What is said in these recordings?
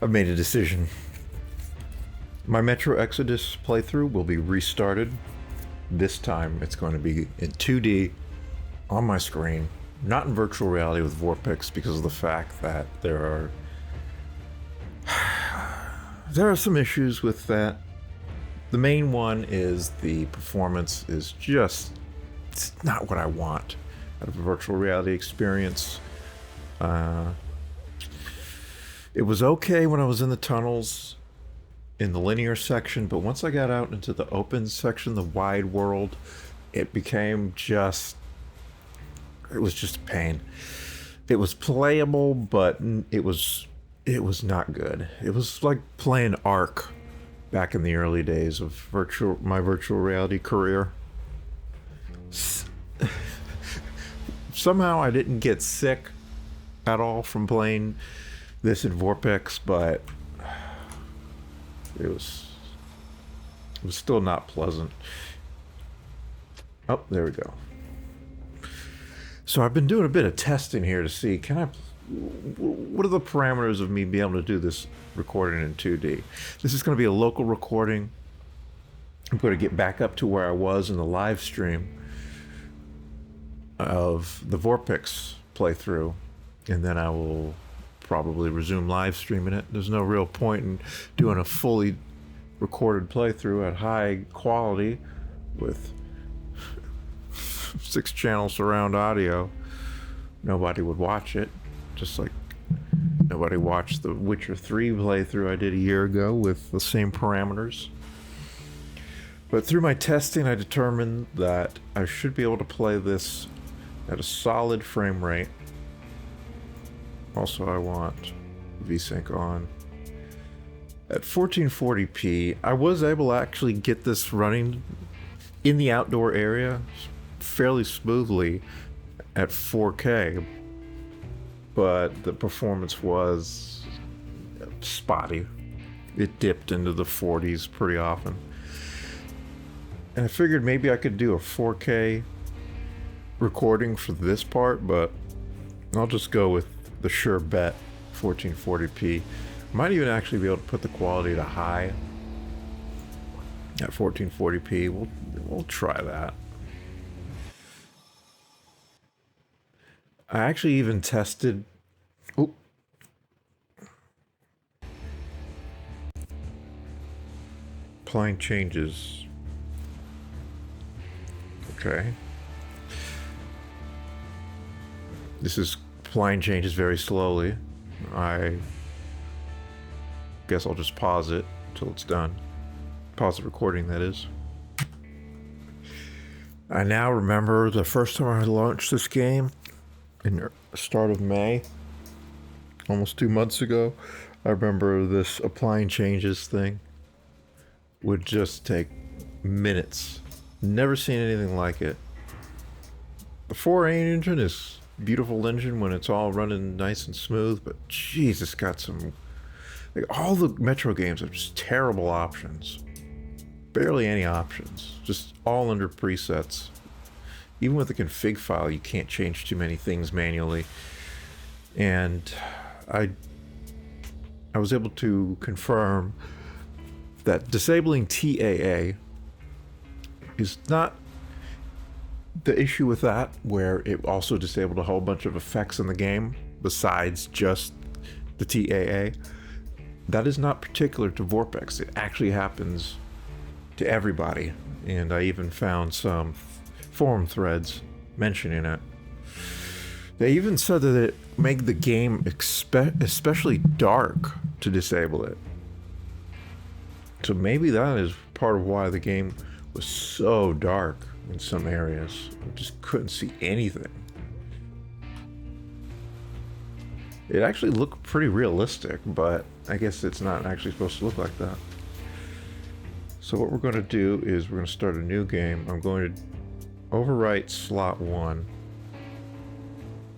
I've made a decision. My Metro Exodus playthrough will be restarted. This time it's going to be in 2D on my screen, not in virtual reality with vorpX, because of the fact that there are some issues with that. The main one is the performance is just, it's not what I want out of a virtual reality experience. It was okay when I was in the tunnels in the linear section, but once I got out into the open section, the wide world, it became just, it was just a pain. It was playable, but it was not good. It was like playing Ark back in the early days of my virtual reality career. Somehow I didn't get sick at all from playing this in vorpX, but it was still not pleasant. Oh, there we go. So I've been doing a bit of testing here to see, what are the parameters of me being able to do this recording in 2D? This is going to be a local recording. I'm going to get back up to where I was in the live stream of the vorpX playthrough, and then I will probably resume live streaming it. There's no real point in doing a fully recorded playthrough at high quality with 6-channel surround audio. Nobody would watch it, just like nobody watched the Witcher 3 playthrough I did a year ago with the same parameters. But through my testing, I determined that I should be able to play this at a solid frame rate. Also, I want VSync on. At 1440p, I was able to actually get this running in the outdoor area fairly smoothly at 4K, but the performance was spotty. It dipped into the 40s pretty often. And I figured maybe I could do a 4K recording for this part, but I'll just go with the sure bet 1440p. Might even actually be able to put the quality to high at 1440p. We'll try that. I actually even tested applying changes. Okay. This is applying changes very slowly. I guess I'll just pause it until it's done. Pause the recording, that is. I now remember the first time I launched this game in the start of May, almost 2 months ago. I remember this applying changes thing would just take minutes. Never seen anything like it. The 4A engine is a beautiful engine when it's all running nice and smooth, but jeez, it's got some, like, all the Metro games have just terrible options. Barely any options. Just all under presets. Even with the config file, you can't change too many things manually. And I was able to confirm that disabling TAA is not the issue with that, where it also disabled a whole bunch of effects in the game besides just the TAA. That is not particular to vorpX. It actually happens to everybody, and I even found some forum threads mentioning it. They even said that it made the game especially dark to disable it. So maybe that is part of why the game was so dark in some areas. I just couldn't see anything. It actually looked pretty realistic, but I guess it's not actually supposed to look like that. So what we're going to do is we're going to start a new game. I'm going to overwrite slot 1,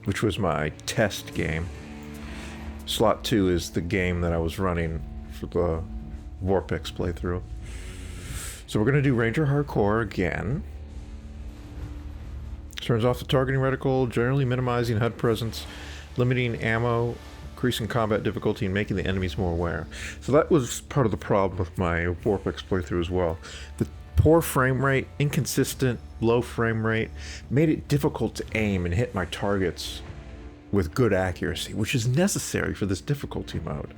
which was my test game. Slot 2 is the game that I was running for the vorpX playthrough. So we're going to do Ranger Hardcore again. Turns off the targeting reticle, generally minimizing HUD presence, limiting ammo increasing combat difficulty and making the enemies more aware. So that was part of the problem with my vorpX playthrough as well. The poor frame rate, inconsistent, low frame rate, made it difficult to aim and hit my targets with good accuracy, which is necessary for this difficulty mode.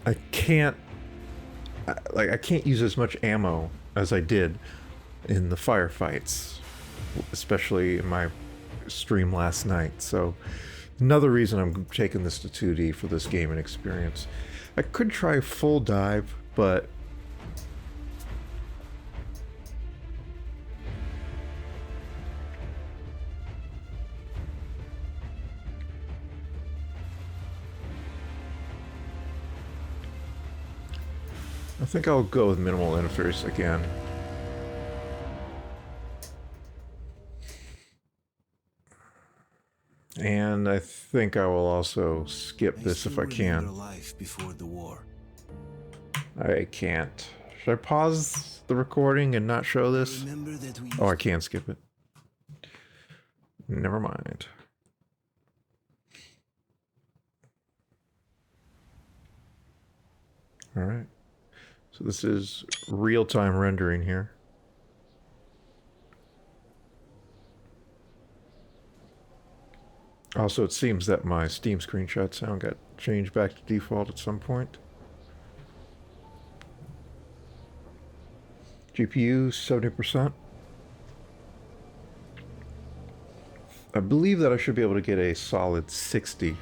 I can't use as much ammo as I did in the firefights, especially in my stream last night. So another reason I'm taking this to 2D for this gaming experience. I could try full dive, but I think I'll go with minimal interface again. And I think I will also skip this if I can. Life before the war. I can't. Should I pause the recording and not show this? Oh, I can skip it. Never mind. All right. So this is real-time rendering here. Also, it seems that my Steam screenshot sound got changed back to default at some point. GPU 70%. I believe that I should be able to get a solid 60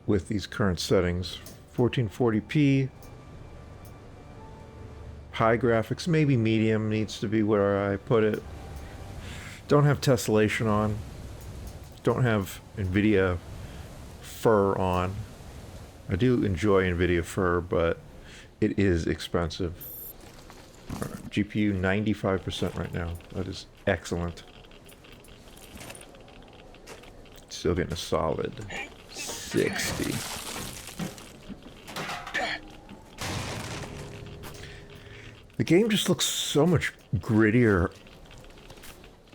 with these current settings. 1440p. High graphics, maybe medium needs to be where I put it. Don't have tessellation on. Don't have NVIDIA fur on. I do enjoy NVIDIA fur, but it is expensive. Right, GPU 95% right now. That is excellent. Still getting a solid 60. The game just looks so much grittier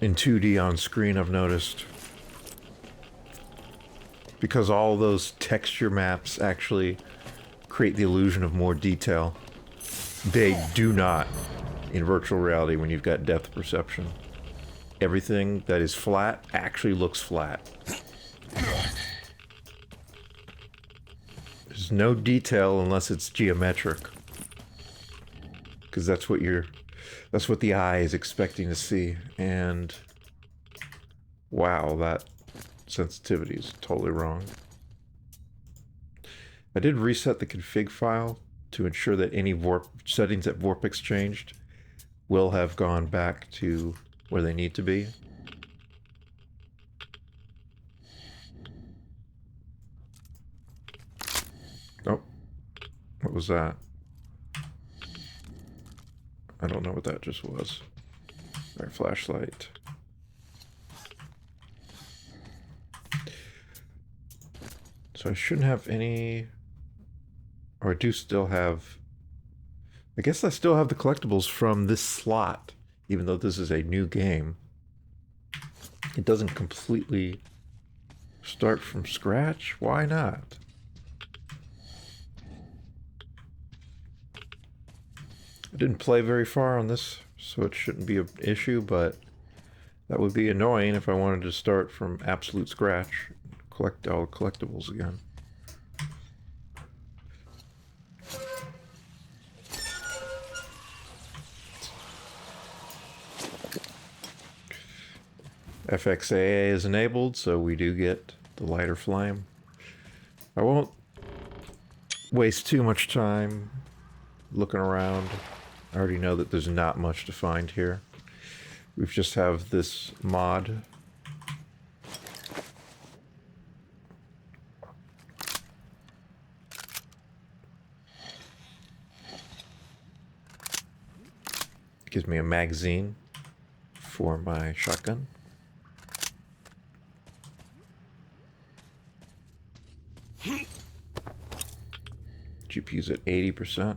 in 2D on screen, I've noticed. Because all those texture maps actually create the illusion of more detail. They do not in virtual reality when you've got depth perception. Everything that is flat actually looks flat. There's no detail unless it's geometric. Because that's what the eye is expecting to see. And wow, that sensitivity is totally wrong. I did reset the config file to ensure that any settings that vorpX changed will have gone back to where they need to be. Oh, what was that? I don't know what that just was. All right, flashlight. So I shouldn't have any... Or I do still have... I guess I still have the collectibles from this slot, even though this is a new game. It doesn't completely start from scratch. Why not? I didn't play very far on this, so it shouldn't be an issue, but that would be annoying if I wanted to start from absolute scratch. Collect all the collectibles again. FXAA is enabled, so we do get the lighter flame. I won't waste too much time looking around. I already know that there's not much to find here. We just have this mod. Gives me a magazine for my shotgun. GPU's at 80%.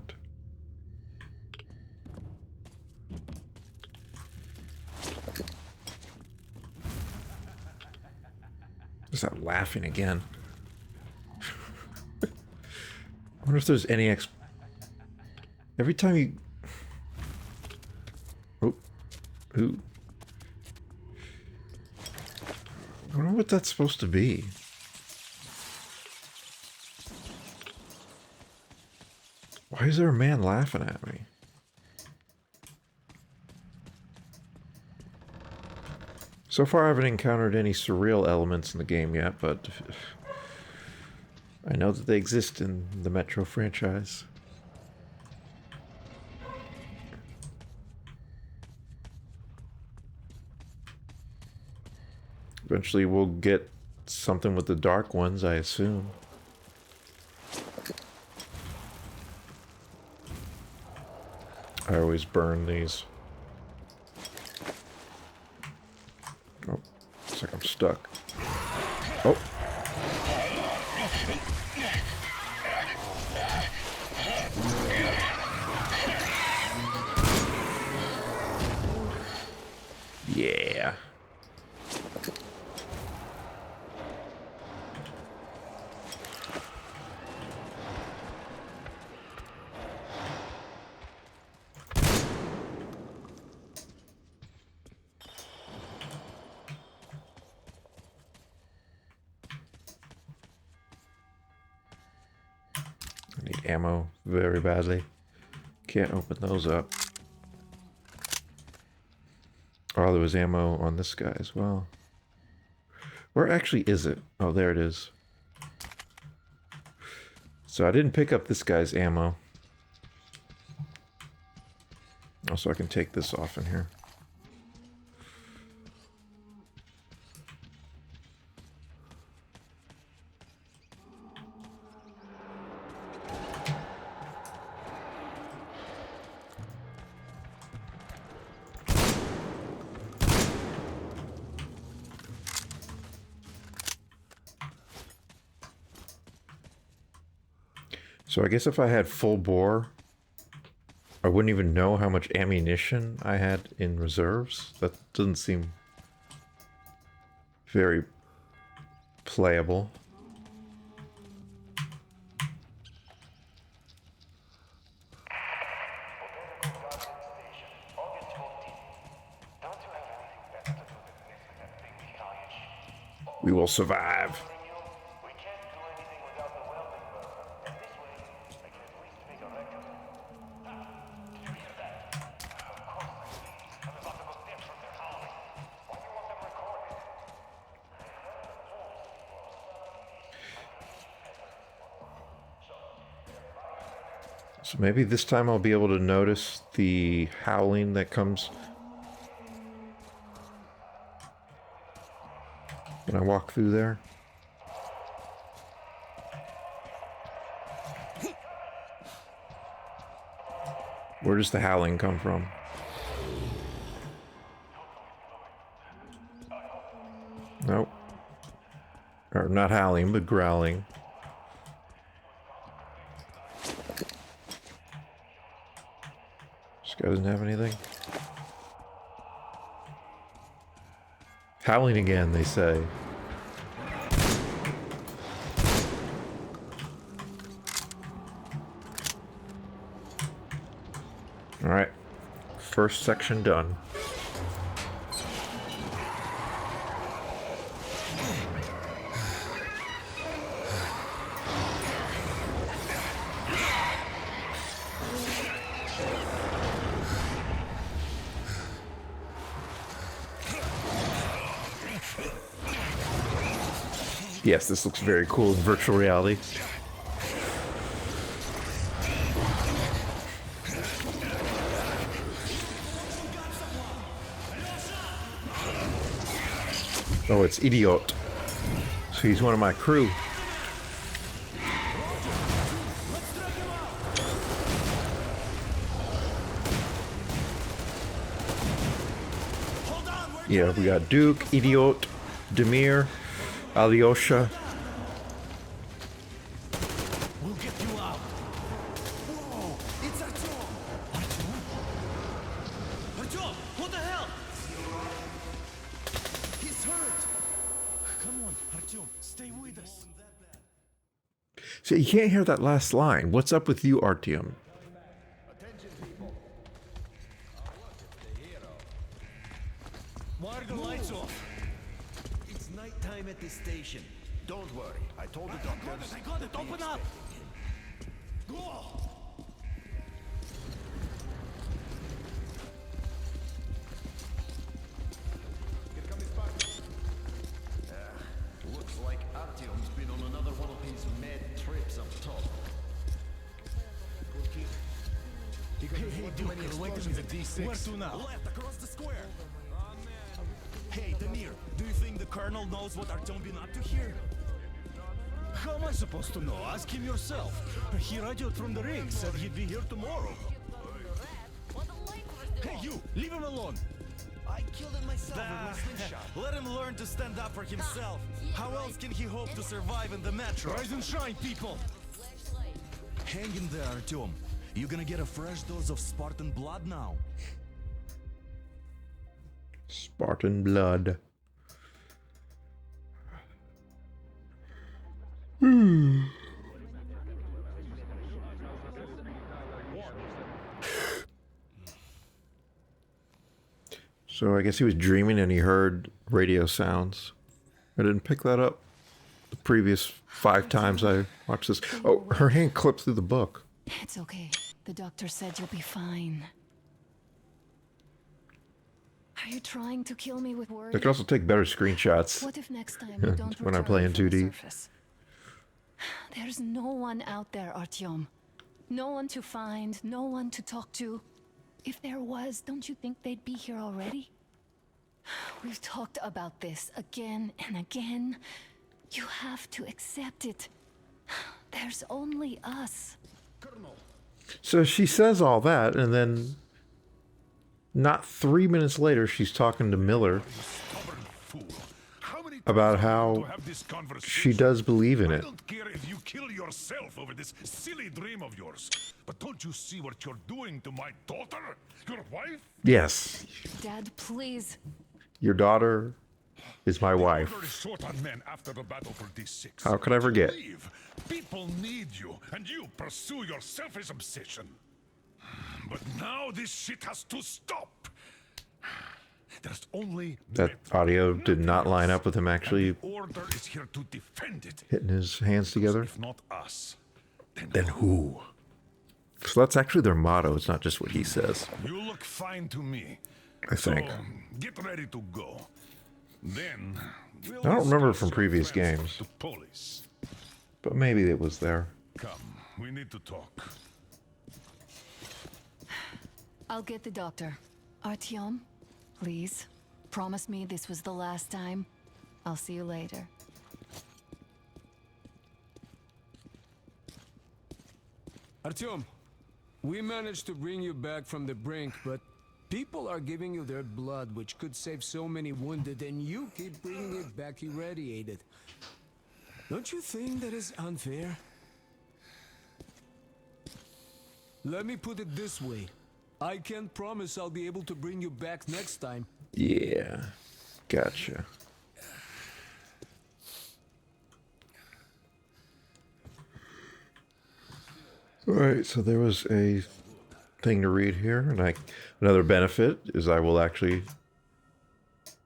Stop laughing again. I wonder if there's any every time you... Oh. Ooh. I wonder what that's supposed to be. Why is there a man laughing at me? So far I haven't encountered any surreal elements in the game yet, but I know that they exist in the Metro franchise. Eventually we'll get something with the dark ones, I assume. I always burn these. Oh, looks like I'm stuck. Oh. Yeah. I need ammo very badly. Can't open those up. Oh, there was ammo on this guy as well. Where actually is it? Oh, there it is. So I didn't pick up this guy's ammo. Also, I can take this off in here. So I guess if I had full bore, I wouldn't even know how much ammunition I had in reserves. That doesn't seem very playable. We will survive. So maybe this time I'll be able to notice the howling that comes when I walk through there. Where does the howling come from? Nope. Or not howling, but growling. This guy doesn't have anything. Howling again, they say. Alright. First section done. Yes, this looks very cool in virtual reality. Oh, it's Idiot. So he's one of my crew. Yeah, we got Duke, Idiot, Demir, Alyosha. We'll get you out. Whoa, it's Artyom. Artyom? Artyom, what the hell? He's hurt. Come on, Artyom, stay with us. So you can't hear that last line. What's up with you, Artyom? Why are the lights off? It's nighttime at the station. Don't worry. I told the doctors. I got it. Open up. Go. Looks like Artyom's been on another one of his mad trips up top. Hey, dude, wait a minute. D6. Where to now? Left, across the square. Hey, Damir, do you think the colonel knows what Artyom been up to here? How am I supposed to know? Ask him yourself. He radioed from the ring, said he'd be here tomorrow. Hey, you, leave him alone. I killed him myself with my slingshot. Let him learn to stand up for himself. How else can he hope to survive in the metro? Rise and shine, people! Hang in there, Artyom. You're gonna get a fresh dose of Spartan blood now. Spartan blood. So I guess he was dreaming and he heard radio sounds. I didn't pick that up the previous 5 times I watched this. Oh, her hand clipped through the book. It's okay. The doctor said you'll be fine. Are you trying to kill me with words? I can also take better screenshots What if next time you don't when I'm return playing from the 2D. surface? There's no one out there, Artyom. No one to find, no one to talk to. If there was, don't you think they'd be here already? We've talked about this again and again. You have to accept it. There's only us. So she says all that, and then not 3 minutes later, she's talking to Miller about how she does believe in I it. don't care if you kill yourself over this silly dream of yours. But don't you see what you're doing to my daughter? Your wife? Yes, Dad, please. your daughter is my Order wife. is short on men after the battle for D6. How could I forget? Leave. People need you, and you pursue your selfish obsession. But now this shit has to stop. There's only That audio did not line up with him actually the order is here to defend it. hitting his hands together. If not us, Then who? So that's actually their motto. It's not just what he says, you look fine to me. I think. So, get ready to go. Then we'll I don't remember discuss from your previous transfer games. to police. But maybe it was there. Come, we need to talk. I'll get the doctor. Artyom, please. Promise me this was the last time. I'll see you later. Artyom, we managed to bring you back from the brink, but people are giving you their blood, which could save so many wounded, and you keep bringing it back irradiated. Don't you think that is unfair? Let me put it this way. I can't promise I'll be able to bring you back next time. Yeah, gotcha. All right, so there was a thing to read here, and another benefit is I will actually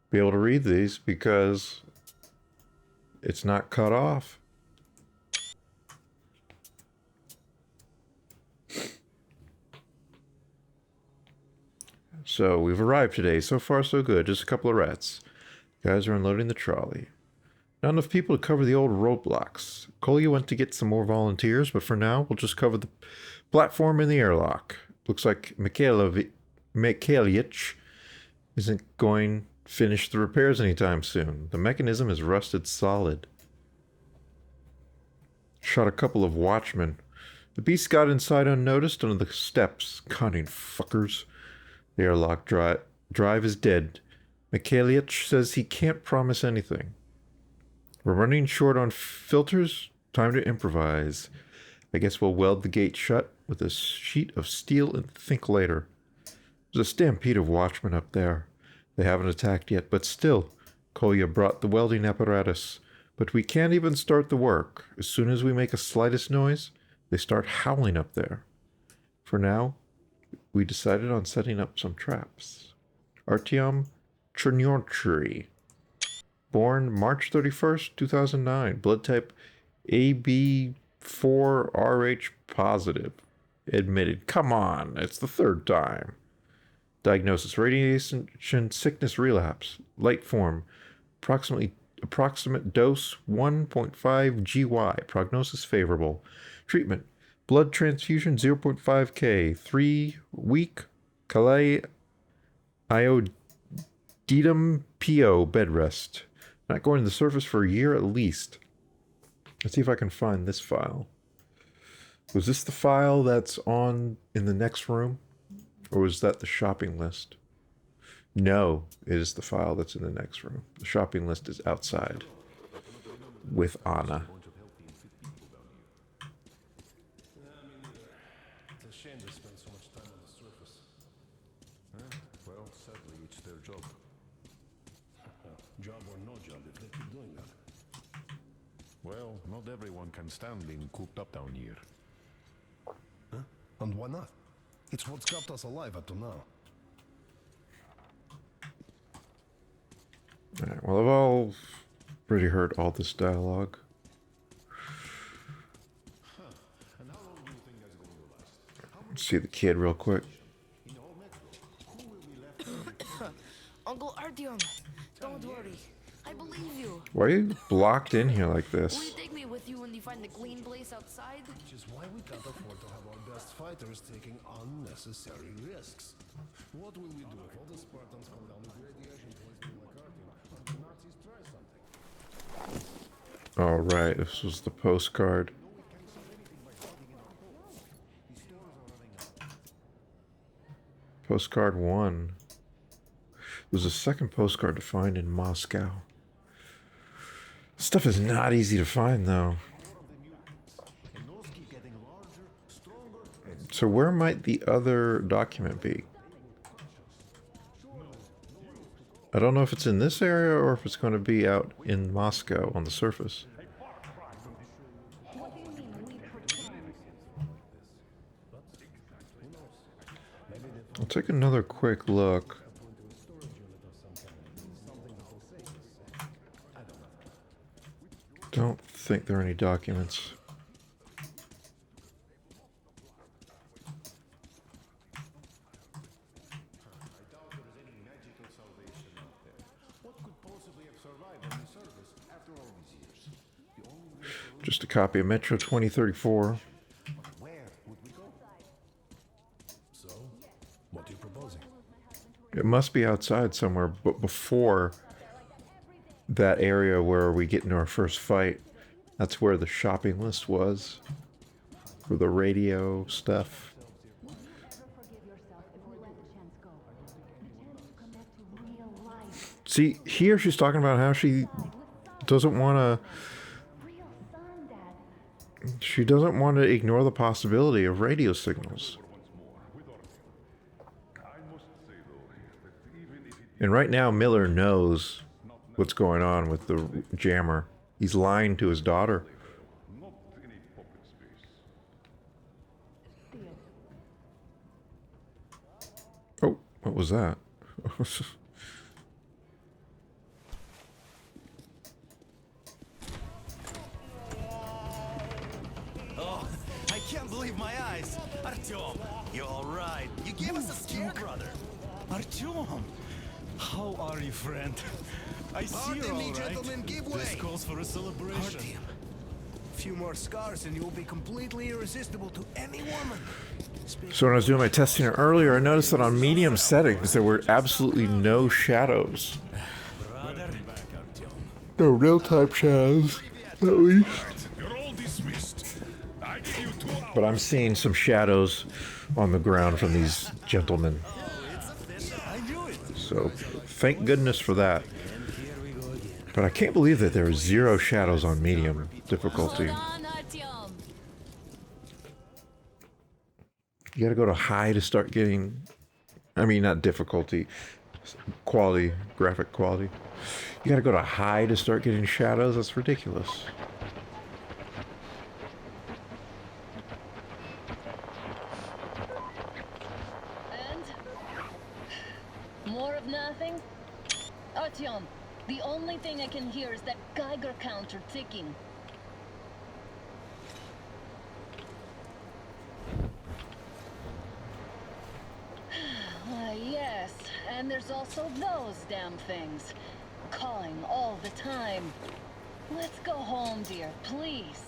be able to read these because it's not cut off. So we've arrived today. So far, so good. Just a couple of rats. Guys are unloading the trolley. Not enough people to cover the old roadblocks. Kolya went to get some more volunteers, but for now, we'll just cover the platform in the airlock. Looks like Mikhailich isn't going to finish the repairs anytime soon. The mechanism is rusted solid. Shot a couple of watchmen. The beast got inside unnoticed under the steps. Cunning fuckers. The airlock drive is dead. Mikhailich says he can't promise anything. We're running short on filters. Time to improvise. I guess we'll weld the gate shut with a sheet of steel and think later. There's a stampede of watchmen up there. They haven't attacked yet, but still, Kolya brought the welding apparatus, but we can't even start the work. As soon as we make a slightest noise, they start howling up there. For now, we decided on setting up some traps. Artyom Chernyorchry, born March 31st, 2009, blood type AB4RH positive. Admitted. Come on, it's the third time. Diagnosis: radiation sickness relapse, light form, approximate dose 1.5 GY. Prognosis favorable. Treatment: blood transfusion 0.5 K, 3-week Calais iodidum PO bed rest. Not going to the surface for a year at least. Let's see if I can find this file. Was this the file that's on in the next room? Or was that the shopping list? No, it is the file that's in the next room. The shopping list is outside with Anna. It's a shame they spend so much time on the surface. Well, sadly, it's their job. Job or no job, if they keep doing that. Well, not everyone can stand being cooped up down here. Huh? And why not? It's what's kept us alive up to now. Alright, well, I've already heard all this dialogue. And how long do you think that's going to last? Let's see the kid real quick. In all Metro, who will be left? Uncle Artyom, don't worry. I believe you. Why are you blocked in here like Will you this? take me with you when you find the clean place outside? Which is why we can't afford to have our best fighters taking unnecessary risks. What will we do if all the Spartans come down with radiation poisoning like Artyom, or the Nazis try something? Oh, right, this was the postcard. Postcard 1. There's a second postcard to find in Moscow. Stuff is not easy to find, though. So where might the other document be? I don't know if it's in this area or if it's going to be out in Moscow on the surface. I'll take another quick look. Don't think there are any documents. Just a copy of Metro 2034. So, what are you proposing? It must be outside somewhere, but before that area where we get into our first fight. That's where the shopping list was. For the radio stuff. See, here she's talking about how she doesn't want to... She doesn't want to ignore the possibility of radio signals. And right now, Miller knows what's going on with the jammer. He's lying to his daughter. Oh, what was that? Oh, I can't believe my eyes. Artyom, you're all right. You gave us a scare, brother. Artyom, how are you, friend? I see you're all right. Gentlemen, give This way. calls for a celebration. Artyom, a few more scars and you'll be completely irresistible to any woman. So when I was doing my testing earlier, I noticed that on medium settings, there were absolutely no shadows. Brother, No real-time shadows, at least. You're all dismissed. I give you 2 hours. But I'm seeing some shadows on the ground from these gentlemen. I knew it. So thank goodness for that. But I can't believe that there are 0 shadows on medium difficulty. Hold on, Artyom. You gotta go to high to start getting, I mean, not difficulty, quality, graphic quality. You gotta go to high to start getting shadows? That's ridiculous. And? More of nothing? Artyom, the only thing I can hear is that Geiger counter ticking. Yes, and there's also those damn things. Calling all the time. Let's go home, dear, please.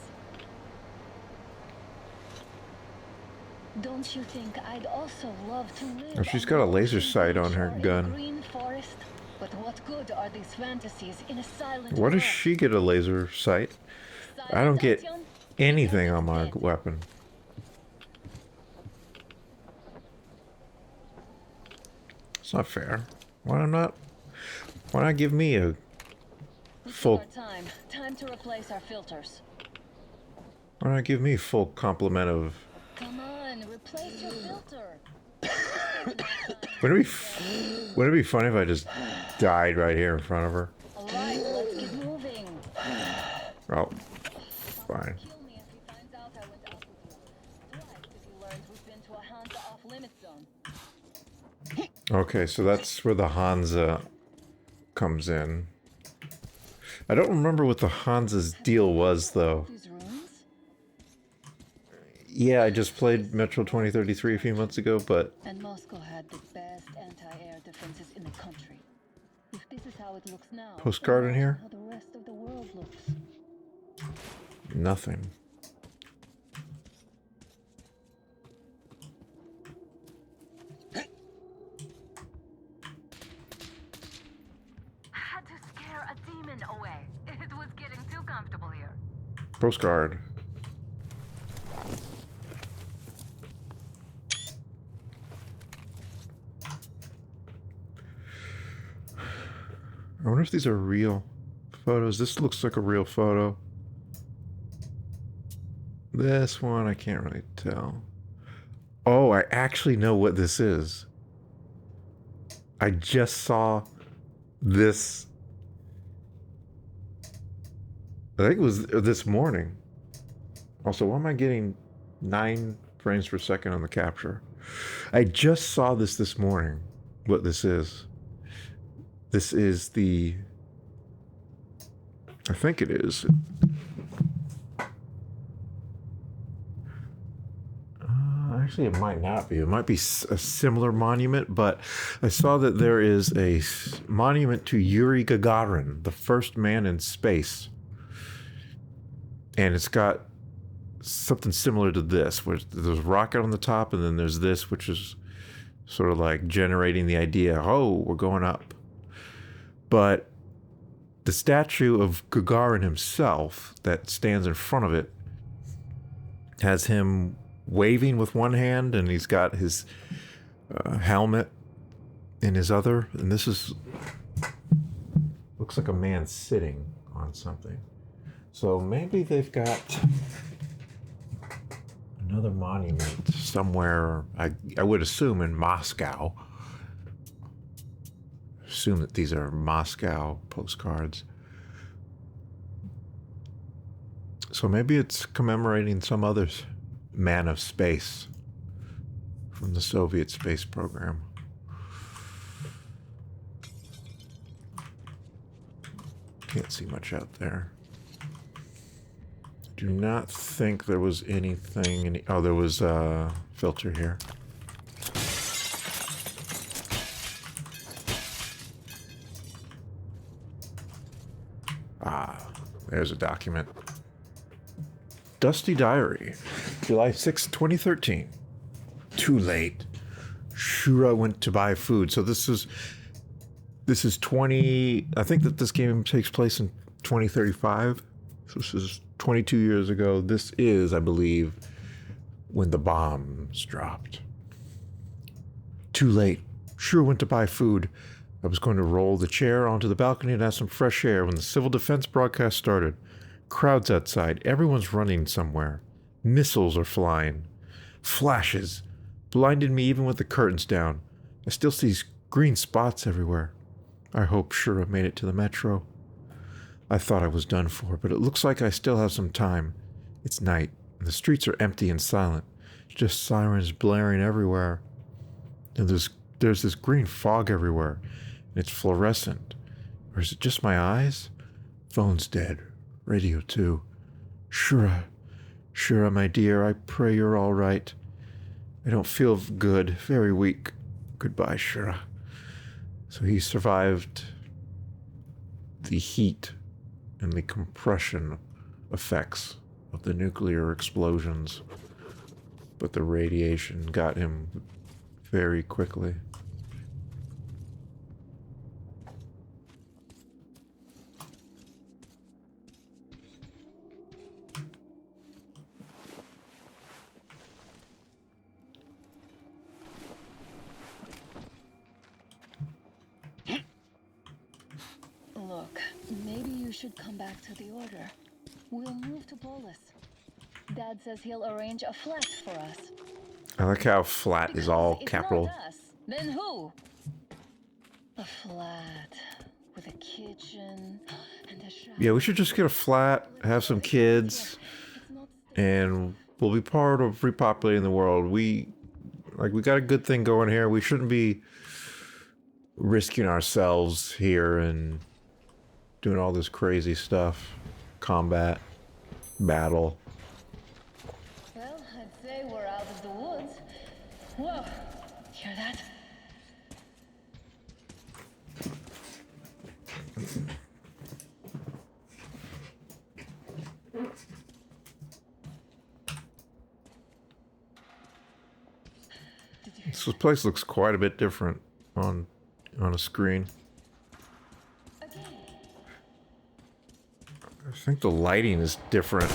Don't you think I'd also love to live? Oh, she's got a laser sight on her gun. Green forest? But what good are these fantasies in a silent What does world? she get a laser sight? I don't get anything on my weapon. It's not fair. Why not give me a full... Time to replace our filters. Why not give me full complement of... Come on, replace your filter. Wouldn't it be funny if I just died right here in front of her? Alright, let's get moving. Oh, fine. Kill me if he finds out I went out with you. Twice if he learns we've been to a Hansa off-limit zone. Okay, so that's where the Hansa comes in. I don't remember what the Hansa's deal was, though. These ruins? Yeah, I just played Metro 2033 a few months ago, but... And Moscow had the best anti-air defenses in the country. If this is how it looks now... Postcard in here? How the rest of the world looks. Nothing. Had to scare a demon away. It was getting too comfortable here. Postcard. I wonder if these are real photos. This looks like a real photo. This one, I can't really tell. Oh, I actually know what this is. I just saw this. I think it was this morning. Also, why am I getting 9 frames per second on the capture? I just saw this morning, what this is. This is the... I think it is. Actually, it might not be. It might be a similar monument, but I saw that there is a monument to Yuri Gagarin, the first man in space. And it's got something similar to this, where there's a rocket on the top, and then there's this, which is sort of like generating the idea, oh, we're going up. But the statue of Gagarin himself that stands in front of it has him waving with one hand, and he's got his helmet in his other, and this is looks like a man sitting on something. So maybe they've got another monument somewhere. I would assume in Moscow. Assume that these are Moscow postcards. So maybe it's commemorating some others. Man of space from the Soviet space program. Can't see much out there. Do not think there was anything. Oh, there was a filter here. Ah, there's a document. Dusty Diary, July 6, 2013. Too late. Shura went to buy food. So this is 20... I think that this game takes place in 2035. So this is 22 years ago. This is, I believe, when the bombs dropped. Too late. Shura went to buy food. I was going to roll the chair onto the balcony and have some fresh air when the civil defense broadcast started. Crowds outside. Everyone's running somewhere. Missiles are flying. Flashes. Blinded me even with the curtains down. I still see green spots everywhere. I hope Shura made it to the metro. I thought I was done for, but it looks like I still have some time. It's night, and the streets are empty and silent. Just sirens blaring everywhere. And there's this green fog everywhere, and it's fluorescent. Or is it just my eyes? Phone's dead. Radio too. Shura, my dear, I pray you're all right. I don't feel good, very weak. Goodbye, Shura. So he survived the heat and the compression effects of the nuclear explosions, but the radiation got him very quickly. Look, maybe you should come back to the Order. We'll move to Polis. Dad says he'll arrange a flat for us. I like how flat is all Because if capital. not us, then who? A flat with a kitchen and a shower. Yeah, we should just get a flat, have some kids, and we'll be part of repopulating the world. We got a good thing going here. We shouldn't be risking ourselves here and doing all this crazy stuff. Combat, battle. Well, I'd say we're out of the woods. Whoa, hear that? This place looks quite a bit different on a screen. I think the lighting is different.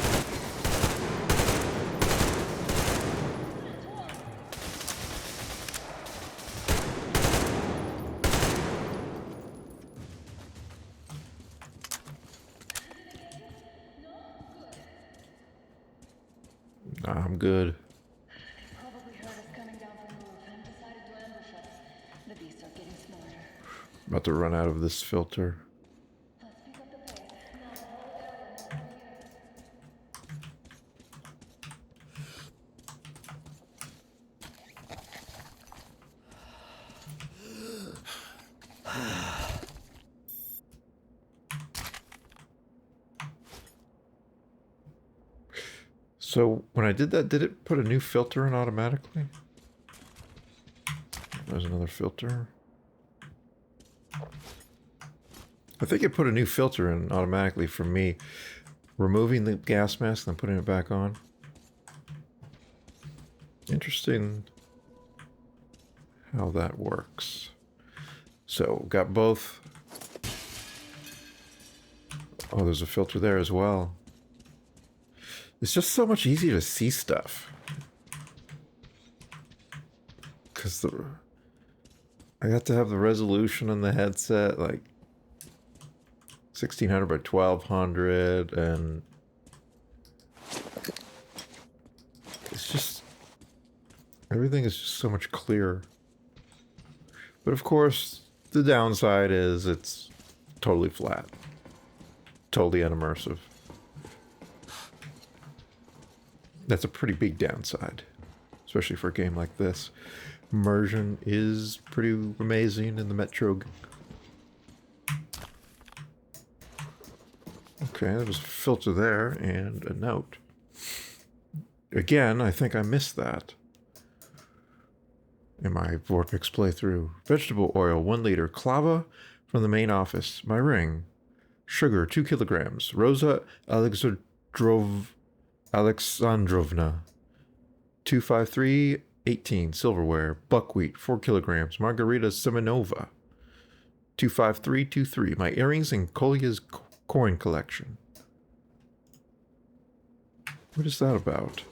Nah, I'm good. Probably heard us coming down from the roof and decided to ambush us. The beasts are getting smarter. About to run out of this filter. Let's pick up the pace. Now the whole area knows we're here. So when I did that, did it put a new filter in automatically? There's another filter. I think it put a new filter in automatically for me. Removing the gas mask and then putting it back on. Interesting how that works. So got both. Oh, there's a filter there as well. It's just so much easier to see stuff. Because I got to have the resolution on the headset, like 1600 by 1200, and it's just, everything is just so much clearer. But of course, the downside is it's totally flat, totally unimmersive. That's a pretty big downside, especially for a game like this. Immersion is pretty amazing in the Metro. Okay, there was a filter there and a note. Again, I think I missed that in my vorpX playthrough. Vegetable oil, 1 liter. Clava from the main office. My ring. Sugar, 2 kilograms. Rosa Alexandrovna, 25318. Silverware. Buckwheat, 4 kilograms. Margarita Semenova, 25323. My earrings and Kolya's coin collection. What is that about?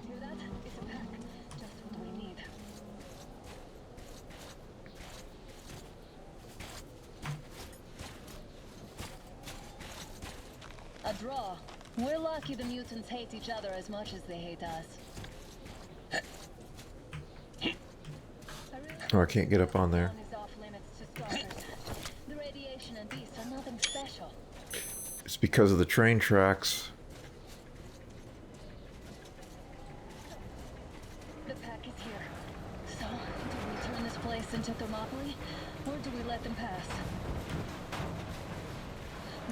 Hear that? It's a pack. Just what we need. A draw. We're lucky the mutants hate each other as much as they hate us. Oh, I can't get up on there. Is off limits to stalkers. The radiation and beasts are nothing special. It's because of the train tracks. The pack is here. So, do we turn this place into Thermopylae, or do we let them pass?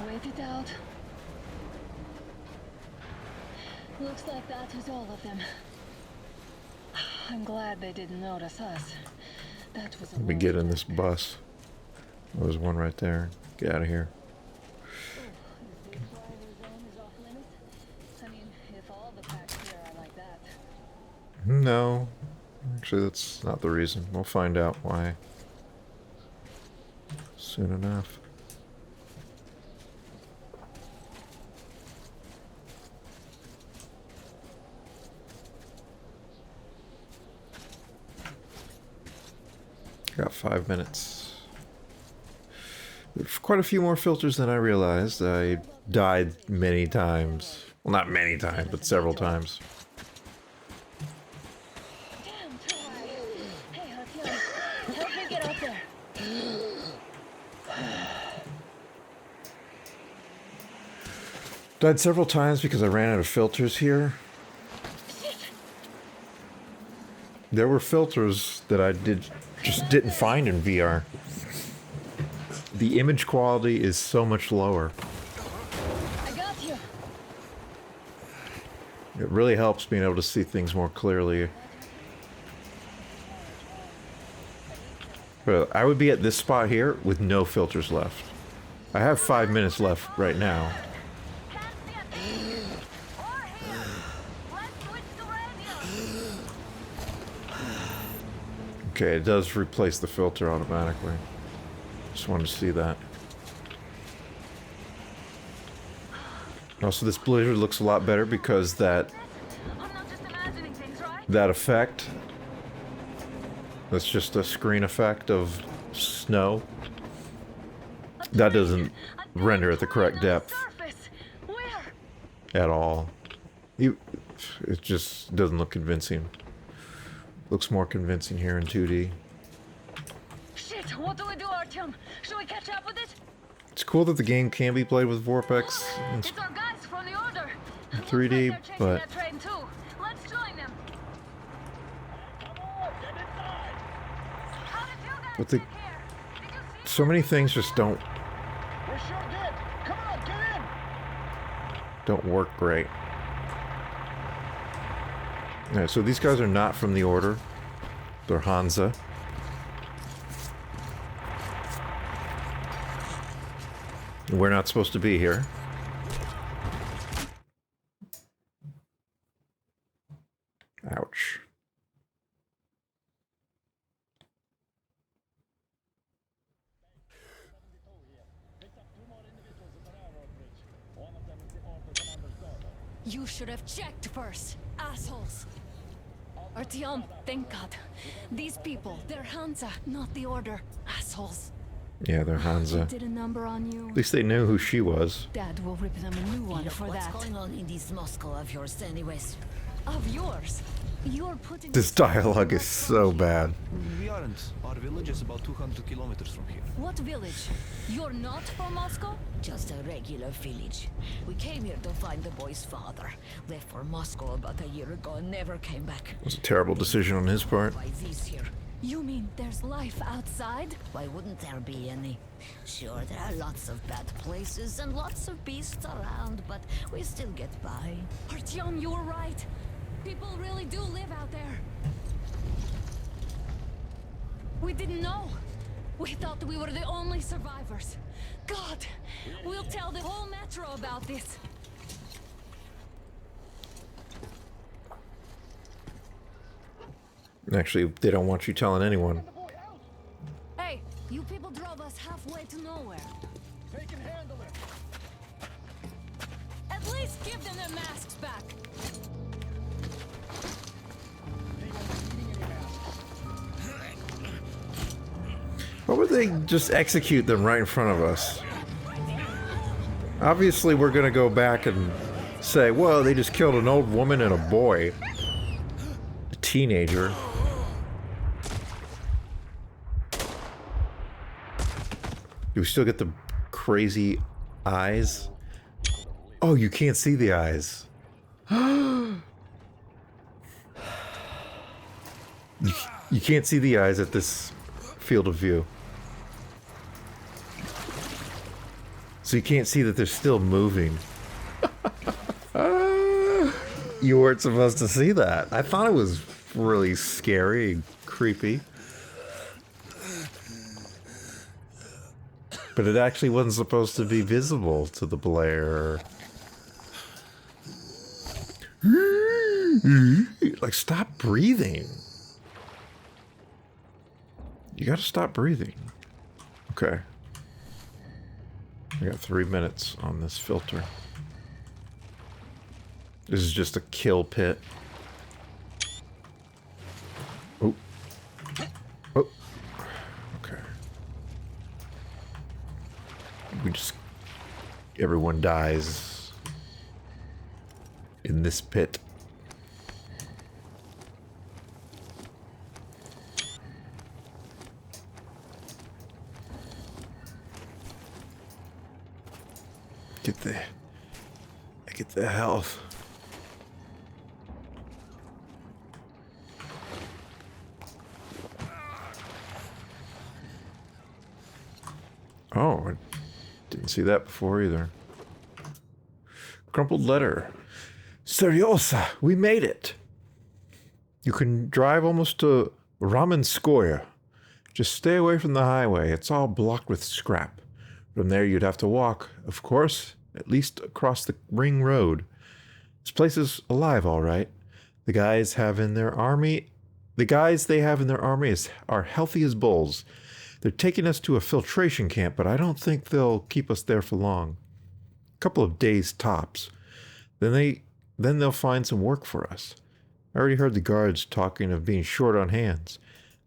Wait it out. Looks like that is all of them. I'm glad they didn't notice us. That was a Let me get in this bus. Oh, there's one right there. Get out of here. I mean, if all the packs here are like that. No. Actually, that's not the reason. We'll find out why soon enough. Got 5 minutes. There's quite a few more filters than I realized. I died many times. Well, not many times, but several times. Damn, try. Hey, Artyom, help me get up there. Died several times because I ran out of filters here. There were filters that I just didn't find in VR. The image quality is so much lower. I got you. It really helps being able to see things more clearly. But I would be at this spot here with no filters left. I have 5 minutes left right now. Okay, it does replace the filter automatically. Just wanted to see that. Also, this blizzard looks a lot better because that effect, that's just a screen effect of snow. That doesn't render at the correct depth at all. It just doesn't look convincing. Looks more convincing here in 2D. Shit, what do we do, Artyom? Should we catch up with it? It's cool that the game can be played with vorpX It's our guys from the Order. in 3D, but That train too. Let's join them. How did you guys But get here? Did you see so many things just don't We sure did. Come on, get in. don't work great. Alright, so these guys are not from the Order. They're Hansa. We're not supposed to be here. Ouch. You should have checked first, assholes. Artyom, thank God. These people, they're Hansa, not the Order. Assholes. Yeah, they're Hansa. Did a number on you. At least they knew who she was. Dad will rip them a new one for What's that. going on in this Moscow of yours anyways? Of yours. You're putting... This dialogue is so bad. We aren't. Our village is about 200 kilometers from here. What village? You're not from Moscow? Just a regular village. We came here to find the boy's father. Left for Moscow about a year ago and never came back. It was a terrible decision on his part. Why this here? You mean there's life outside? Why wouldn't there be any? Sure, there are lots of bad places and lots of beasts around, but we still get by. Artyom, you were right. People really do live out there. We didn't know. We thought we were the only survivors. God, we'll tell the whole metro about this. Actually, they don't want you telling anyone. Hey, you people drove us halfway to nowhere. They can handle it. At least give them their masks back. Why would they just execute them right in front of us? Obviously, we're gonna go back and say, whoa, they just killed an old woman and a boy. A teenager. Do we still get the crazy eyes? Oh, you can't see the eyes. You can't see the eyes at this field of view. So you can't see that they're still moving. You weren't supposed to see that. I thought it was really scary and creepy. But it actually wasn't supposed to be visible to the player. Like, stop breathing. You gotta stop breathing. Okay. I got 3 minutes on this filter. This is just a kill pit. Oh. Oh. Okay. We just... Everyone dies in this pit. Get the health. Oh, I didn't see that before either. Crumpled letter. Seryosa, we made it. You can drive almost to Ramenskoye. Just stay away from the highway. It's all blocked with scrap. From there you'd have to walk, of course, at least across the ring road. This place is alive, all right. The guys they have in their army are healthy as bulls. They're taking us to a filtration camp, but I don't think they'll keep us there for long. A couple of days tops. Then they'll find some work for us. I already heard the guards talking of being short on hands.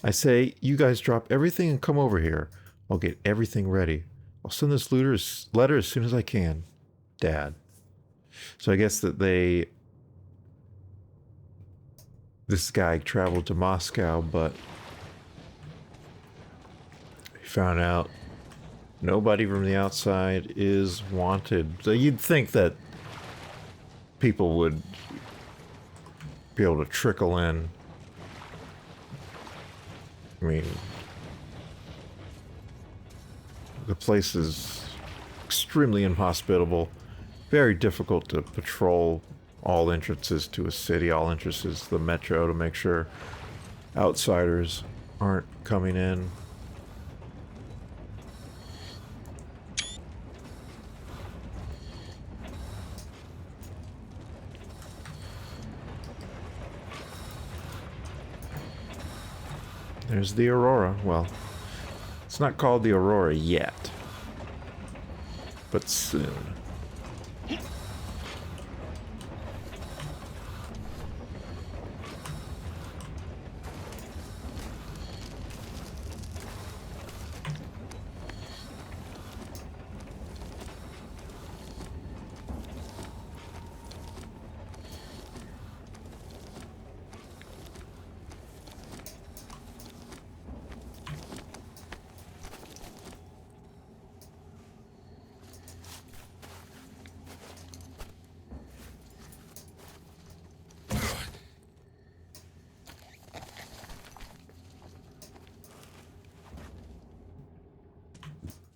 I say, you guys drop everything and come over here. I'll get everything ready. I'll send this letter as soon as I can. Dad. So I guess that this guy traveled to Moscow, but he found out nobody from the outside is wanted. So you'd think that people would be able to trickle in. I mean, the place is extremely inhospitable, very difficult to patrol all entrances to a city, all entrances to the metro, to make sure outsiders aren't coming in. There's the Aurora. Well, it's not called the Aurora yet, but soon.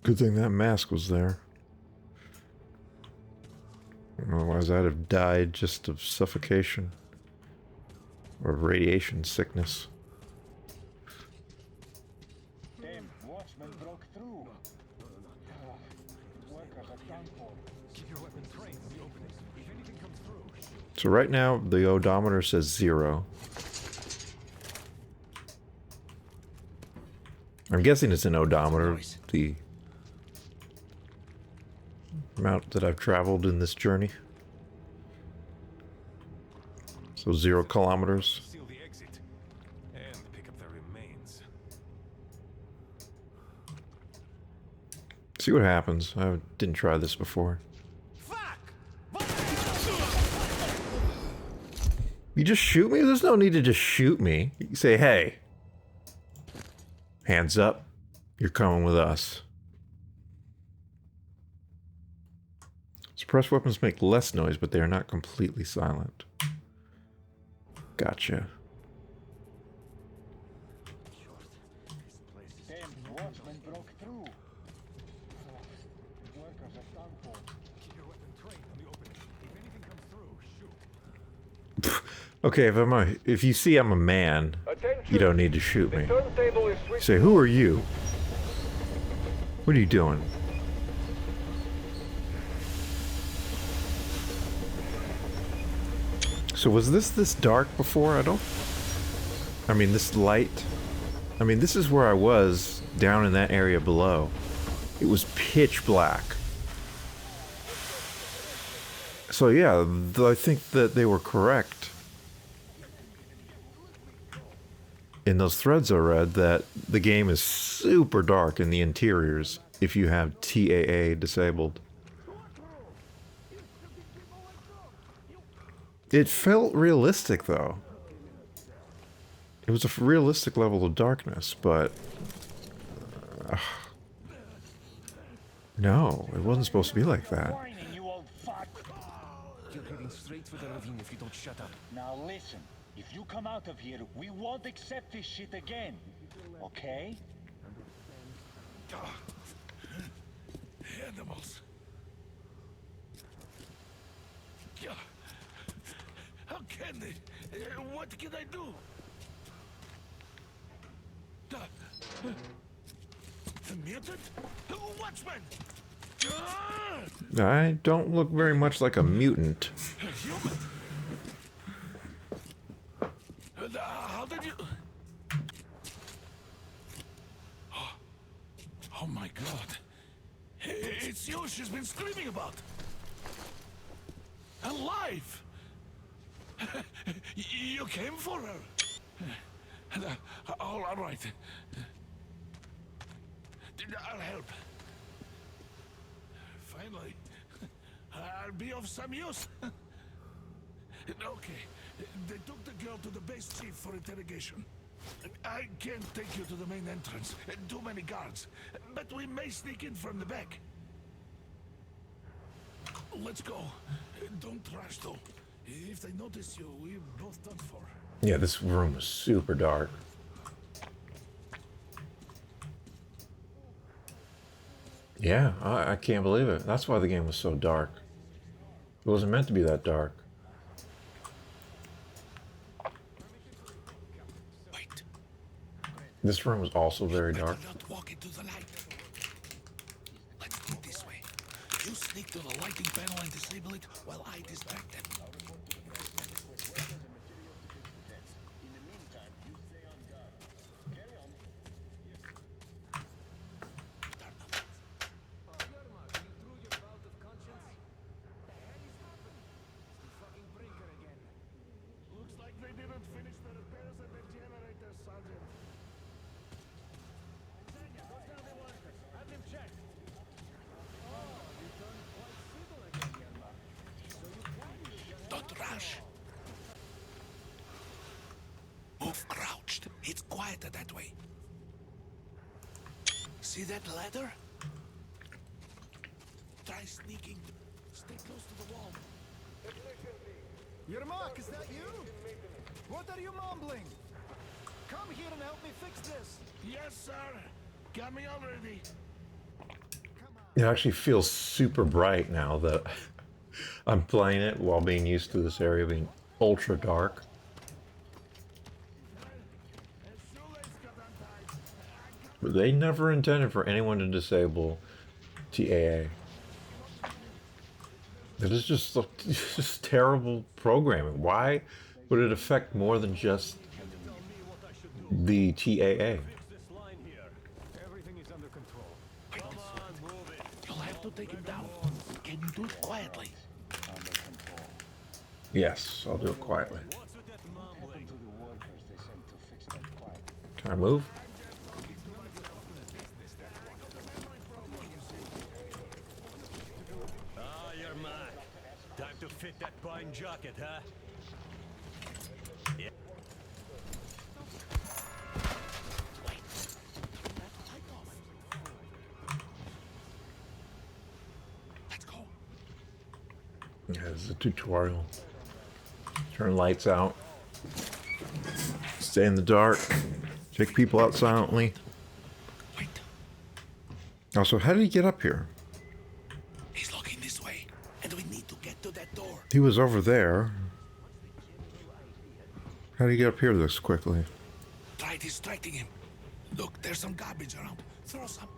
Good thing that mask was there. Otherwise, I'd have died just of suffocation or radiation sickness. Damn, watchman broke through. Workers are done for. Keep your weapon trained on the openings. If anything comes through. So right now, the odometer says 0. I'm guessing it's an odometer, the amount that I've traveled in this journey. So 0 kilometers. Seal the exit and pick up the remains. See what happens. I didn't try this before. Fuck! You just shoot me? There's no need to just shoot me. You say, hey, hands up, you're coming with us. Suppressed weapons make less noise, but they are not completely silent. Gotcha. Damn watchman broke through. Workers are done for. Keep your weapon trained on the opening. If anything comes through, shoot. Okay, if you see I'm a man, you don't need to shoot me. Say, who are you? What are you doing? So was this dark before? I mean, this light? I mean, this is where I was down in that area below. It was pitch black. So yeah, I think that they were correct in those threads I read that the game is super dark in the interiors if you have TAA disabled. It felt realistic, though. It was a realistic level of darkness, but... no, it wasn't supposed to be like that. Whining, you old fuck. You're heading straight for the ravine if you don't shut up. Now listen, if you come out of here, we won't accept this shit again. Okay? Animals. How can they? What can I do? The mutant? Watchman! I don't look very much like a mutant. Human? How did you... Oh my god. It's you she's been screaming about. Alive! You came for her. All right. I'll help. Finally, I'll be of some use. Okay, they took the girl to the base chief for interrogation. I can't take you to the main entrance. Too many guards. But we may sneak in from the back. Let's go. Don't rush though. If they notice you, we're both done for. Yeah, this room was super dark. Yeah, I can't believe it. That's why the game was so dark. It wasn't meant to be that dark. Wait. This room was also very dark. Not walk into the light. Let's do it this way. You sneak to the lighting panel and disable it while I distract them. Move crouched. It's quieter that way. See that ladder? Try sneaking. Stay close to the wall. Yermak, is that you? What are you mumbling? Come here and help me fix this. Yes, sir. Got me already. It actually feels super bright now that I'm playing it while being used to this area being ultra dark. But they never intended for anyone to disable TAA. It is just terrible programming. Why would it affect more than just the TAA? You'll have to take him down. Can you do it quietly? Yes, I'll do it quietly. Can I move? Time to fit that pine jacket, huh? Yeah, this is a tutorial. Turn lights out. Stay in the dark. Take people out silently. Wait. Also, how did he get up here? He's looking this way, and we need to get to that door. He was over there. How did he get up here this quickly? Try distracting him. Look, there's some garbage around. Throw some.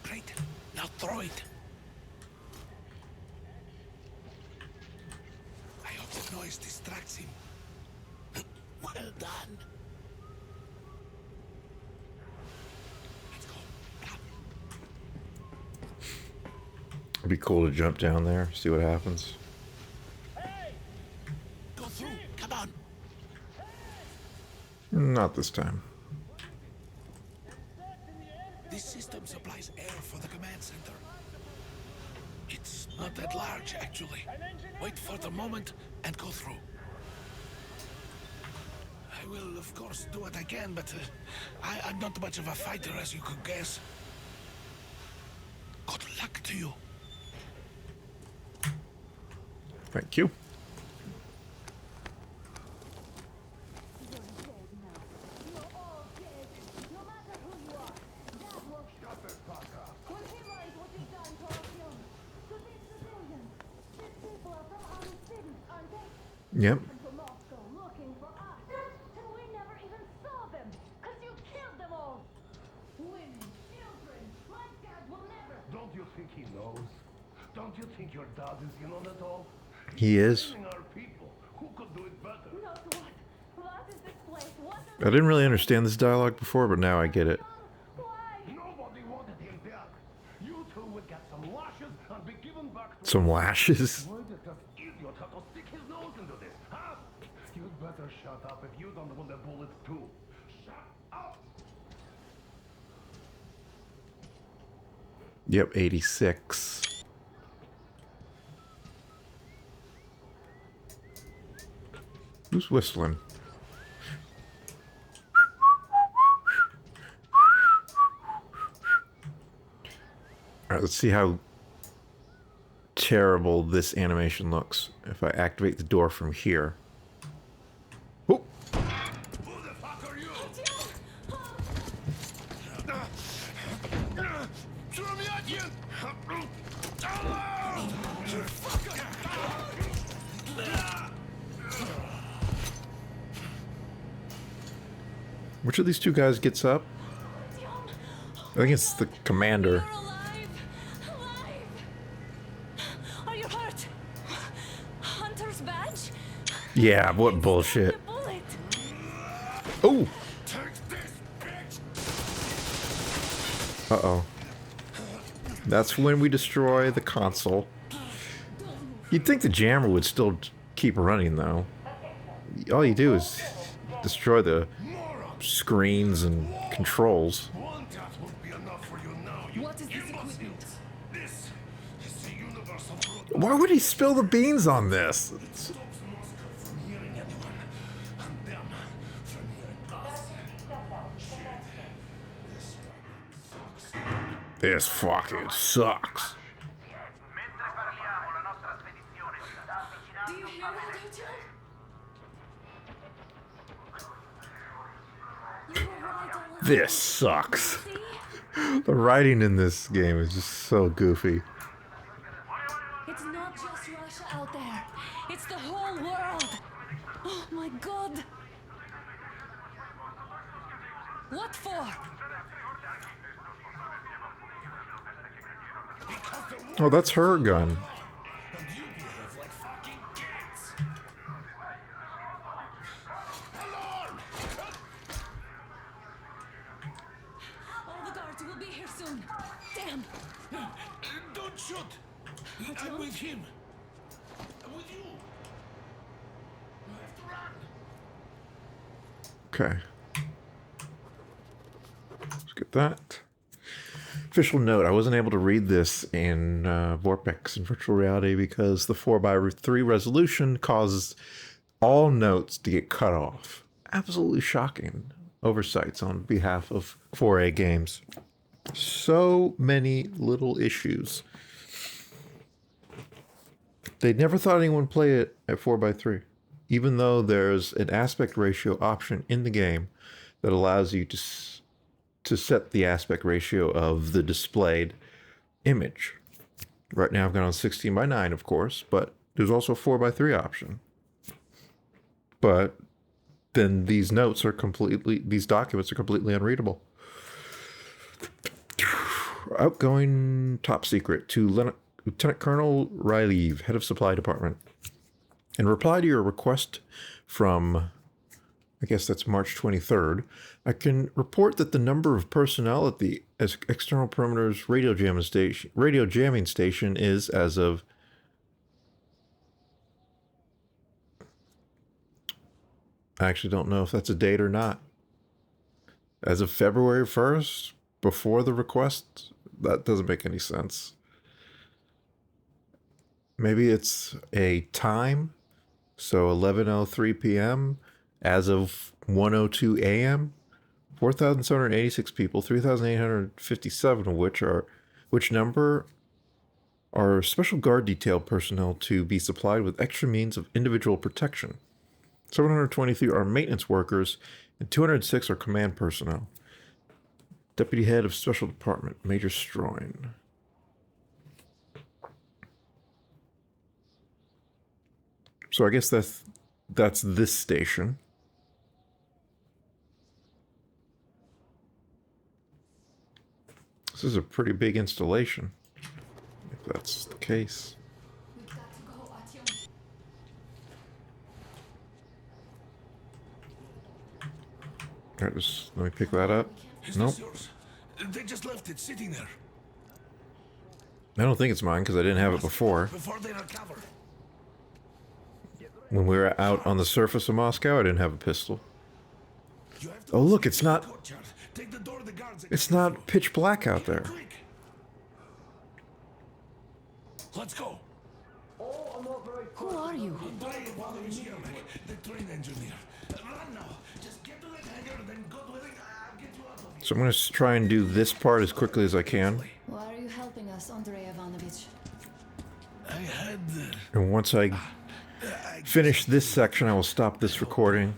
Great. Now throw it. I hope the noise distracts him. Well done. Let's go. Come. It'd be cool to jump down there, see what happens. Go through. Come on. Not this time. This system supplies air for the command center. It's not that large, actually. Wait for the moment and go through. I will, of course, do what I can, but I'm not much of a fighter, as you could guess. Good luck to you. Thank you. Yep. Don't you think he knows? Don't you think your dad is in on it all? He is. Killing our people. Who could do it better? I didn't really understand this dialogue before, but now I get it. Nobody wanted him dead. You two would get some lashes and be given back to Some lashes. Why did that idiot have to stick his nose into this, huh? You'd better shut up if you don't want a bullet too. Shut up! Yep, 86. Who's whistling? Alright, let's see how terrible this animation looks if I activate the door from here. Oh! Who the fuck are you? Throw me at you! Which of these two guys gets up? I think it's the commander. Are you hurt? Hunter's badge? Yeah, what bullshit. Bullet. Oh! Take this, bitch! Uh-oh. That's when we destroy the console. You'd think the jammer would still keep running, though. All you do is destroy the screens and controls. One tap won't be enough for you now. What is this equipment? This is the universal root. Why would he spill the beans on this? Stops Moscow from hearing anyone, and them from hearing us. Shit. This fucking sucks. Do you hear that, Artyom? You were right all along. This sucks. See? The writing in this game is just so goofy. It's not just Russia out there. It's the whole world. Oh my god. What for? Oh, that's her gun. And you behave like fucking kids. Alarm! All the guards will be here soon. Damn. Don't shoot! I'm with him. I'm with you. You have to run. Okay. Let's get that. Official note, I wasn't able to read this in vorpX in virtual reality because the 4:3 resolution causes all notes to get cut off. Absolutely shocking oversights on behalf of 4A games. So many little issues. They never thought anyone would play it at 4:3, even though there's an aspect ratio option in the game that allows you to set the aspect ratio of the displayed image. Right now I've got on 16:9, of course, but there's also a 4:3 option. But then these documents are completely unreadable. Outgoing top secret to Lieutenant Colonel Riley, head of supply department. In reply to your request from, I guess that's March 23rd, I can report that the number of personnel at the external perimeter's radio jamming station is, as of I actually don't know if that's a date or not. As of February 1st, before the request, that doesn't make any sense. Maybe it's a time, so 11:03 p.m. as of 1:02 a.m. 4,786 people, 3,857 of which number are special guard detail personnel to be supplied with extra means of individual protection. 723 are maintenance workers, and 206 are command personnel. Deputy Head of Special Department, Major Stroin. So I guess that's this station. This is a pretty big installation, if that's the case. All right, just let me pick that up. Nope. They just left it sitting there. I don't think it's mine because I didn't have it before. Before they recover. When we were out on the surface of Moscow, I didn't have a pistol. Oh, look, it's not pitch black out there. Let's go. Who are you? The train engineer. Run now. Just get to the hangar, then go to it. I'll get you out of here. So I'm going to try and do this part as quickly as I can. Why are you helping us, Andrei Ivanovich? I had... And once I finish this section, I will stop this recording.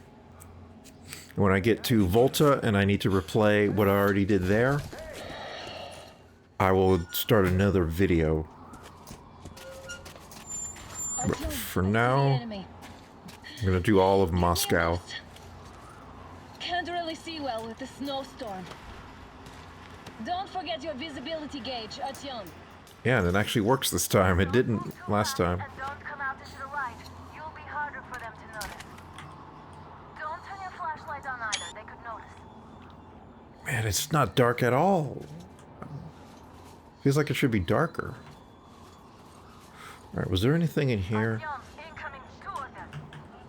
And when I get to Volta and I need to replay what I already did there, I will start another video. But for now, I'm going to do all of Moscow. Can't really see well with the snowstorm. Don't forget your visibility gauge, Artyom. Yeah, and it actually works this time. It didn't last time. And don't come out into the light. You'll be harder for them to notice. Don't turn your flashlight on either. They could notice. Man, it's not dark at all. Feels like it should be darker. All right, was there anything in here? Artyom, incoming, 2 of them.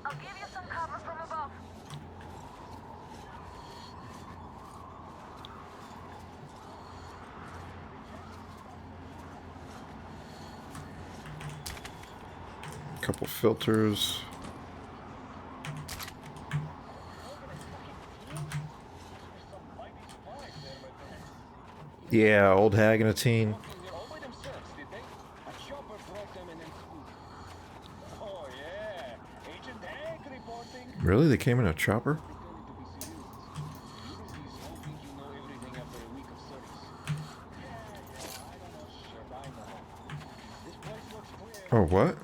I'll give you some cover from above. Couple filters. Yeah, old hag and a teen. Really? They came in a chopper? Oh, what?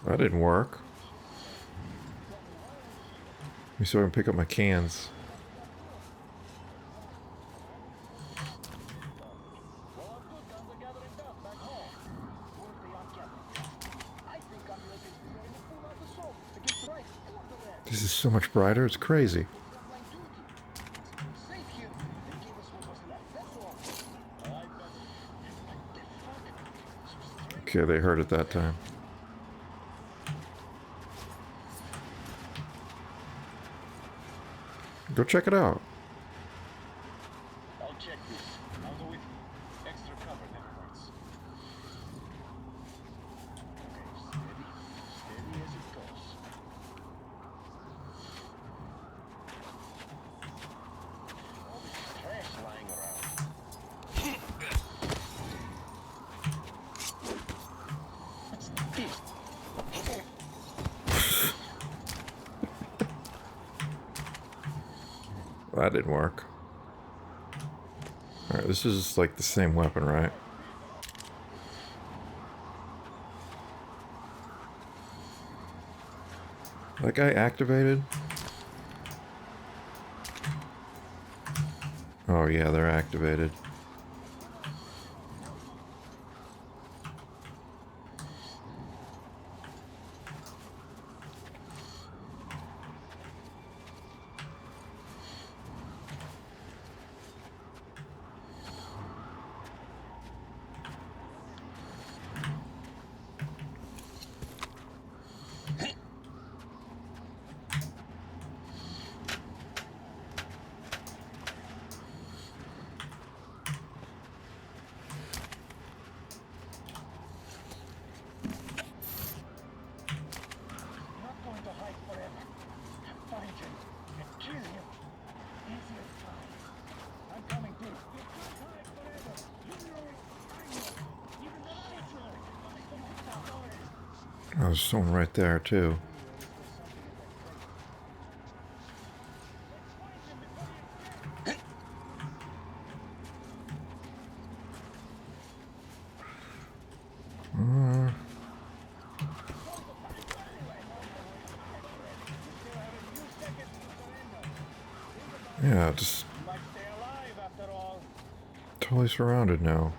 That didn't work. Let me see if I can pick up my cans. This is so much brighter, it's crazy. Okay, they heard it that time. Go check it out. I'll check this. I'll go with you. Extra cover never hurts. Okay, steady as it goes. That didn't work. Alright, this is like the same weapon, right? That guy activated? Oh yeah, they're activated. Not going to hide forever. Find him and kill him. Easy as pie. I'm coming too. You can't hide forever. You know it. I know. Even the lights know it. Oh, there's someone right there too. Yeah, just You might stay alive after all. totally surrounded now.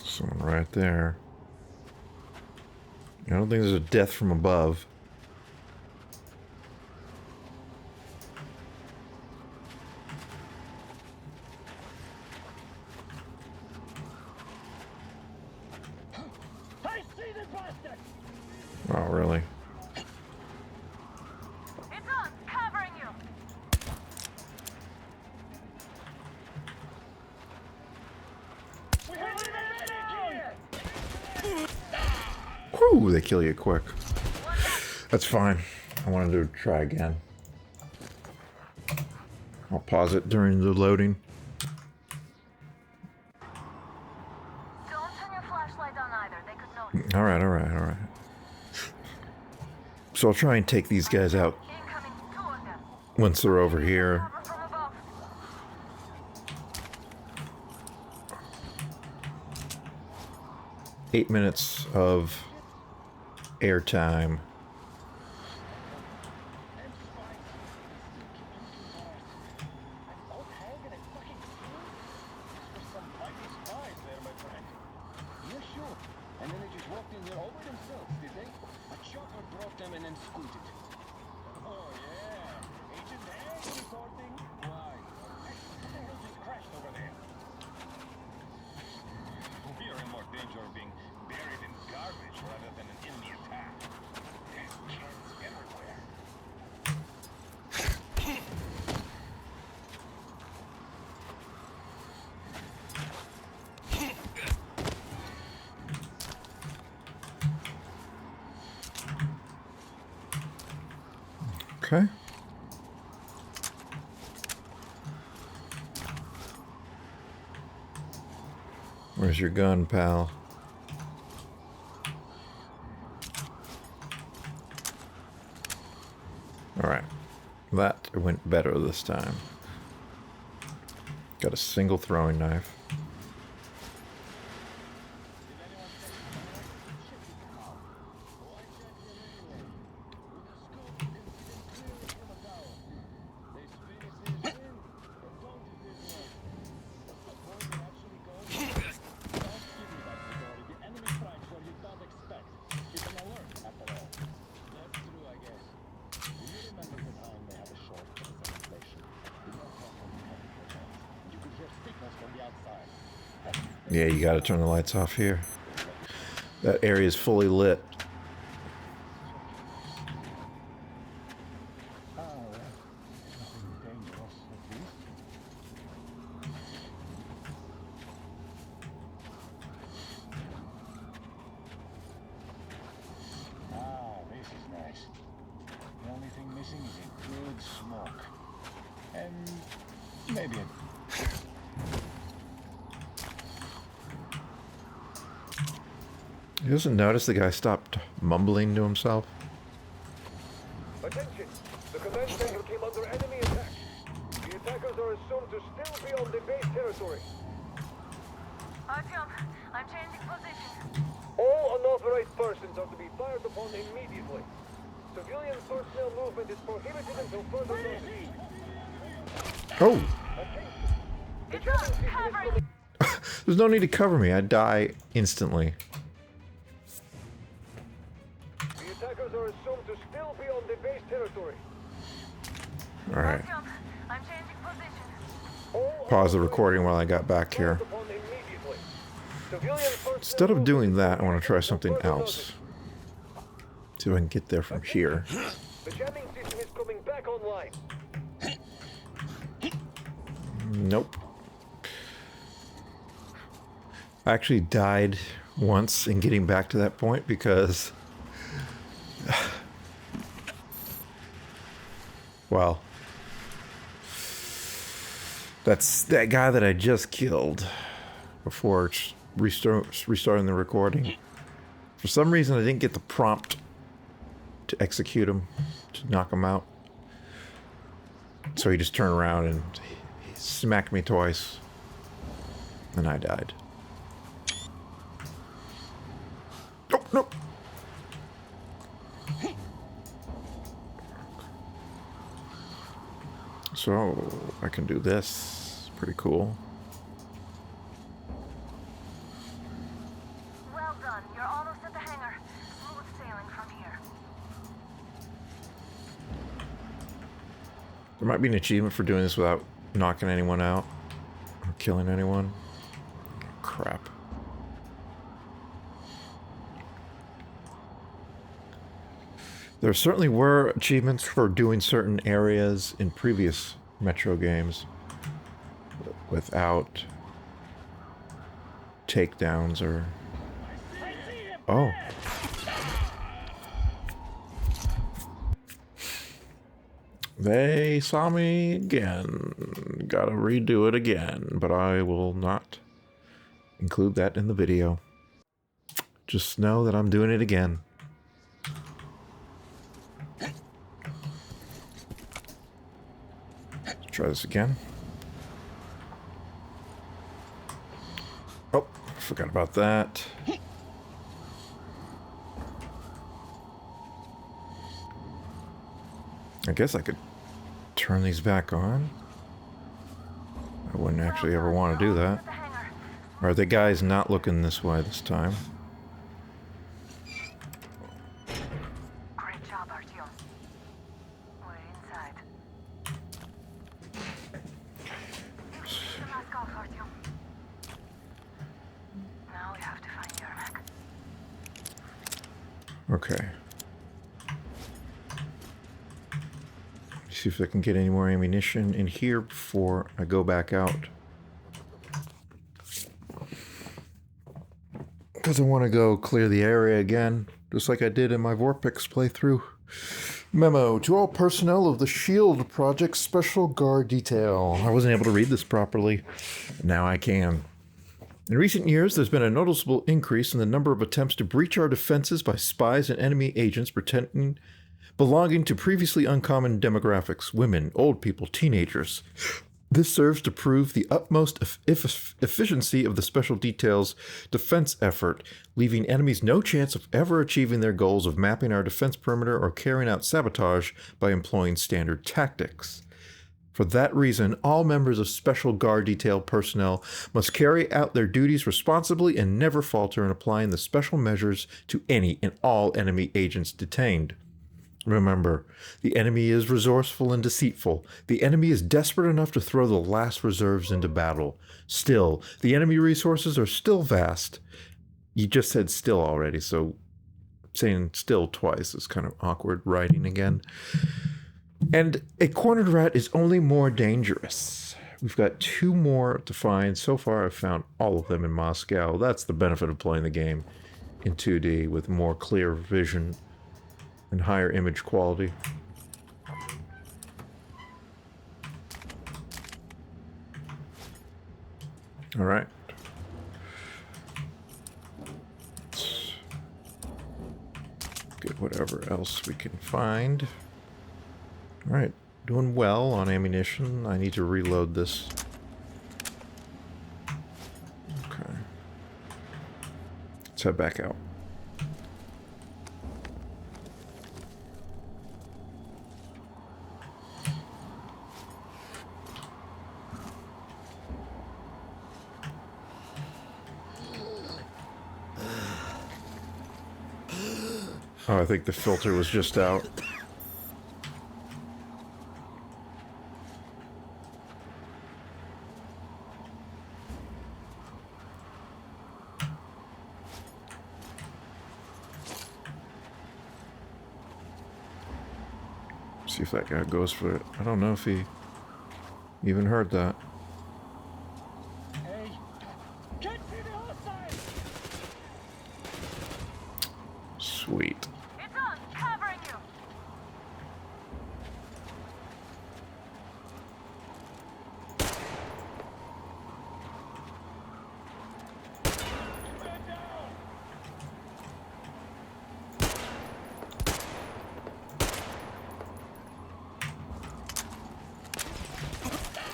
Someone right there. I don't think there's a death from above. I see the bastard! Oh, really? It's us, covering you. We have an enemy here! Whew, they kill you quick. That's fine. I wanted to try again. I'll pause it during the loading. Don't turn your flashlight on either. They could notice. Alright, alright, alright. So I'll try and take these guys out Incoming, 2 of them. once they're over here. Cover from above. 8 minutes of airtime. Yeah, sure. And then they just walked in here all by themselves, did they? A chopper brought them and then scooted. Oh, yeah. Agent Ag reporting. Why? What the hell just crashed over there? We are in more danger of being buried in garbage rather than an enemy attack. There's kids everywhere. Okay. Where's your gun, pal? Alright. That went better this time. Got a single throwing knife. Yeah, you gotta turn the lights off here. That area is fully lit. Ah, this is nice. The only thing missing is a good smoke. And maybe a... He doesn't notice the guy stopped mumbling to himself. Attention! The command center came under enemy attack. The attackers are assumed to still be on the base territory. Artyom, I'm changing position. All unauthorized persons are to be fired upon immediately. Civilian personnel movement is prohibited until further notice. Oh! The jamming system is coming. There's no need to cover me. I die instantly. The attackers are assumed to still be on the base territory. Alright. Artyom, I'm changing position. All Pause the recording while I got back here. fired upon immediately. Civilian personnel Instead of doing that, I want to try movement something until further else. See if I can get there from here. notice. The jamming system is coming back online. Nope. I actually died once in getting back to that point because... well... that's that guy that I just killed before restarting the recording. For some reason, I didn't get the prompt to execute him, to knock him out. So he just turned around and he smacked me twice. And I died. Oh, no! So, I can do this. Pretty cool. Well done. You're almost at the hangar. Smooth sailing from here. There might be an achievement for doing this without knocking anyone out or killing anyone. Crap. There certainly were achievements for doing certain areas in previous Metro games without takedowns or... oh. They saw me again. Gotta redo it again, but I will not include that in the video. Just know that I'm doing it again. Let's try this again. Oh, forgot about that. I guess I could turn these back on. I wouldn't actually ever want to do that. Are the guys not looking this way this time? Great job, Artyom. We're inside. Take the mask off, Artyom. Now we have to find Yermak. Okay. See if I can get any more ammunition in here before I go back out. Because I want to go clear the area again, just like I did in my vorpX playthrough. Memo to all personnel of the SHIELD Project Special Guard Detail. I wasn't able to read this properly. Now I can. In recent years, there's been a noticeable increase in the number of attempts to breach our defenses by spies and enemy agents pretending belonging to previously uncommon demographics, women, old people, teenagers. This serves to prove the utmost efficiency of the Special Detail's defense effort, leaving enemies no chance of ever achieving their goals of mapping our defense perimeter or carrying out sabotage by employing standard tactics. For that reason, all members of Special Guard Detail personnel must carry out their duties responsibly and never falter in applying the special measures to any and all enemy agents detained. Remember, the enemy is resourceful and deceitful. The enemy is desperate enough to throw the last reserves into battle. Still, the enemy resources are still vast. You just said still already, so saying still twice is kind of awkward writing again. And a cornered rat is only more dangerous. We've got 2 more to find. So far, I've found all of them in Moscow. That's the benefit of playing the game in 2D with more clear vision and higher image quality. All right. whatever else we can find. Alright, doing well on ammunition. I need to reload this. Okay. Let's head back out. Oh, I think the filter was just out. See if that guy goes for it. I don't know if he even heard that. Hey, can't see the other side. Sweet. It's on, covering you.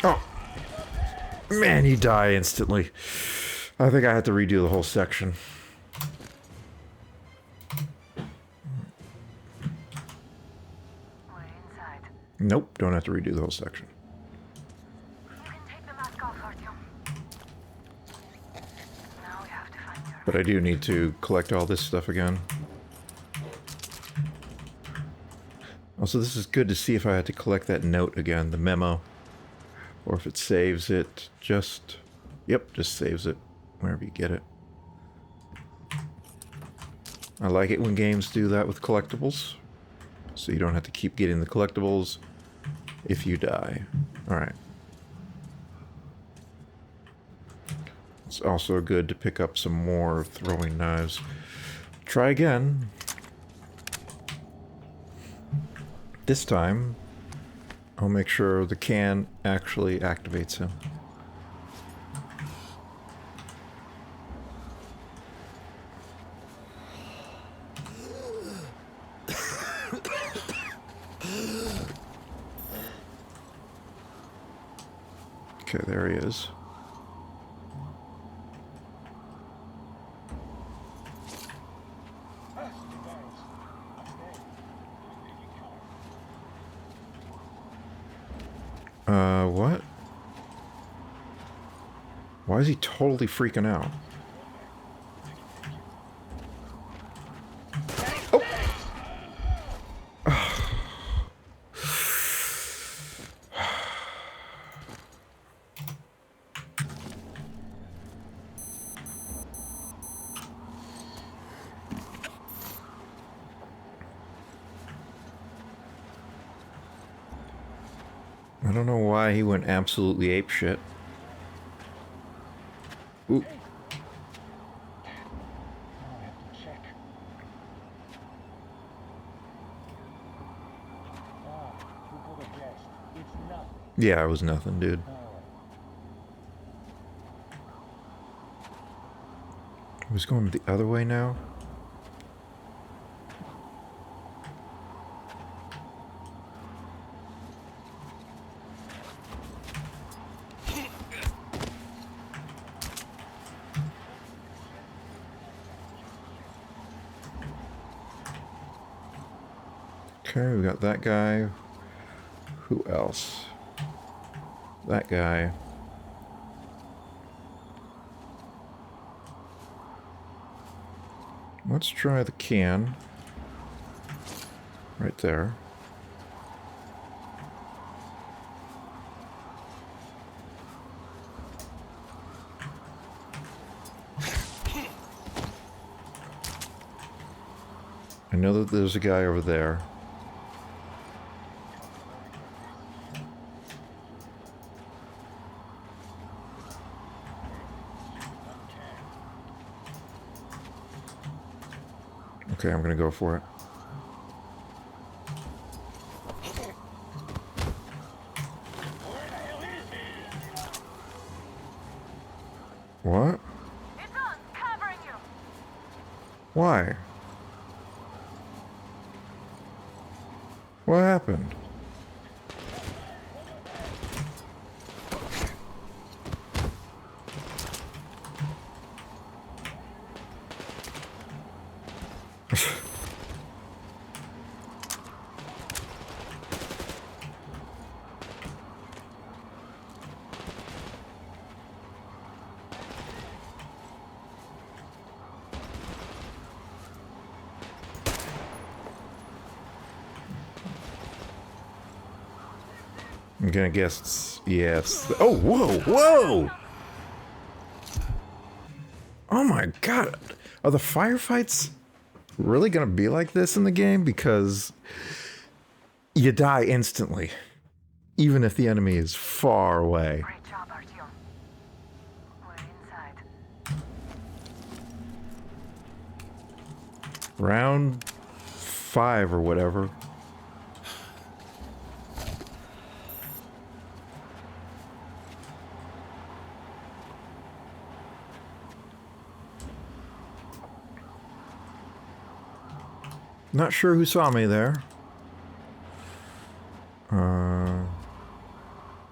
Oh! Man, he died instantly. I think I had to redo the whole section. We're inside. Nope, don't have to redo the whole section. You can take the mask off, Artyom. Now we have to find your... But I do need to collect all this stuff again. Also, this is good to see if I had to collect that note again, the memo. Or if it saves it, just... Yep, just saves it wherever you get it. I like it when games do that with collectibles. So you don't have to keep getting the collectibles if you die. Alright. It's also good to pick up some more throwing knives. Try again. This time, I'll make sure the can actually activates him. Okay, there he is. What? Why is he totally freaking out? I don't know why he went absolutely apeshit. Ooh. Yeah, it was nothing, dude. He was going the other way now? Okay, we got that guy. Who else? That guy. Let's try the can. Right there. I know that there's a guy over there. Okay, I'm gonna go for it. What? It's on, covering you. Why? What happened? I'm gonna guess it's, yes. Oh, whoa, whoa! Oh my god. Are the firefights really gonna be like this in the game? Because you die instantly, even if the enemy is far away. Great job, Artyom. We're inside. Round 5 or whatever. Not sure who saw me there.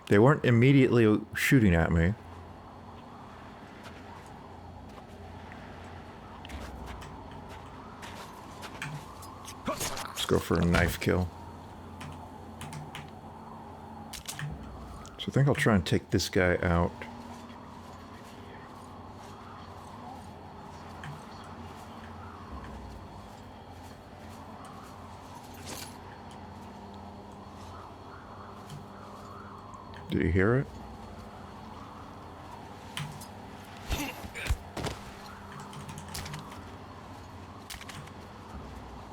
They weren't immediately shooting at me. Let's go for a knife kill. So I think I'll try and take this guy out. Did you hear it? I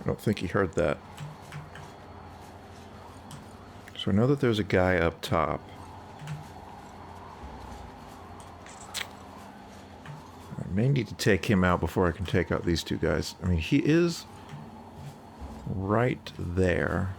don't think he heard that. So I know that there's a guy up top. I may need to take him out before I can take out these two guys. I mean, he is right there.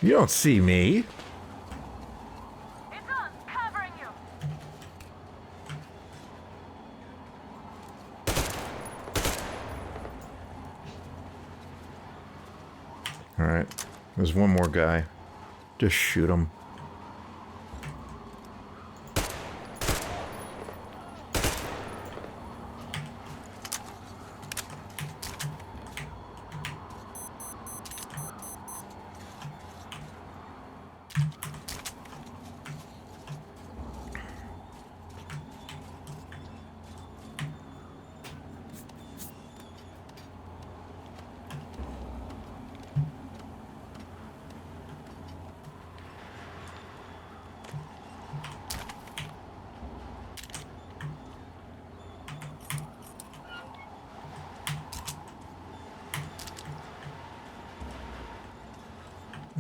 You don't see me. It's on! Covering you! Alright. There's one more guy. Just shoot him.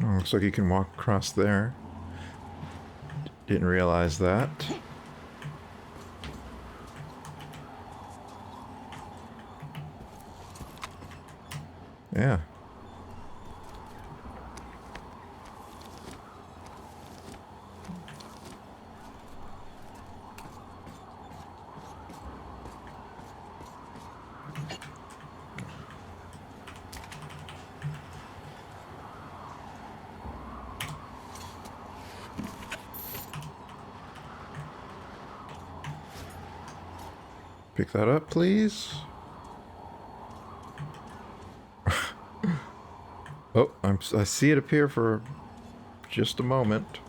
Oh, looks like you can walk across there. Didn't realize that. Yeah. Pick that up, please. Oh, I see it appear for just a moment.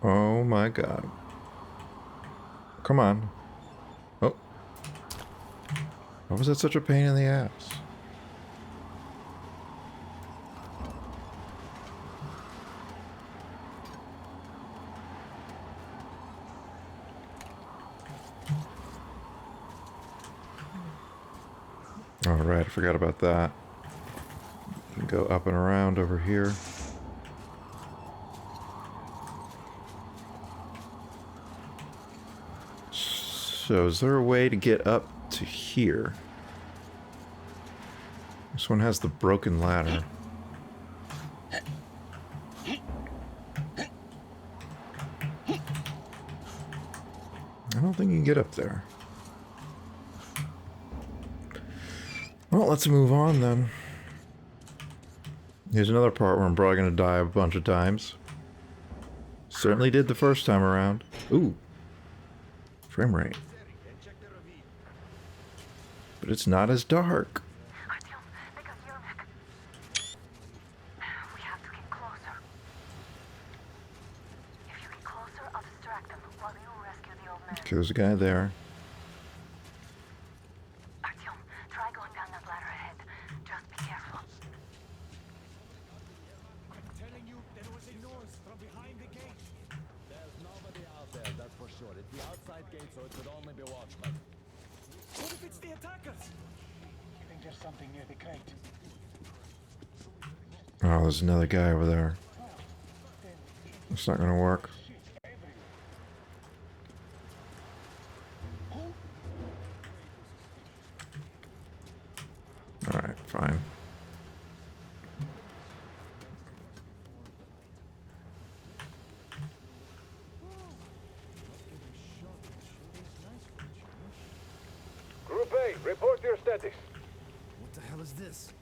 Oh my god. Come on. Oh. Why was that such a pain in the ass? Alright, I forgot about that. You can go up and around over here. So is there a way to get up to here? This one has the broken ladder. I don't think you can get up there. Well, let's move on then. Here's another part where I'm probably going to die a bunch of times. Certainly did the first time around. Ooh. Frame rate. But it's not as dark. We have to get closer. If you get closer, I'll distract them while you rescue the old man. Okay, there's a guy there. Artyom, try going down that ladder ahead. Just be careful. I'm telling you, there was a noise from behind the gate. There's nobody out there, that's for sure. It's the outside gate, so it could only be watchmen. What if it's the attackers? I think there's something near the crate. Oh, there's another guy over there. It's not gonna work. Alright, fine. Group A, report your status. What the hell is this?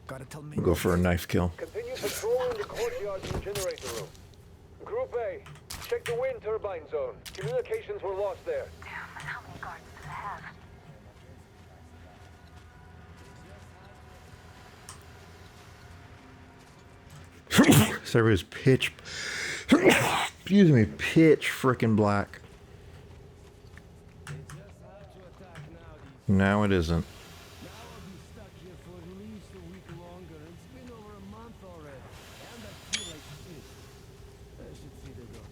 Gotta tell me. We'll go for a knife kill. Continue patrolling the courtyard and generator room. Group A, check the wind turbine zone. Communications were lost there. Damn, and how many guards do they have? Server is pitch. Excuse me, pitch frickin' black. Now it isn't. Now I'll be stuck here for at least a week longer. It's been over a month already. And I feel like shit. I should see the go.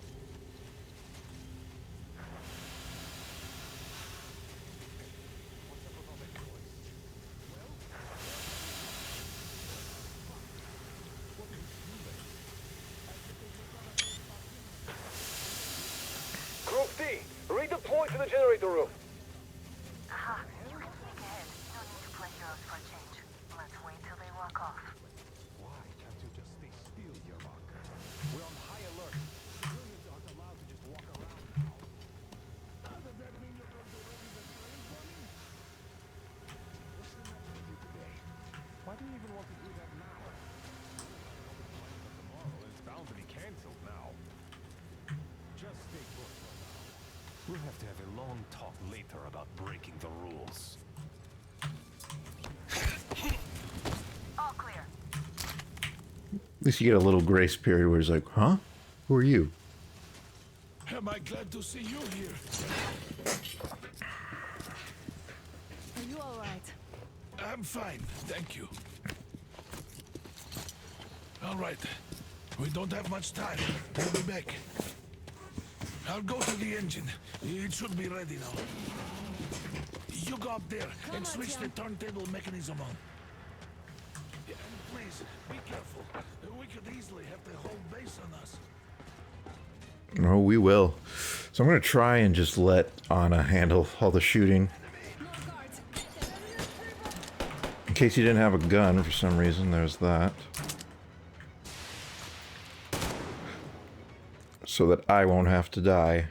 Group D, redeploy to the generator room. Aha, you can sneak ahead. No need to play heroes for a change. Let's wait till they walk off. Why can't you just stay still, Yermak? We're on high alert. Civilians aren't allowed to just walk around now. Doesn't that mean you're going to ready the train for me? What's the matter with you today? Why do you even want to do that now? Tomorrow is bound to be cancelled now. Just stay put for now. We'll have to have a long talk later about breaking the rules. All clear. At least you get a little grace period where it's like, huh? Who are you? Am I glad to see you here? Are you all right? I'm fine, thank you. All right, we don't have much time. We'll be back. I'll go to the engine. It should be ready now. You go up there and switch the turntable mechanism on. Yeah, and please, be careful. We could easily have the whole base on us. No, we will. So I'm going to try and just let Anna handle all the shooting. In case you didn't have a gun for some reason, there's that. So that I won't have to die.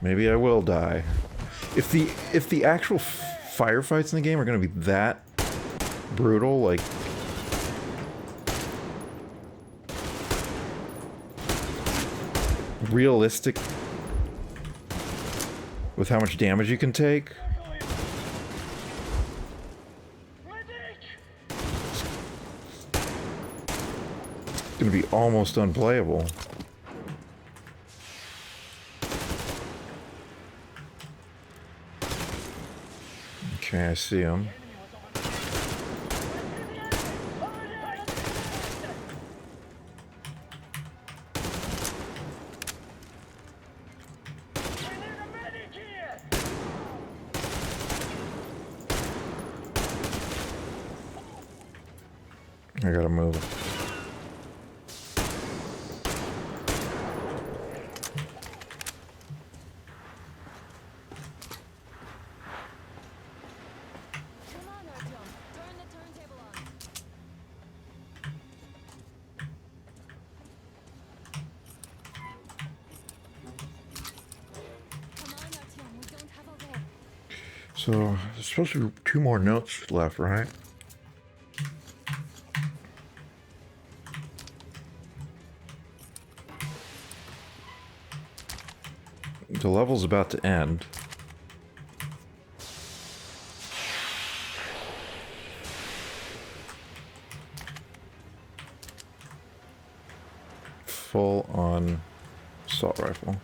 Maybe I will die. If the actual firefights in the game are going to be that brutal, like realistic with how much damage you can take, it's going to be almost unplayable. Okay, I see him. I gotta move. So, there's supposed to be 2 more notes left, right? The level's about to end. Full on assault rifle.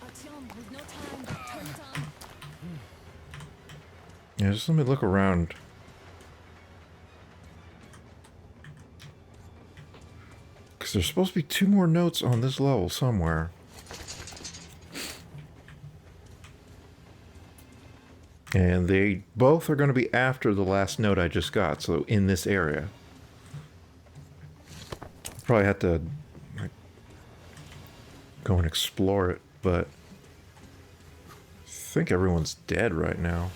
Artyom, we've no time. Turn it on. Yeah, just let me look around. Because there's supposed to be 2 more notes on this level somewhere. And they both are going to be after the last note I just got, so in this area. Probably have to like, go and explore it, but I think everyone's dead right now.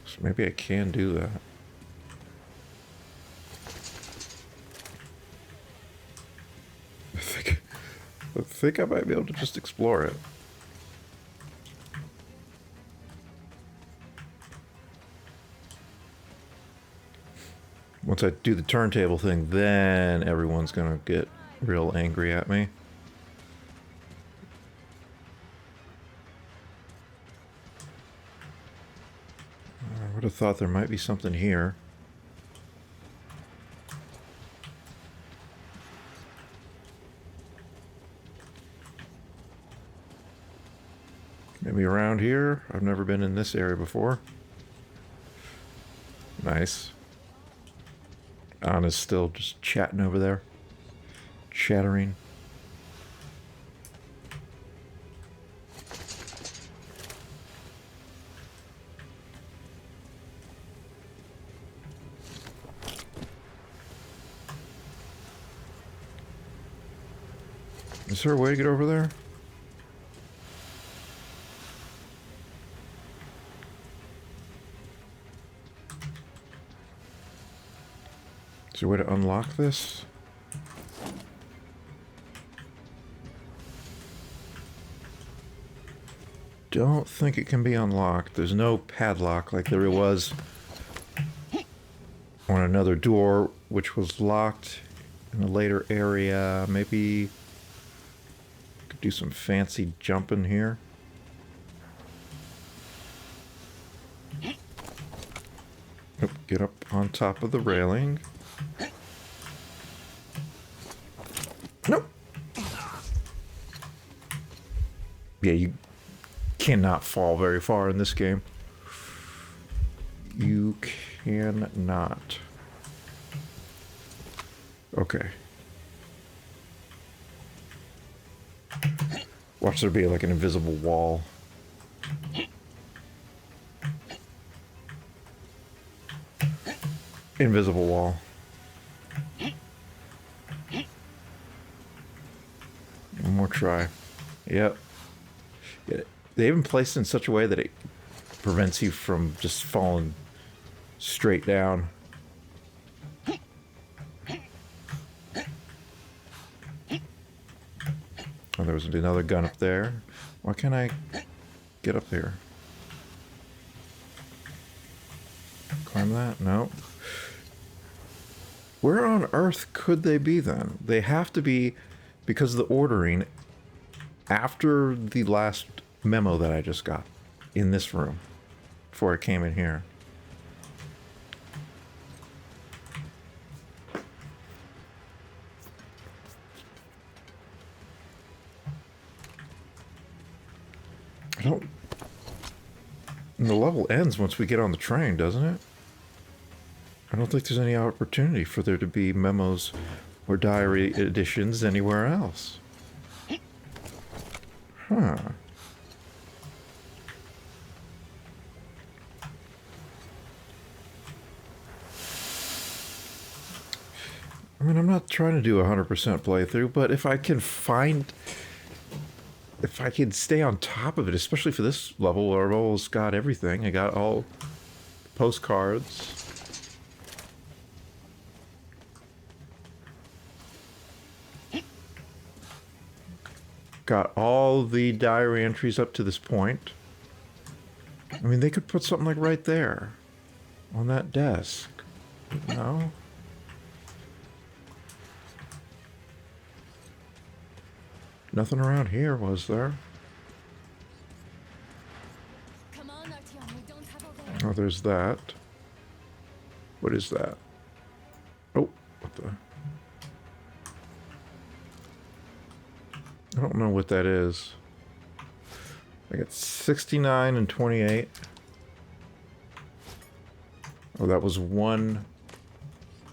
So maybe I can do that. I think I might be able to just explore it. Once I do the turntable thing, then everyone's gonna get real angry at me. I would have thought there might be something here. Maybe around here? I've never been in this area before. Nice. Anna's still just chatting over there. Chattering. Is there a way to get over there? Is there a way to unlock this? Don't think it can be unlocked. There's no padlock like there was on another door, which was locked in a later area. Maybe could do some fancy jumping here. Nope, get up on top of the railing. Nope. Yeah, you cannot fall very far in this game. You cannot. Okay. Watch there be like an invisible wall. Invisible wall. One more try. Yep. Yeah, they even placed it in such a way that it prevents you from just falling straight down. Oh, there was another gun up there. Why can't I get up there? Climb that? No. Where on earth could they be then? They have to be, because of the ordering, after the last memo that I just got in this room before I came in here. I don't... And the level ends once we get on the train, doesn't it? I don't think there's any opportunity for there to be memos or diary editions anywhere else. Huh. I mean, I'm not trying to do a 100% playthrough, but if I can find... If I can stay on top of it, especially for this level where I've almost got everything. I got all postcards. got all the diary entries up to this point. I mean, they could put something like right there on that desk. No? Nothing around here, was there? Come on, Artyom, we don't have all day. Oh, there's that. What is that? Oh, what the... I don't know what that is. I got 69 and 28. Oh, that was one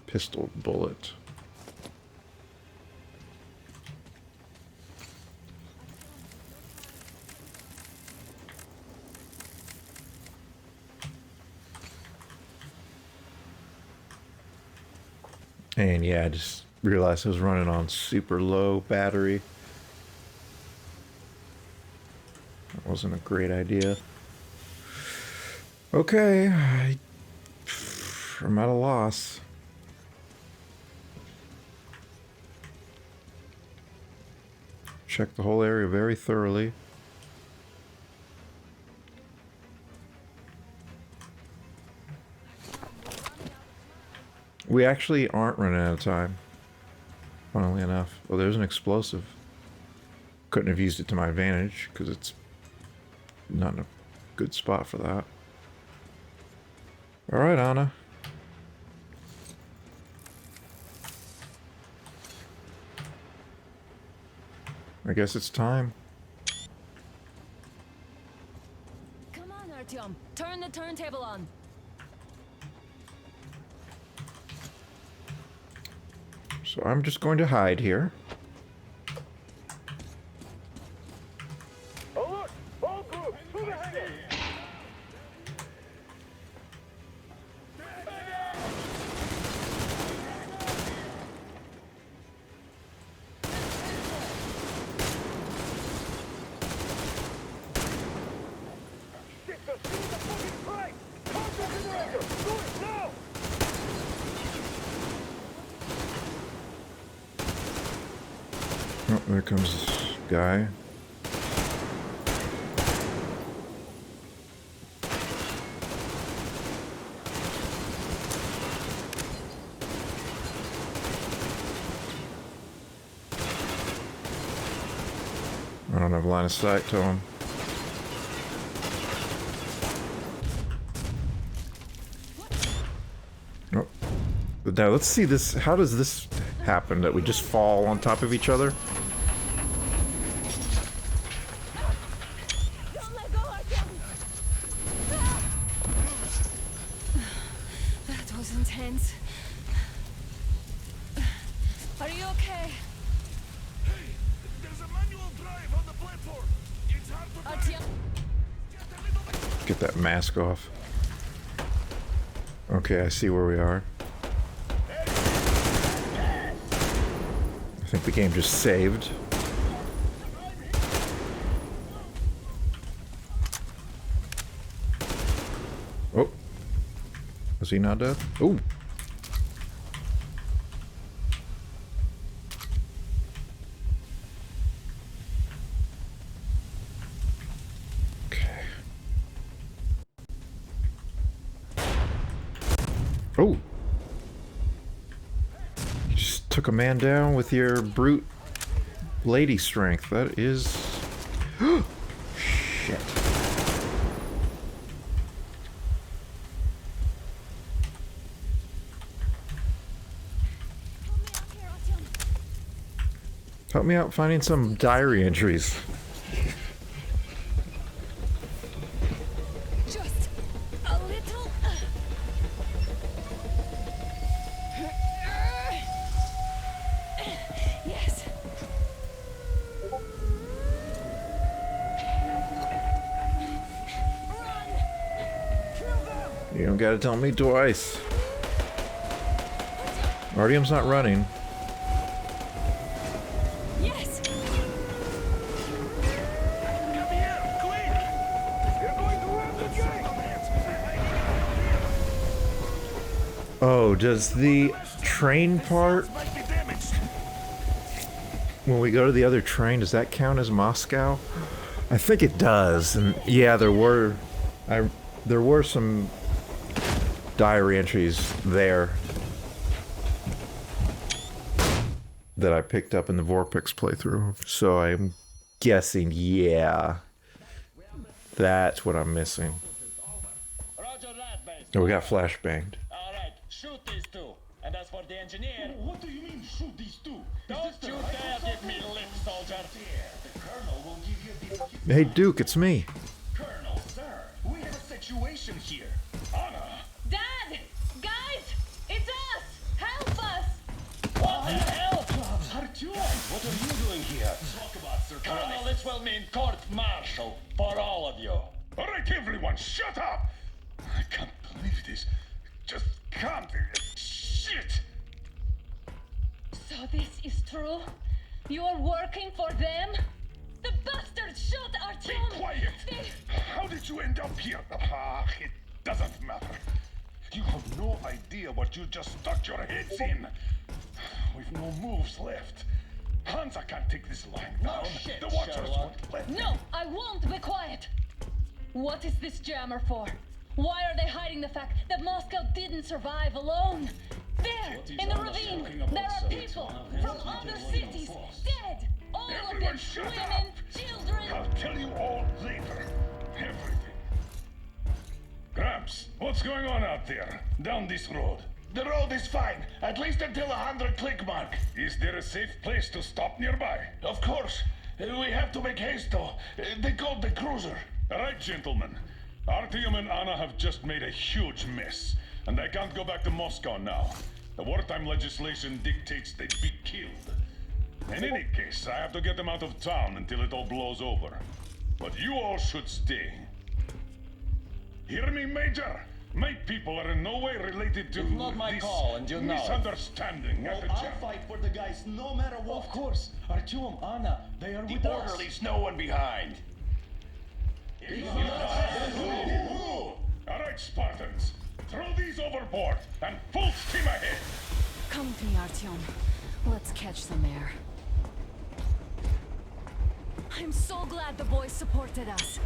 pistol bullet. And yeah, I just realized I was running on super low battery. That wasn't a great idea. Okay, I'm at a loss. Check the whole area very thoroughly. We actually aren't running out of time. Funnily enough. Well, there's an explosive. Couldn't have used it to my advantage because it's not in a good spot for that. Alright, Anna. I guess it's time. Come on, Artyom, turn the turntable on. So I'm just going to hide here. Alert! All groups, to the hangar! Stick the fucking pipe! Contact the director! Do it now! Oh, there comes this guy. I don't have line of sight to him. Oh. But now let's see this. How does this happen? That we just fall on top of each other? Don't let go, Artyom! That was intense. Are you okay? Hey, there's a manual drive on the platform. It's hard to drive. Artyom! Just a little bit. Get that mask off. Okay, I see where we are. I think the game just saved. Oh. Was he not dead? Oh. Okay. Oh. You just took a man down with your brute lady strength. That is... Shit. Help me out finding some diary entries. Just a little. Yes. You don't gotta tell me twice. Artyom's not running. Yes. Come here, quick! You're going to rob the gate! Oh, does the train part... Might be damaged. when we go to the other train, does that count as Moscow? I think it does. And yeah, there were some diary entries there that I picked up in the vorpX playthrough. So I'm guessing, yeah, that's what I'm missing. Roger that, base. Oh, we got flashbanged. All right, shoot these two. And as for the engineer... What do you mean, shoot these two? Don't you dare give me lip, soldier. The Colonel will give you the... Hey, Duke, it's me. Colonel, sir, we have a situation here. Anna! Dad! Guys! It's us! Help us! What the hell? Artyom, what are you doing here? Talk about surprise. Colonel, this will mean court-martial for all of you. All right, everyone, shut up! I can't believe this. Just can't. Shit! So this is true? You're working for them? The bastards shot Be Artyom! quiet! How did you end up here? Ah, it doesn't matter. You have no idea what you just stuck your heads in. We've no moves left. Hansa can't take this line down. shit, The Watchers Sherlock. won't let them. No, I won't be quiet! What is this jammer for? Why are they hiding the fact that Moscow didn't survive alone? There, in the ravine, there are people from other cities, dead! All of Everyone them, shut women, up. children! I'll tell you all later. Everything. Gramps, what's going on out there? Down this road? The road is fine, at least until 100 click mark. Is there a safe place to stop nearby? Of course. We have to make haste though. They called the cruiser. All right, gentlemen. Artyom and Anna have just made a huge mess, and they can't go back to Moscow now. The wartime legislation dictates they be killed. In any case, I have to get them out of town until it all blows over. But you all should stay. Hear me, Major? My people are in no way related to It's not my this call, and you know it. misunderstanding at the I'll jam. fight for the guys no matter what. Of course. Artyom, Anna, they are with The us. orderlies, no one behind. All right, Spartans. Throw these overboard and full steam ahead. Come with me, Artyom. Let's catch some air. I'm so glad the boys supported us.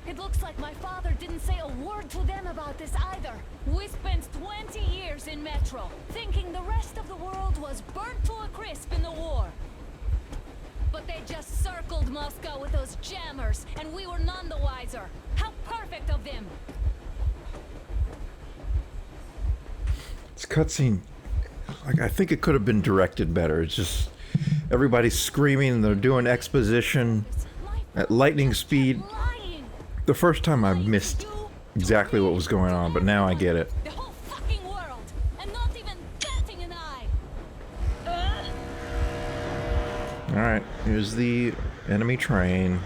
It looks like my father didn't say a word to them about this either. We spent 20 years in Metro, thinking the rest of the world was burnt to a crisp in the war. But they just circled Moscow with those jammers, and we were none the wiser. How perfect of them! This cutscene, like, I think it could have been directed better. It's just everybody's screaming and they're doing exposition at lightning speed. The first time I missed exactly what was going on, but now I get it. The whole fucking world, and not even batting an eye. All right, here's the enemy train.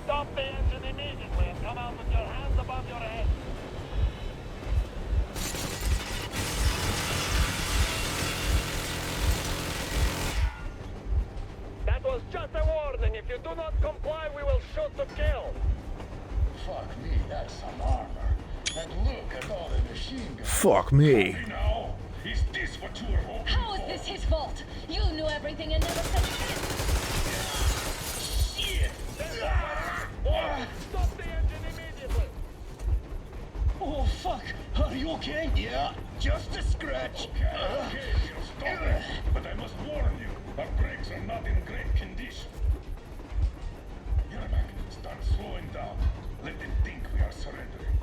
Stop the engine immediately and come out with your hands above your head. That was just a warning. If you do not comply, we will shoot to kill. Fuck me, that's some armor. And look at all the machine guns. Fuck me. Hey now, is this what you were hoping How is for? this his fault? You knew everything and never said shit! Shit! Stop the engine immediately. Oh, fuck. Are you okay? Yeah, just a scratch. Okay, we'll stop it. But I must warn you, our brakes are not in great condition. Yermak, start slowing down. Let them think we are surrendering.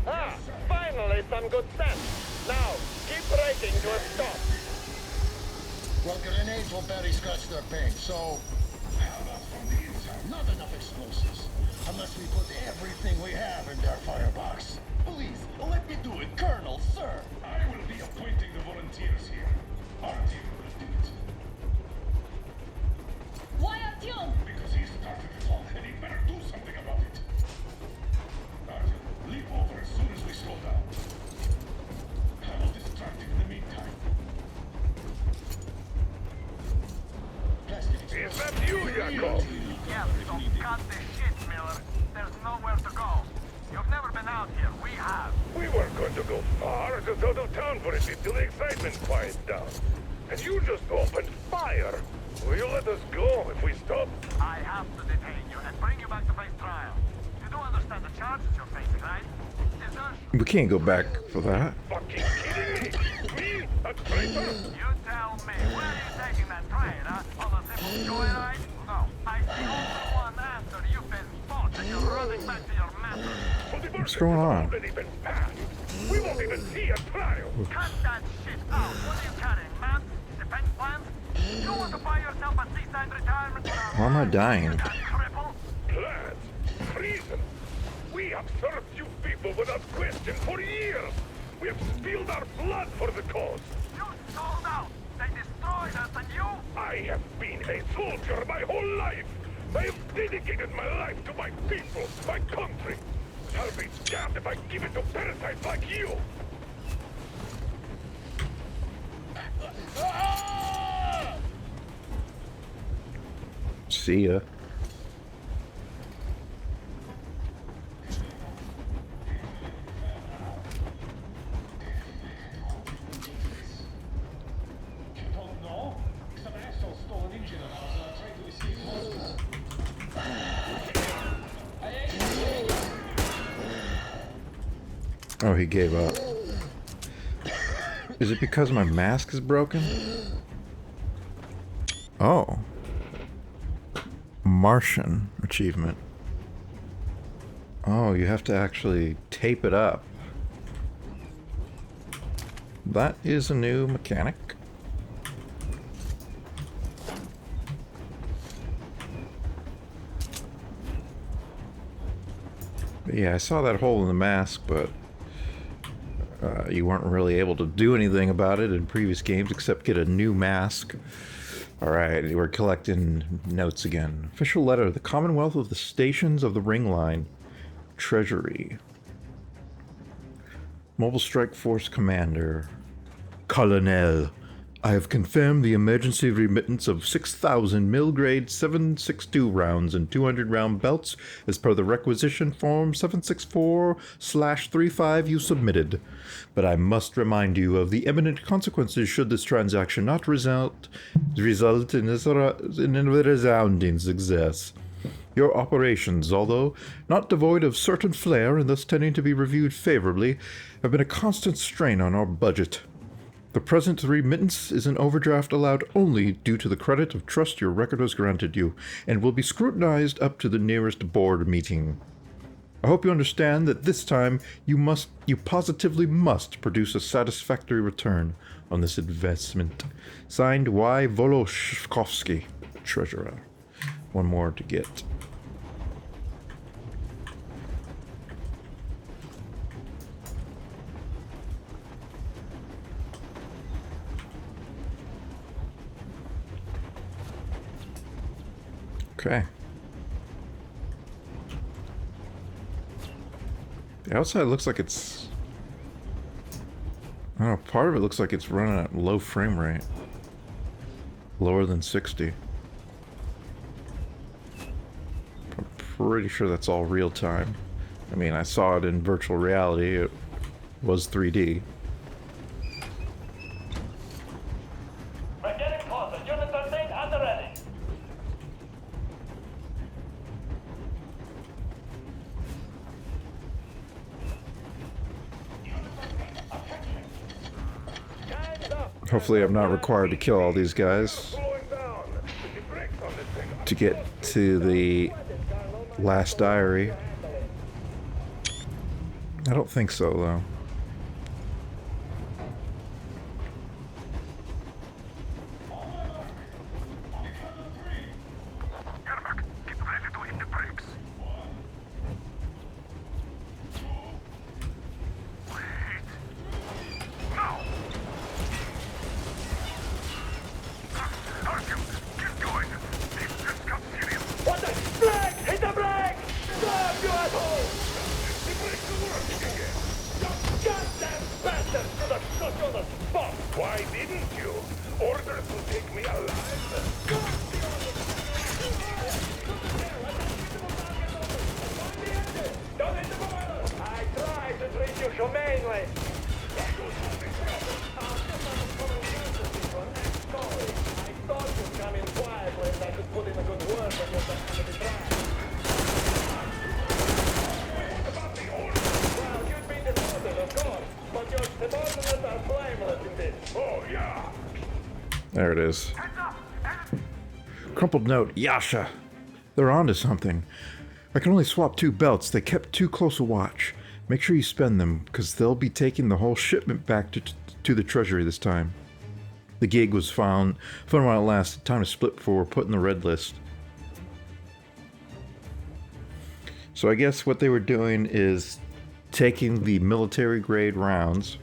Ah, finally some good sense. Now, keep braking to a stop. Well, grenades will barely scratch their paint, so How about from the inside? not enough explosives. Unless we put everything we have in their firebox. Please, let me do it, Colonel, sir. I will be appointing the volunteers here. Our team will do it. Why Artyom? Because he started it all, and he better do something about it. Artyom, leap over as soon as we slow down. I will distract him in the meantime. Plastic Is that you, Yakov? Yeah, so cut the shit, Miller. There's nowhere to go. You've never been out here. We have. We weren't going to go far, just out of town for a bit till the excitement quiets down. And you just opened fire. Will you let us go if we stop? I have to detain you and bring you back to face trial. You do understand the charges you're facing, right? Desertion. We can't go back for that. Fucking kidding me? Me? A traitor? You tell me, where are you taking that train, huh? On a simple joyride? No, I see only one answer. You've been fought and you're running back to your master. What's going on? Already been passed. We won't even see a trial. Cut that shit out. What are you carrying, man? Defense plans? You want to buy yourself a seaside retirement? Why am I dying? Cripple? Plans? Treason? We have served you people without question for years. We have spilled our blood for the cause. You sold out. They destroyed us and you? I have been a soldier my whole life. I have dedicated my life to my people, my country. I'll be damned if I give it to parasites like you. See ya. Don't know? Some asshole stole an engine of ours and I tried to escape hospital. Oh, he gave up. Is it because my mask is broken? Oh. Martian achievement. Oh, you have to actually tape it up. That is a new mechanic. But yeah, I saw that hole in the mask, but you weren't really able to do anything about it in previous games except get a new mask. Alright, we're collecting notes again. Official letter, the Commonwealth of the Stations of the Ring Line. Treasury. Mobile Strike Force Commander. Colonel, I have confirmed the emergency remittance of 6,000 mil-grade 7.62 rounds and 200 round belts as per the requisition form 764/35 you submitted. But I must remind you of the imminent consequences should this transaction not result in a resounding success. Your operations, although not devoid of certain flair and thus tending to be reviewed favorably, have been a constant strain on our budget. The present remittance is an overdraft allowed only due to the credit of trust your record has granted you, and will be scrutinized up to the nearest board meeting. I hope you understand that this time you positively must produce a satisfactory return on this investment. Signed, Y. Voloshkovsky, Treasurer. One more to get. Okay. The outside looks like it's... I don't know, part of it looks like it's running at low frame rate. Lower than 60. I'm pretty sure that's all real time. I mean, I saw it in virtual reality. It was 3D. We're getting closer. Unit 13 at the ready. Hopefully I'm not required to kill all these guys to get to the last diary. I don't think so, though. your main lane. I thought you'd come in quietly and I could put in a good word when you're back to the track. Well, you'd be demoted, of course, but your subordinates are blameless in this. Oh, yeah. There it is. Crumpled note, Yasha. They're onto something. I can only swap 2 belts. They kept too close a watch. Make sure you spend them, because they'll be taking the whole shipment back to the treasury this time. The gig was fun while it lasted. Time to split before we're put in the red list. So I guess what they were doing is taking the military grade rounds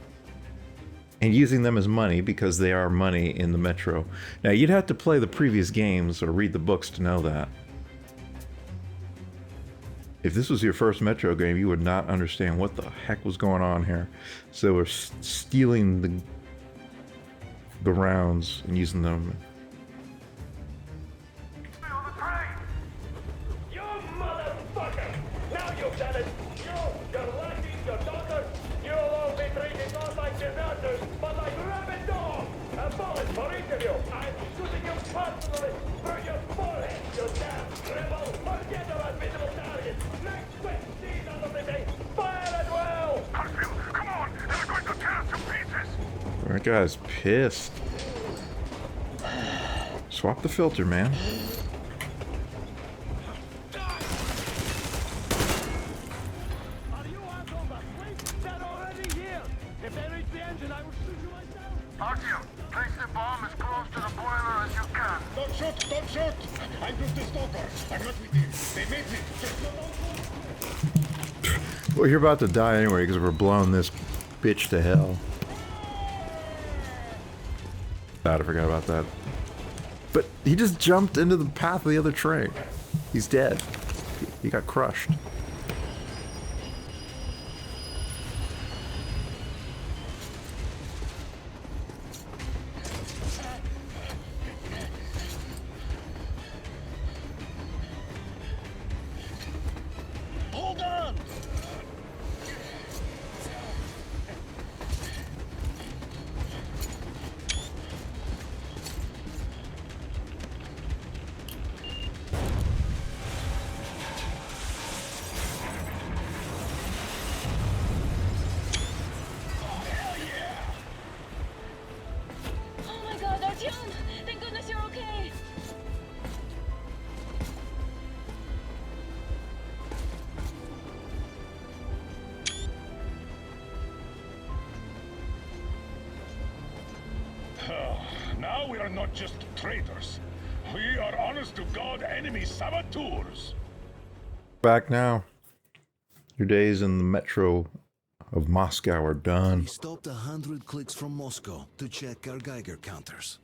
and using them as money, because they are money in the Metro. Now, you'd have to play the previous games or read the books to know that. If this was your first Metro game, you would not understand what the heck was going on here. So we're stealing the rounds and using them. You motherfucker! Now you've done it! You, your lackeys, your daughters, you'll all be treated not like deserters, but like rabid dogs! A bullet for each of you! I'm shooting you personally through your forehead, you damn rebel! Forget about visible targets! Next quick, seize on everything! Fire at will! Harfield, come on! They're going to tear us to pieces! That guy's pissed. Swap the filter, man. Are you assholes asleep? They're already here! If they reach the engine, I will shoot you myself! Artyom, place the bomb as close to the boiler as you can. Don't shoot! Don't shoot! I'm just a stalker. I'm not with you. They made me. Just Well, you're about to die anyway, because we're blowing this bitch to hell. God, I forgot about that. But he just jumped into the path of the other train. He's dead. He got crushed. Hold on! Oh my god, Artyom! Thank goodness you're okay! now we are not just traitors. We are honest-to-God enemy saboteurs. Back now. Your days in the metro of Moscow are done. We stopped 100 clicks from Moscow to check our Geiger counters.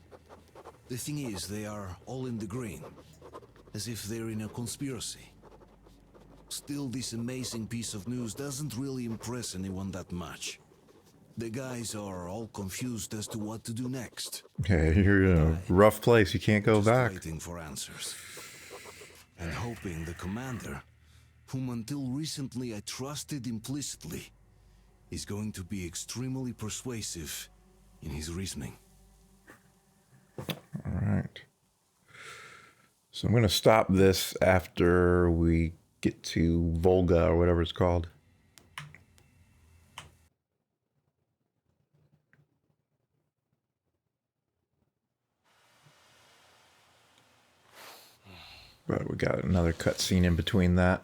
The thing is, they are all in the green, as if they're in a conspiracy. Still, this amazing piece of news doesn't really impress anyone that much. The guys are all confused as to what to do next. Okay, you're in a rough place. You can't go Just back. waiting for answers. And hoping the commander, whom until recently I trusted implicitly, is going to be extremely persuasive in his reasoning. All right. So I'm going to stop this after we get to Volga or whatever it's called. But we got another cutscene in between that.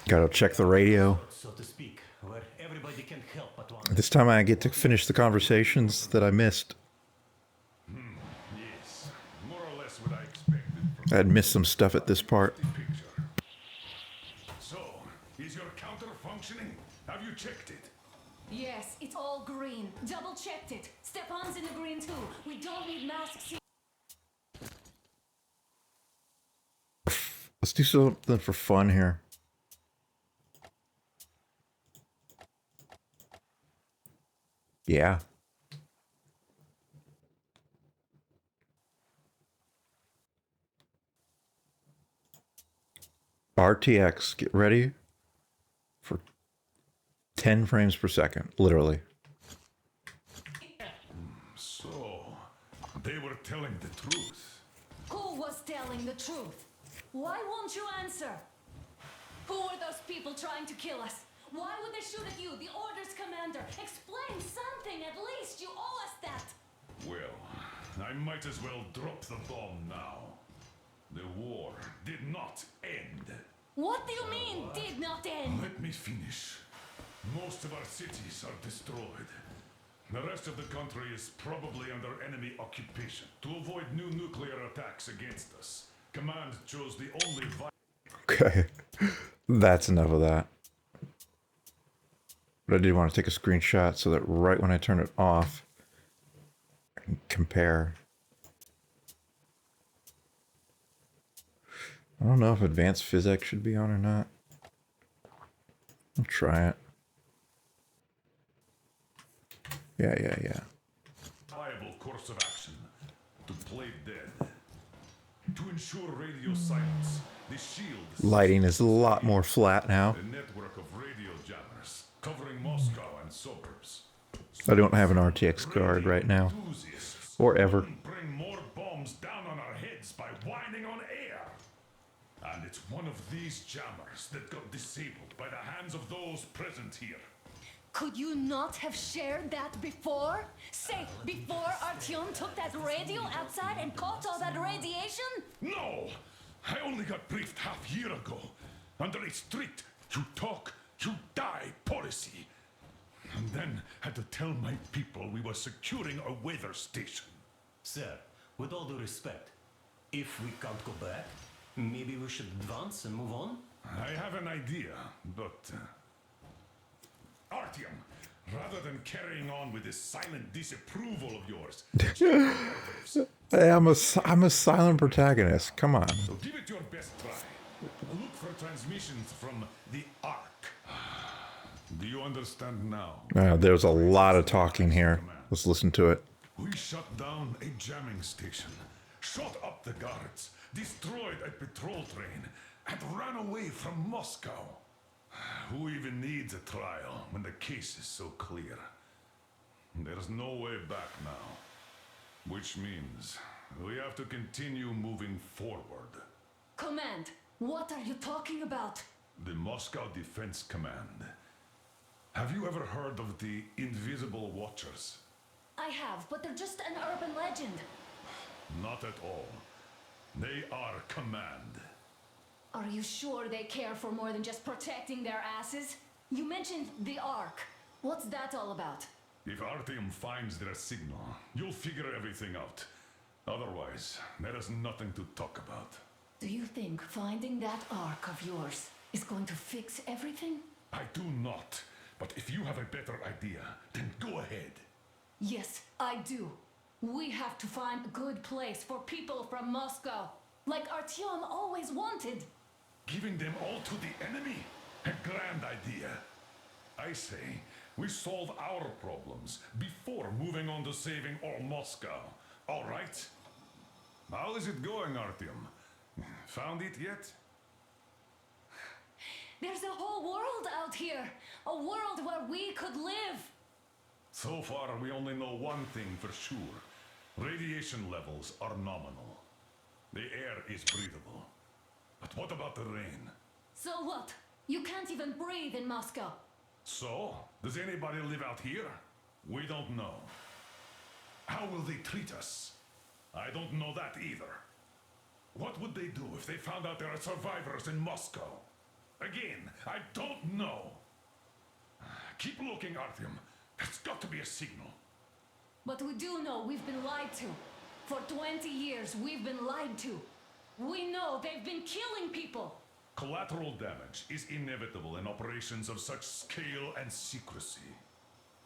Gotta check the radio. So to speak, where everybody can help but one. This time I get to finish the conversations that I missed. Yes, more or less what I expected. I had missed some stuff at this part. So, is your counter functioning? Have you checked it? Yes, it's all green. Double checked it. Stepan's in the green too. We don't need masks. Let's do something for fun here. Yeah. RTX, get ready for 10 frames per second, literally. So, they were telling the truth. Who was telling the truth? Why won't you answer? Who were those people trying to kill us? Why would they shoot at you, the Order's commander? Explain something, at least. You owe us that. Well, I might as well drop the bomb now. The war did not end. What do you mean, did not end? Let me finish. Most of our cities are destroyed. The rest of the country is probably under enemy occupation. To avoid new nuclear attacks against us, Command chose the only Okay, that's enough of that. But I did want to take a screenshot so that right when I turn it off, I can compare. I don't know if advanced physics should be on or not. I'll try it. Yeah. viable course of action. To play dead. To ensure radio silence, the shield... Lighting is a lot more flat now. A network of radio jammers covering Moscow and suburbs. I don't have an RTX card right now. Or ever. Bring more bombs down on our heads by whining on air. And it's one of these jammers that got disabled by the hands of those present here. Could you not have shared that before? Say, before Artyom took that radio outside and caught all that radiation? No! I only got briefed half year ago. Under a strict, you talk, you die policy. And then had to tell my people we were securing a weather station. Sir, with all due respect, if we can't go back, maybe we should advance and move on? I have an idea, but... Artyom, rather than carrying on with this silent disapproval of yours... Hey, I'm a silent protagonist. Come on. So give it your best try. Look for transmissions from the Ark. Do you understand now? There's a lot of talking here. Let's listen to it. We shut down a jamming station, shot up the guards, destroyed a patrol train, and ran away from Moscow. Who even needs a trial when the case is so clear? There's no way back now. Which means we have to continue moving forward. Command, what are you talking about? The Moscow Defense Command. Have you ever heard of the Invisible Watchers? I have, but they're just an urban legend. Not at all. They are command. Are you sure they care for more than just protecting their asses? You mentioned the Ark. What's that all about? If Artyom finds their signal, you'll figure everything out. Otherwise, there is nothing to talk about. Do you think finding that Ark of yours is going to fix everything? I do not. But if you have a better idea, then go ahead. Yes, I do. We have to find a good place for people from Moscow, like Artyom always wanted. Giving them all to the enemy? A grand idea. I say, we solve our problems before moving on to saving all Moscow. All right? How is it going, Artyom? Found it yet? There's a whole world out here. A world where we could live. So far, we only know one thing for sure. Radiation levels are nominal. The air is breathable. But what about the rain? So what? You can't even breathe in Moscow. So? Does anybody live out here? We don't know. How will they treat us? I don't know that either. What would they do if they found out there are survivors in Moscow? Again, I don't know. Keep looking, Artyom. There's got to be a signal. But we do know we've been lied to. For 20 years, we've been lied to. We know they've been killing people. Collateral damage is inevitable in operations of such scale and secrecy.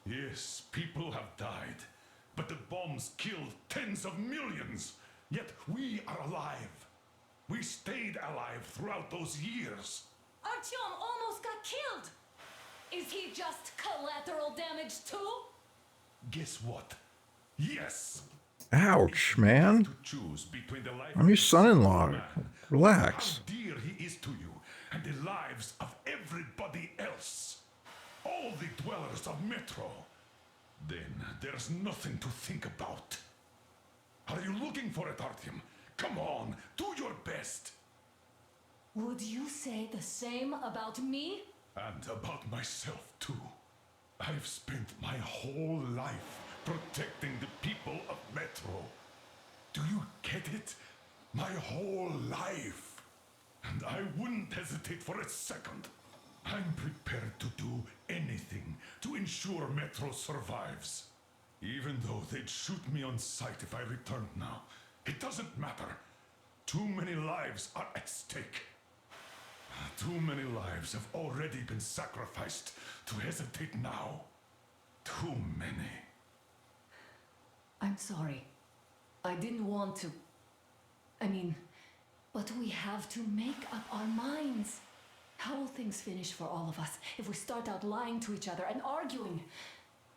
Yes, people have died, but the bombs killed tens of millions. Yet we are alive. We stayed alive throughout those years. Artyom almost got killed. Is he just collateral damage too? Guess what? Yes. Ouch, man. To choose between the life I'm your son-in-law. Relax. how dear he is to you, and the lives of everybody else. All the dwellers of Metro. Then there's nothing to think about. Are you looking for it, Artyom? Come on, do your best. Would you say the same about me? And about myself, too. I've spent my whole life protecting the people of Metro. Do you get it? My whole life. And I wouldn't hesitate for a second. I'm prepared to do anything to ensure Metro survives. Even though they'd shoot me on sight if I returned now. It doesn't matter. Too many lives are at stake. Too many lives have already been sacrificed to hesitate now. Too many. I'm sorry. I didn't want to. But we have to make up our minds. How will things finish for all of us if we start out lying to each other and arguing?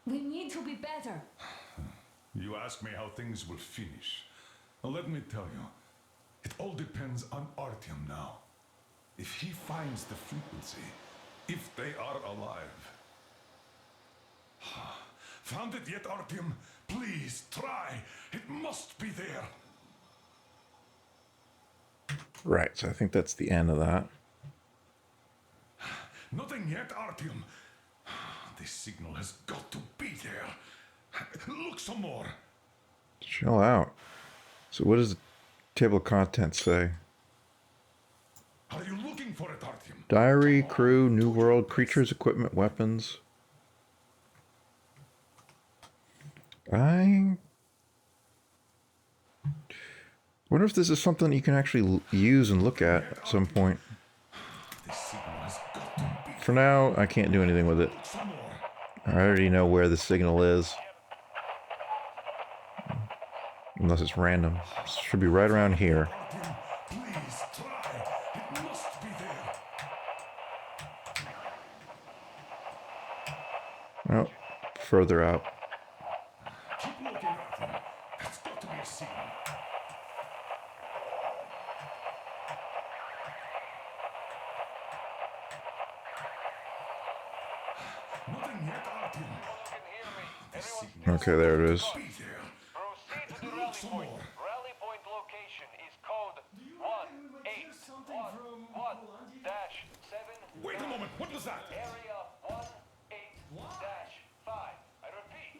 We need to be better. You ask me how things will finish. Well, let me tell you, it all depends on Artyom now. If he finds the frequency, if they are alive. Found it yet, Artyom? Please, try. It must be there. Right, so I think that's the end of that. Nothing yet, Artyom. This signal has got to be there. Look some more. Chill out. So what does the table of contents say? Are you looking for it, Artyom? Diary, crew, new world, creatures, equipment, weapons. I wonder if this is something you can actually use and look at some point. For now, I can't do anything with it. I already know where the signal is. Unless it's random. It should be right around here. Please try. It must be there. Oh, further out. Keep looking, Artyom. There's got to be a signal. Nothing yet, Artyom. Okay, there it is. Proceed to the rally point. Rally point location is code 181-7. Wait a moment, what was that? Area 18-5. I repeat.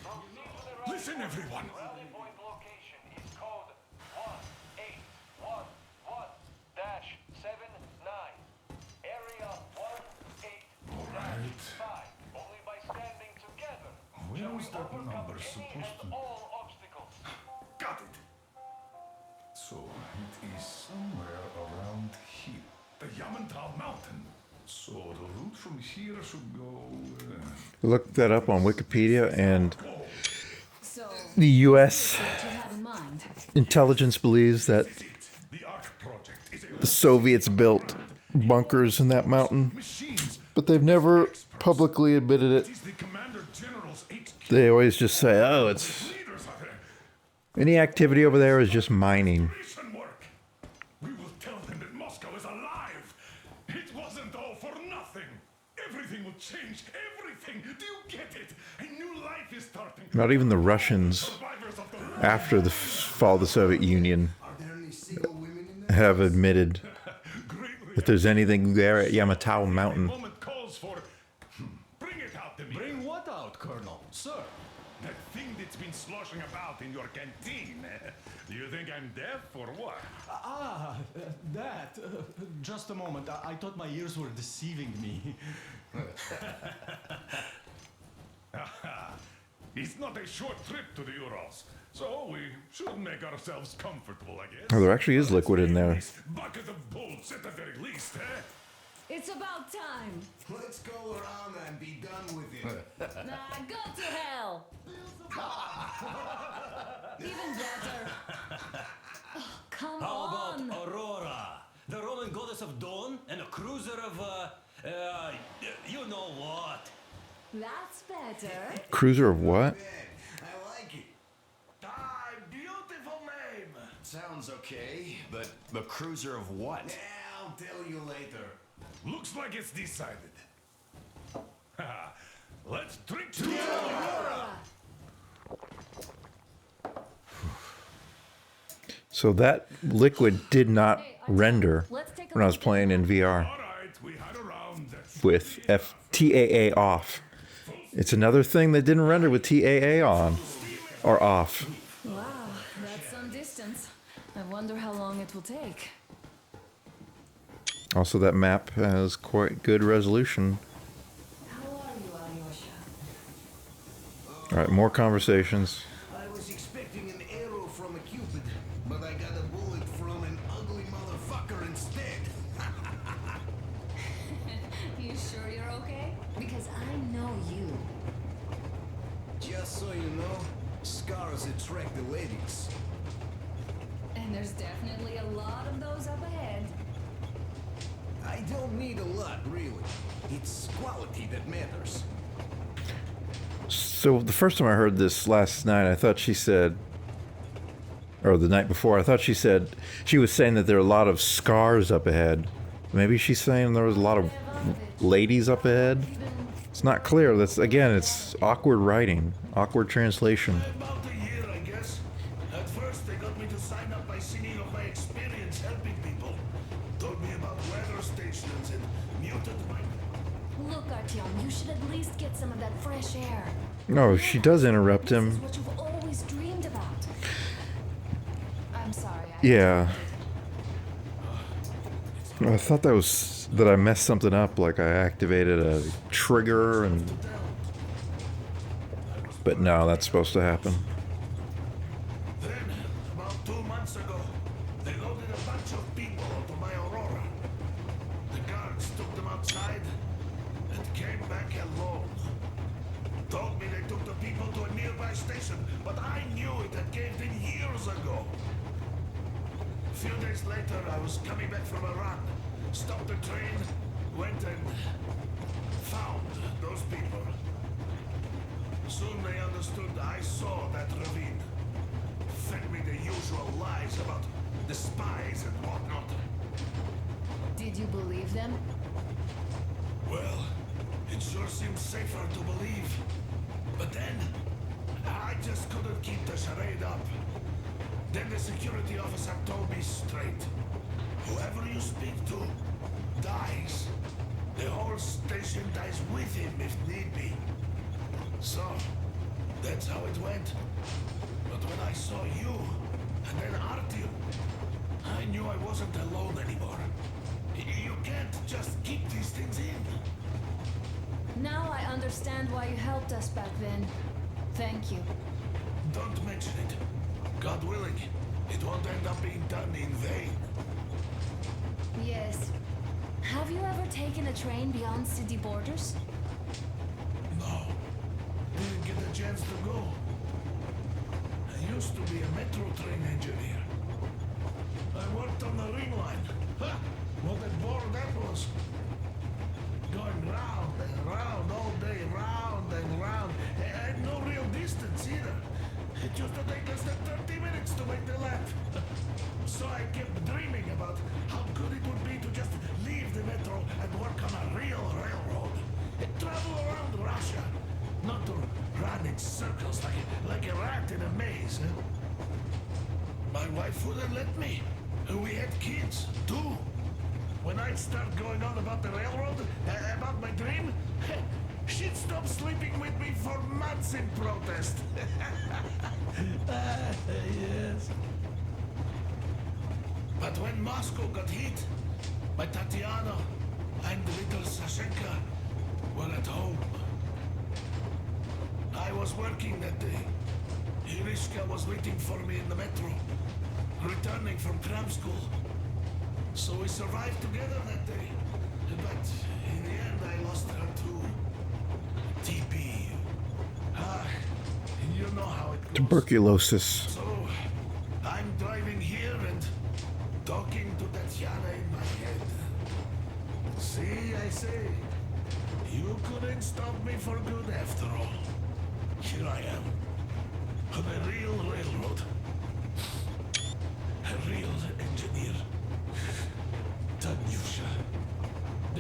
Proceed to the rally Listen, everyone. Rally point location is code 1811-79. Area 18-5. Only by standing together. Where was that number supposed to be? All obstacles. Got it. So it is somewhere around here. The Yamantau Mountain. So the route from here should go. Look that up on Wikipedia, and the U.S. intelligence believes that the Soviets built bunkers in that mountain, but they've never publicly admitted it. They always just say, oh, it's... Any activity over there is just mining. We will tell them that Moscow is alive. It wasn't all for nothing. Everything will change. Everything. Do you get it? A new life is starting. Not even the Russians, after the fall of the Soviet Union, have admitted that there's anything there at Yamantau Mountain. Bring what out, Colonel? Sir? That thing that's been sloshing about in your canteen. Do you think I'm deaf or what? That. Just a moment. I thought my ears were deceiving me. It's not a short trip to the Urals, so we should make ourselves comfortable, I guess. Oh, there actually is liquid in there. Bucket of bolts at the very least, eh? It's about time. Let's go around and be done with it. Nah, go to hell. Even better. Oh, come How on. about Aurora, the Roman goddess of dawn, and a cruiser of, you know what? That's better. Cruiser of what? I like it. Beautiful name. Sounds okay, but the cruiser of what? I'll tell you later. Looks like it's decided. Let's drink to Aurora! So that liquid did not render when I was playing in VR with TAA off. It's another thing that didn't render with TAA on or off. Wow, that's some distance. I wonder how long it will take. Also, that map has quite good resolution. How are you, Alyosha? All right, more conversations. I was expecting an arrow from a cupid, but I got a bullet from an ugly motherfucker instead. You sure you're okay? Because I know you. Just so you know, scars attract the ladies. And there's definitely a lot of those up ahead. I don't need a lot, really. It's quality that matters. So the first time I heard this last night, I thought she said, or the night before, I thought she said, she was saying that there are a lot of scars up ahead. Maybe she's saying there was a lot of ladies up ahead. It's not clear. That's, again, it's awkward writing, awkward translation. About a year, I guess. At first, they got me to sign up by singing of my experience helping people. Told me about weather stations and muted my... Look, Artyom, you should at least get some of that fresh air. No, she does interrupt This is him. what you've always dreamed about. I'm sorry. Yeah. I thought that was that I messed something up, like I activated a trigger and... But no, that's supposed to happen. Then, about 2 months ago, they loaded a bunch of people onto my Aurora. The guards took them outside and came back alone. Told me they took the people to a nearby station, but I knew it had caved in years ago. A few days later, I was coming back from a run, stopped the train, went and found those people. Soon they understood I saw that ravine. Fed me the usual lies about the spies and whatnot. Did you believe them? Well, it sure seemed safer to believe. But then, I just couldn't keep the charade up. Then the security officer told me straight. Whoever you speak to dies. The whole station dies with him if need be. So, that's how it went. But when I saw you, and then Artyom, I knew I wasn't alone anymore. You can't just keep these things in. Now I understand why you helped us back then. Thank you. Don't mention it. God willing, it won't end up being done in vain. Yes. Have you ever taken a train beyond city borders? No. Didn't get a chance to go. I used to be a metro train engineer. I worked on the ring line. Ha! What a bore that was. Going round and round all day, round and round. And no real distance either. It used to take less than 30 minutes to make the lap. So I kept dreaming about how good it would be to just leave the metro and work on a real railroad. And travel around Russia. Not to run in circles like a rat in a maze. My wife wouldn't let me. We had kids, too. When I'd start going on about the railroad, about my dream, she'd stop sleeping with me for months in protest. Yes. But when Moscow got hit, my Tatiana and little Sashenka were at home. I was working that day. Irishka was waiting for me in the metro, returning from cram school. So we survived together that day. But in the end, I lost her too. TB. You know how it goes. Tuberculosis. So, I'm driving here and talking to Tatiana in my head. See, I say, you couldn't stop me for good after all. Here I am, on a real railroad. A real engineer. Tanyusha.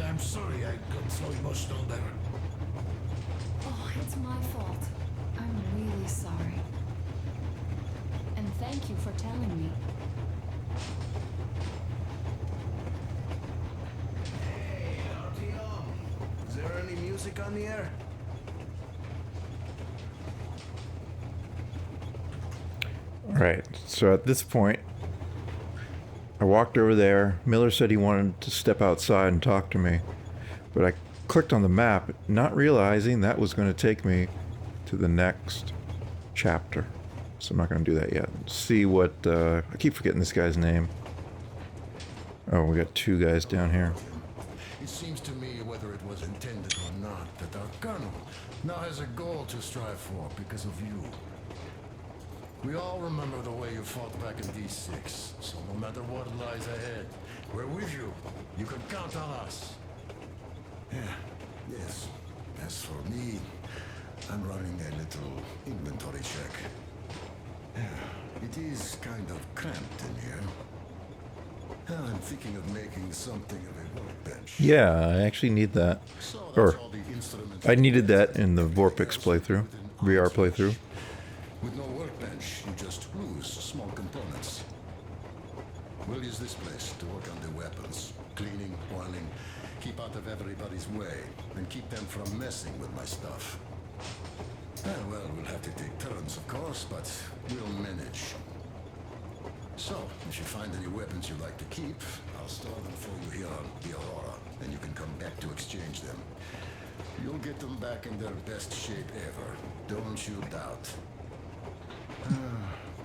I'm sorry I got so emotional there. It's my fault. I'm really sorry. And thank you for telling me. Hey, RTO. Is there any music on the air? Alright, so at this point, I walked over there. Miller said he wanted to step outside and talk to me. But I clicked on the map, not realizing that was going to take me to the next chapter. So I'm not going to do that yet. See what, I keep forgetting this guy's name. Oh, we got two guys down here. It seems to me, whether it was intended or not, that our colonel now has a goal to strive for because of you. We all remember the way you fought back in D6, so no matter what lies ahead, we're with you. You can count on us. Yeah, yes. As for me, I'm running a little inventory check. Yeah, it is kind of cramped in here. I'm thinking of making something of a workbench. Yeah, I actually need that. Or, I needed that in the vorpX playthrough, VR playthrough. With no workbench, you just lose small components. We'll use this place to work on the weapons. Cleaning, oiling, keep out of everybody's way, and keep them from messing with my stuff. Well, we'll have to take turns, of course, but we'll manage. So, if you find any weapons you'd like to keep, I'll store them for you here on the Aurora, and you can come back to exchange them. You'll get them back in their best shape ever. Don't you doubt.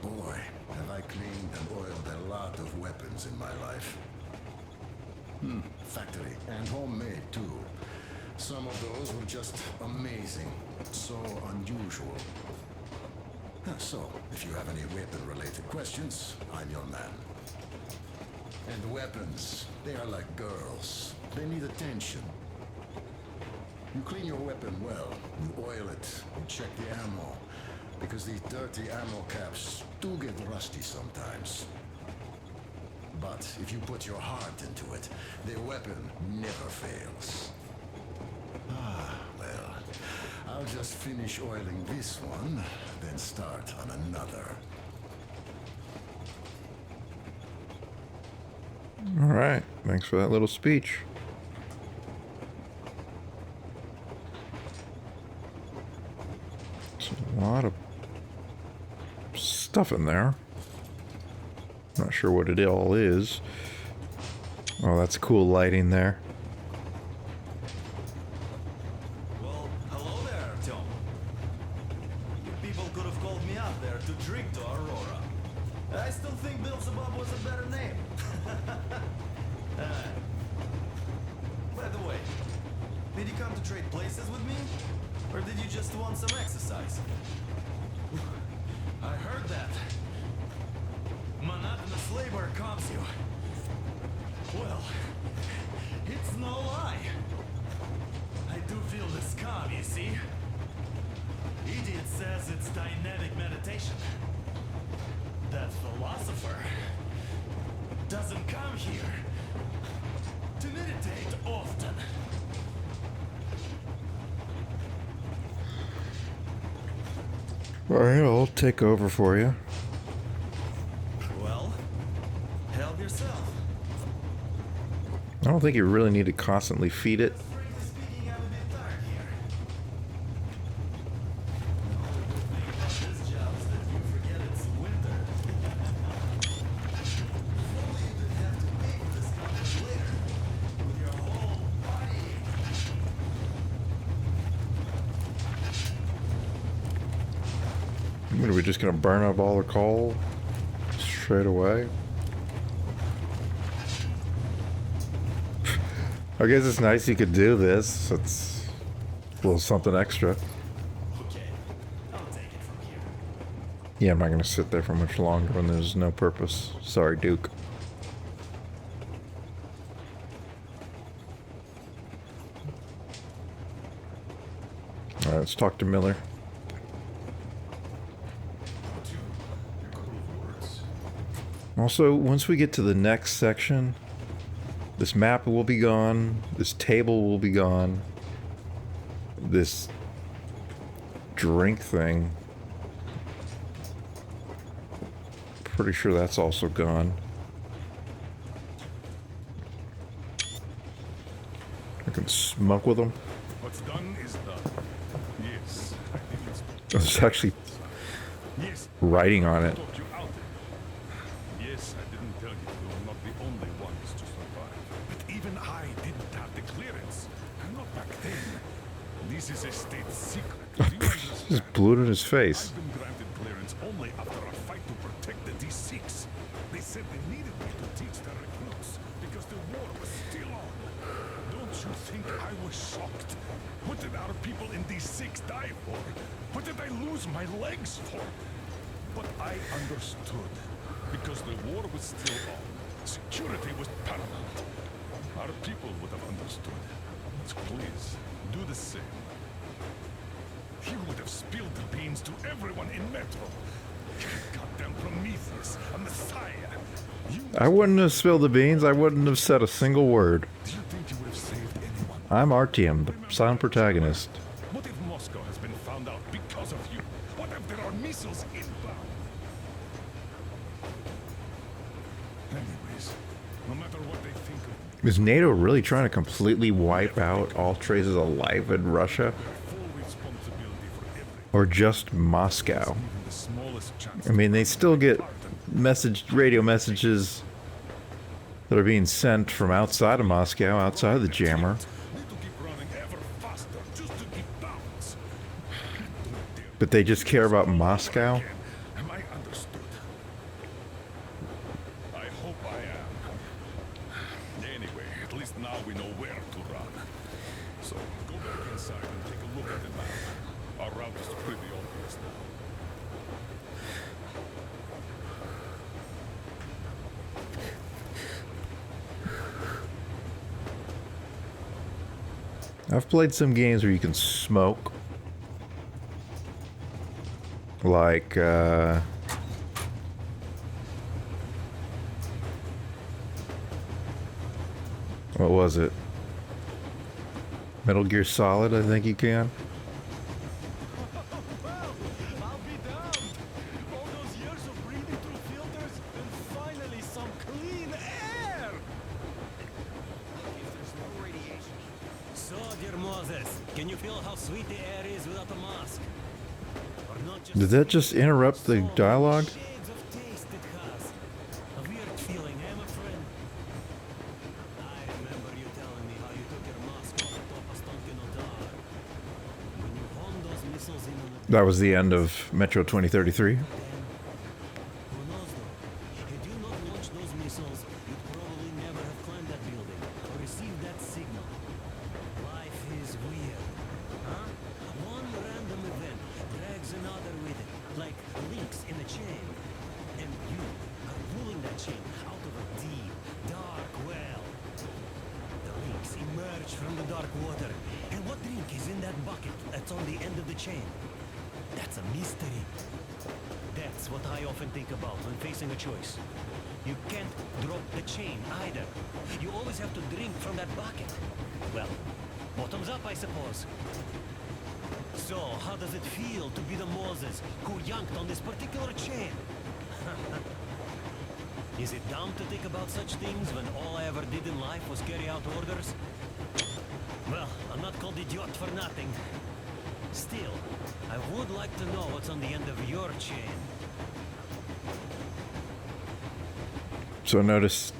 Boy, have I cleaned and oiled a lot of weapons in my life. Factory and homemade too. Some of those were just amazing. So unusual. So, if you have any weapon-related questions, I'm your man. And weapons, they are like girls. They need attention. You clean your weapon well, you oil it, you check the ammo. Because these dirty ammo caps do get rusty sometimes. But if you put your heart into it, the weapon never fails. Well, I'll just finish oiling this one, then start on another. Alright, thanks for that little speech. There's a lot of stuff in there. Not sure what it all is. Oh, that's cool lighting there. Well, hello there, Tom. You people could have called me up there to drink to Aurora. I still think Beelzebub was a better name. By the way, did you come to trade places with me? Or did you just want some exercise? I heard that. Monotonous labor calms you. Well, it's no lie. I do feel this calm, you see? Idiot says it's dynamic meditation. That philosopher doesn't come here to meditate often. Alright, I'll take over for you. Well, help yourself. I don't think you really need to constantly feed it. What, are we just gonna burn up all the coal straight away? I guess it's nice you could do this. It's a little something extra. Okay, I'll take it from here. Yeah, I'm not gonna sit there for much longer when there's no purpose. Sorry, Duke. Alright, let's talk to Miller. Also, once we get to the next section, this map will be gone, this table will be gone, this drink thing. Pretty sure that's also gone. I can smoke with them. What's done is done. Yes, I didn't. There's actually writing on it. Talk you out of it. Yes, I didn't tell you we were not the only ones to survive. But even I didn't have the clearance. And not back then. This is a state secret. Do you understand? Just blew it in his face. I've been granted clearance only after a fight to protect the D6. They said they needed me to teach the recruits because the war was still on. Don't you think I was shocked? What did our people in D6 die for? What did I lose my legs for? But I understood because the war was still on. Security was paramount. Our people would have understood. So please, do the same. You would have spilled the beans to everyone in Metro. You goddamn Prometheus, a messiah. I wouldn't have spilled the beans. I wouldn't have said a single word. Do you think you would have saved anyone? I'm Artyom, the silent protagonist. What if Moscow has been found out because of you? What if there are missiles inbound? Anyways, no matter what they think of me, Is NATO really trying to completely wipe out all traces of life in Russia? Or just Moscow? the smallest chance. I mean, they still get radio messages that are being sent from outside of Moscow, outside of the jammer. But they just care about Moscow? Am I understood? I hope I am. Anyway, at least now we know where to run. So go back inside and take a look at the map. Our route is pretty obvious now. I've played some games where you can smoke. Like, what was it? Metal Gear Solid, I think you can. I'll be damned. All those years of breathing through filters and finally some clean air. If there's no radiation. So, dear Moses, can you feel how sweet the air is without a mask? Or not just Did that just interrupt the dialogue? shades of taste it has. A weird feeling, eh, my friend? I remember you telling me how you took your mask off atop a stonking Odar. When you honed those missiles in on the That was the end of Metro 2033. who knows though? Had you not launched those missiles, you'd probably never have climbed that building or received that signal. Life is weird, huh? One random event drags another with it, like links in a chain. And you are pulling that chain out of a deep, dark well. The links emerge from the dark water. And what drink is in that bucket that's on the end of the chain? That's a mystery. That's what I often think about when facing a choice. You can't drop the chain either. You always have to drink from that bucket. Well, bottoms up, I suppose. So, how does it feel to be the Moses who yanked on this particular chain? Is it dumb to think about such things when all I ever did in life was carry out orders? Well, I'm not called idiot for nothing. Still, I would like to know what's on the end of your chain. So notice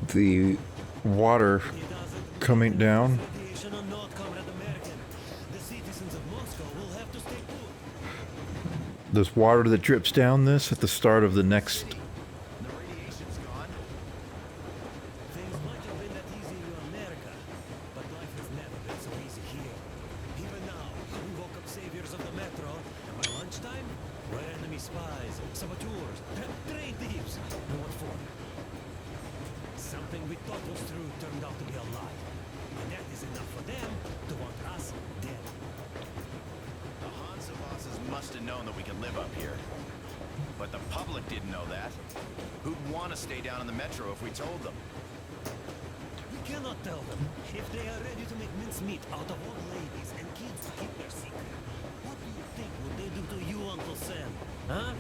the water coming down. Radiation or not, Comrade American. The citizens of Moscow will have to stay put. There's water that drips down this at the start of the next. Things might have been that easy in America, but life has never been so easy here. Even now, we woke up saviors of the metro, and by lunchtime, we're enemy spies, saboteurs, train thieves. And what for? Something we thought was true turned out to be a lie. And that is enough for them to want us dead. The Hansa bosses must have known that we could live up here. But the public didn't know that. Who'd want to stay down in the metro if we told them? We cannot not tell them. If they are ready to make mincemeat out of old ladies and kids to keep their secret, what do you think would they do to you, Uncle Sam? Huh?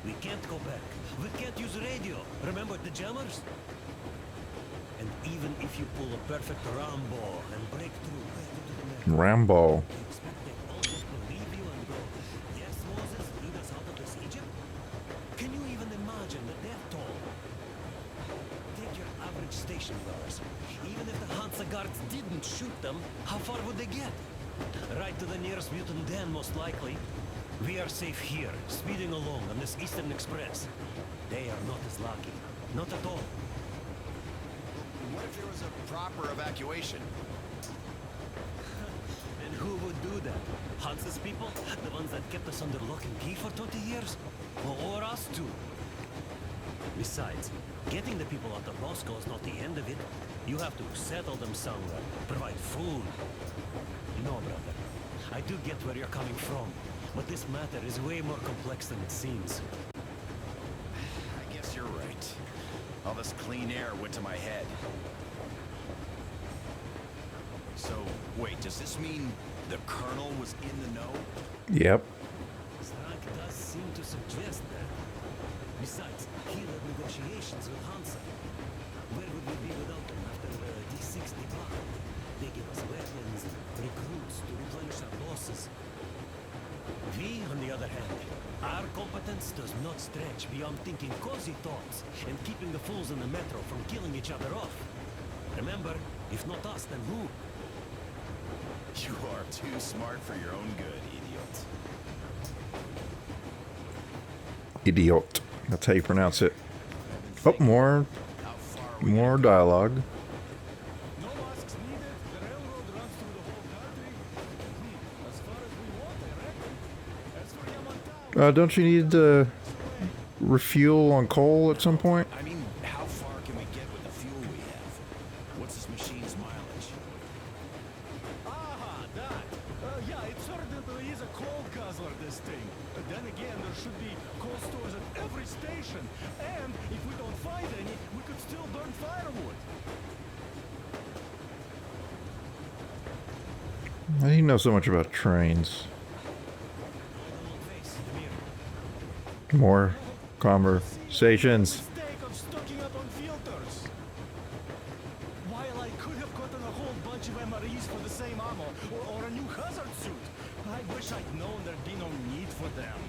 We can't go back. We can't use radio. Remember the jammers? And even if you pull a perfect Rambo and break through Rambo. you expect them all just believe you and go, yes, Moses, lead us out of this Egypt? Can you even imagine the death toll? Take your average station dwellers. Even if the Hansa guards didn't shoot them, how far would they get? Right to the nearest mutant den, most likely. We are safe here, speeding along on this Eastern Express. They are not as lucky. Not at all. What if there was a proper evacuation? And who would do that? Hansa's people? The ones that kept us under lock and key for 20 years? Or us too? Besides, getting the people out of Moscow is not the end of it. You have to settle them somewhere, provide food. No, brother. I do get where you're coming from, but this matter is way more complex than it seems. I guess you're right. All this clean air went to my head. So, wait, does this mean the Colonel was in the know? Yep. Strank does seem to suggest that. Besides, he led negotiations with Hansa. Where would we be without them after D6 debacle? They give us weapons and recruits to replenish our losses. We, on the other hand, our competence does not stretch beyond thinking cozy thoughts and keeping the fools in the metro from killing each other off. Remember, if not us, then who? You are too smart for your own good, idiot. Idiot. That's how you pronounce it. Oh, more dialogue. No masks needed. The railroad runs through the whole country. As far as we want, I reckon. As for Yamantau, Don't you need to refuel on coal at some point? I mean, how far can we get with the fuel we have? What's this machine's mileage? aha, that. Yeah, it certainly is a coal guzzler, this thing. Then again, there should be coal stores at every station. And if we don't find any, we could still burn firewood. How do you know so much about trains? More conversations. Mistake of stocking up on filters. While I could have gotten a whole bunch of MREs for the same ammo, or a new hazard suit, I wish I'd known there'd be no need for them.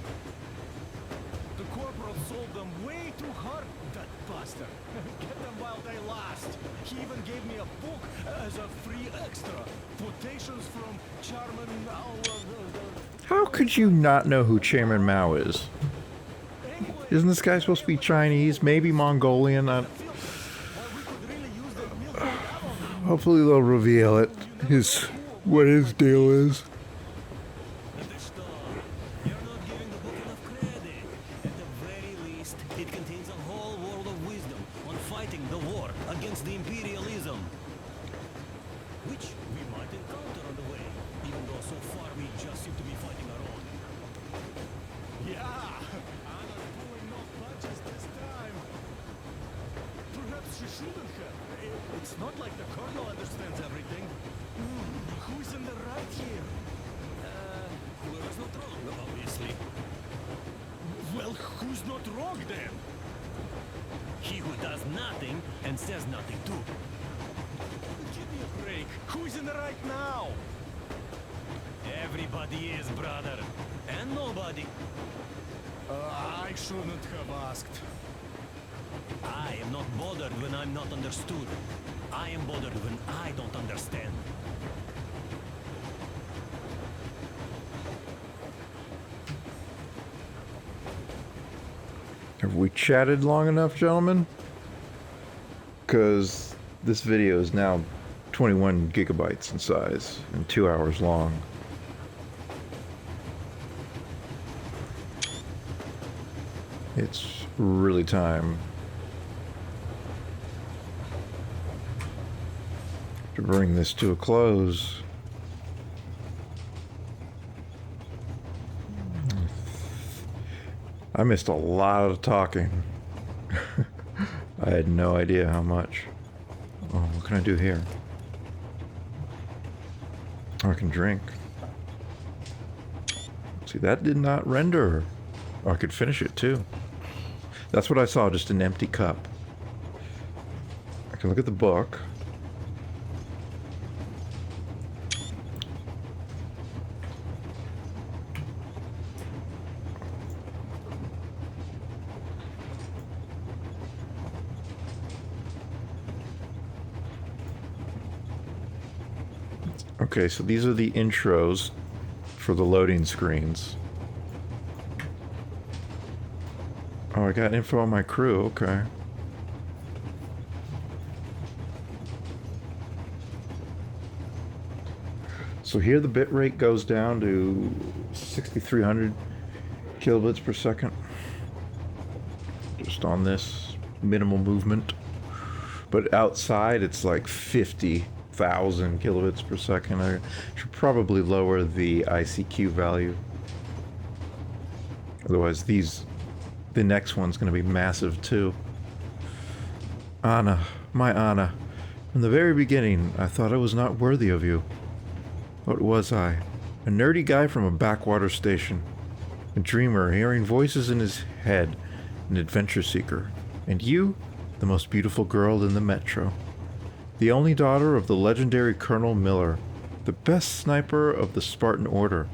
The corporal sold them way too hard, that bastard. Get them while they last. He even gave me a book as a free extra. Quotations from Chairman Mao. How could you not know who Chairman Mao is? Isn't this guy supposed to be Chinese? Maybe Mongolian? Hopefully they'll reveal it. What his deal is. It contains a whole world of wisdom on fighting the war against the imperialism. Which we might encounter on the way, even though so far we just seem to be fighting our own. Yeah, Anna's pulling no punches this time. Perhaps she shouldn't have. It's not like the Colonel understands everything. Who's in the right here? Whoever's not wrong, obviously. Well, who's not wrong then? He who does nothing and says nothing too. Give me a break. Who's in the right now? Everybody is, brother. And nobody. I shouldn't have asked. I am not bothered when I'm not understood. I am bothered when I don't understand. Have we chatted long enough, gentlemen? Because this video is now 21 gigabytes in size and 2 hours long. It's really time to bring this to a close. I missed a lot of talking. I had no idea how much. Oh what can I do here? Oh, I can drink. See, that did not render. Oh, I could finish it too. That's what I saw, just an empty cup. I can look at the book. Okay, so these are the intros for the loading screens. Oh, I got info on my crew, okay. So here the bitrate goes down to 6,300 kilobits per second. Just on this minimal movement. But outside it's like 50,000 kilobits per second. I should probably lower the ICQ value. Otherwise the next one's going to be massive too. Anna, my Anna. From the very beginning, I thought I was not worthy of you. What was I? A nerdy guy from a backwater station. A dreamer hearing voices in his head. An adventure seeker. And you? The most beautiful girl in the metro. The only daughter of the legendary Colonel Miller. The best sniper of the Spartan Order.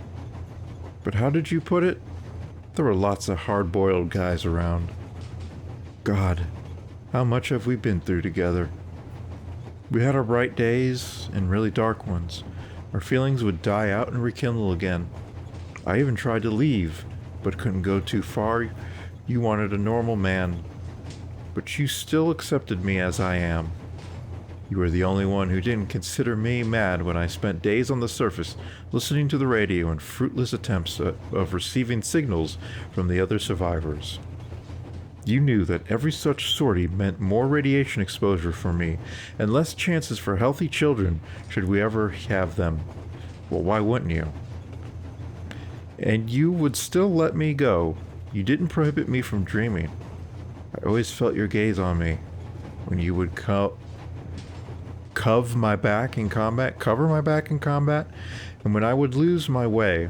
But how did you put it? There were lots of hard-boiled guys around. God, how much have we been through together? We had our bright days and really dark ones. Our feelings would die out and rekindle again. I even tried to leave, but couldn't go too far. You wanted a normal man. But you still accepted me as I am. You were the only one who didn't consider me mad when I spent days on the surface listening to the radio in fruitless attempts of receiving signals from the other survivors. You knew that every such sortie meant more radiation exposure for me and less chances for healthy children should we ever have them. Well, why wouldn't you? And you would still let me go. You didn't prohibit me from dreaming. I always felt your gaze on me when you would cover my back in combat, and when I would lose my way,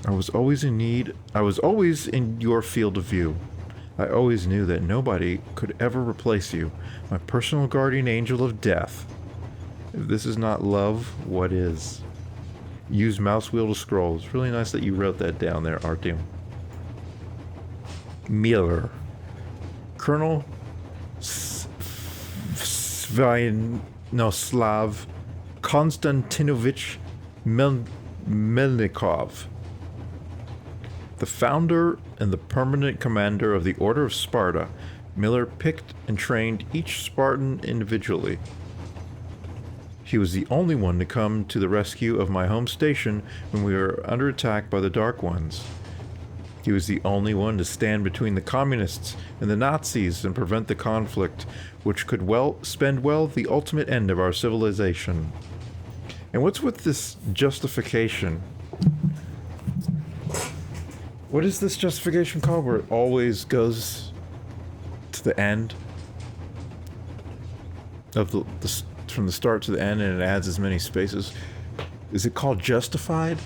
I was always in your field of view. I always knew that nobody could ever replace you, my personal guardian angel of death. If this is not love, what is? Use mouse wheel to scroll. It's really nice that you wrote that down there, Artyom. Miller. Colonel Slav Konstantinovich Melnikov, the founder and the permanent commander of the Order of Sparta. Miller picked and trained each Spartan individually. He was the only one to come to the rescue of my home station when we were under attack by the Dark Ones. He was the only one to stand between the communists and the Nazis and prevent the conflict, which could spend the ultimate end of our civilization. And what's with this justification? What is this justification called, where it always goes to the end of from the start to the end, and it adds as many spaces? Is it called justified?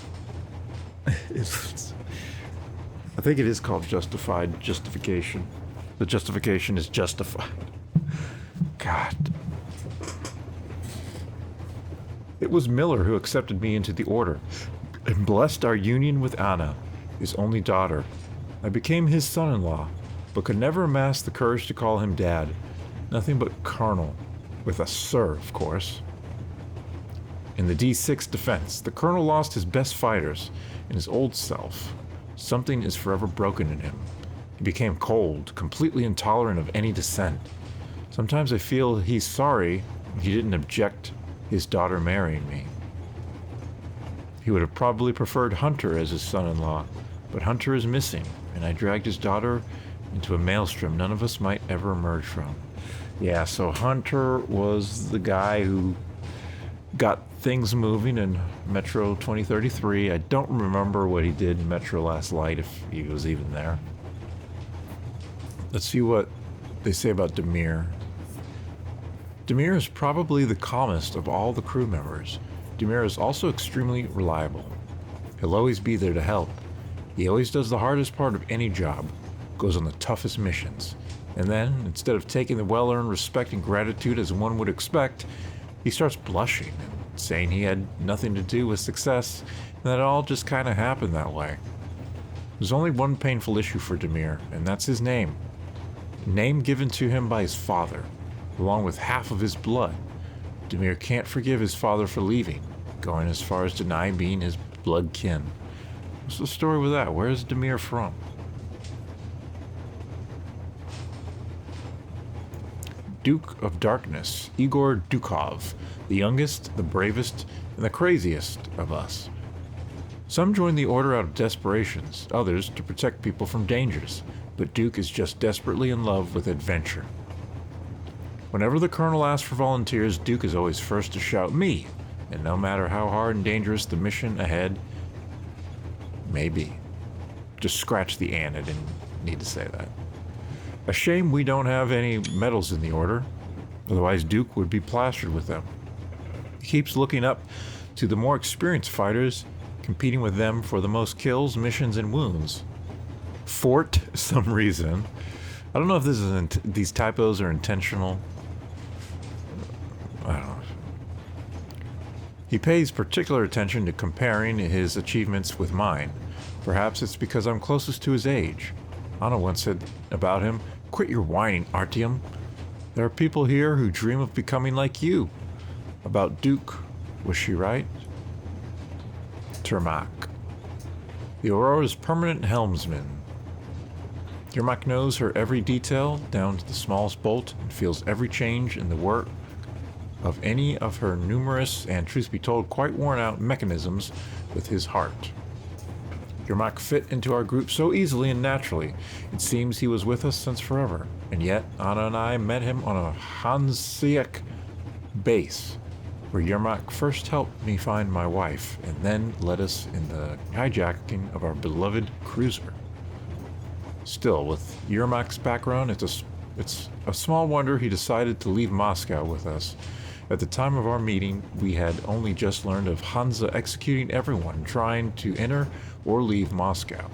I think it is called justification. The justification is justified. God. It was Miller who accepted me into the Order and blessed our union with Anna, his only daughter. I became his son-in-law, but could never amass the courage to call him Dad. Nothing but Colonel, with a Sir, of course. In the D6 defense, the Colonel lost his best fighters and his old self. Something is forever broken in him. He became cold, completely intolerant of any dissent. Sometimes I feel he's sorry he didn't object his daughter marrying me. He would have probably preferred Hunter as his son-in-law, but Hunter is missing, and I dragged his daughter into a maelstrom none of us might ever emerge from. Yeah, so Hunter was the guy who got things moving in Metro 2033. I don't remember what he did in Metro Last Light, if he was even there. Let's see what they say about Demir. Demir is probably the calmest of all the crew members. Demir is also extremely reliable. He'll always be there to help. He always does the hardest part of any job, goes on the toughest missions, and then, instead of taking the well-earned respect and gratitude as one would expect, he starts blushing and saying he had nothing to do with success and that it all just kind of happened that way. There's only one painful issue for Demir, and that's his name. A name given to him by his father, along with half of his blood. Demir can't forgive his father for leaving, going as far as denying being his blood kin. What's the story with that? Where is Demir from? Duke of Darkness, Igor Dukov, the youngest, the bravest, and the craziest of us. Some join the order out of desperations, others to protect people from dangers, but Duke is just desperately in love with adventure. Whenever the Colonel asks for volunteers, Duke is always first to shout, "Me!" And no matter how hard and dangerous the mission ahead may be. Just scratch the "and," I didn't need to say that. A shame we don't have any medals in the order, otherwise Duke would be plastered with them. He keeps looking up to the more experienced fighters, competing with them for the most kills, missions, and wounds. Fort some reason. I don't know if this is these typos are intentional. I don't know. He pays particular attention to comparing his achievements with mine. Perhaps it's because I'm closest to his age. Anna once said about him, "Quit your whining, Artyom. There are people here who dream of becoming like you." About Duke, was she right? Termak. The Aurora's permanent helmsman. Yermak knows her every detail, down to the smallest bolt, and feels every change in the work of any of her numerous and, truth be told, quite worn-out mechanisms with his heart. Yermak fit into our group so easily and naturally. It seems he was with us since forever, and yet Anna and I met him on a Hanseatic base, where Yermak first helped me find my wife, and then led us in the hijacking of our beloved cruiser. Still, with Yermak's background, it's a small wonder he decided to leave Moscow with us. At the time of our meeting, we had only just learned of Hansa executing everyone trying to enter or leave Moscow.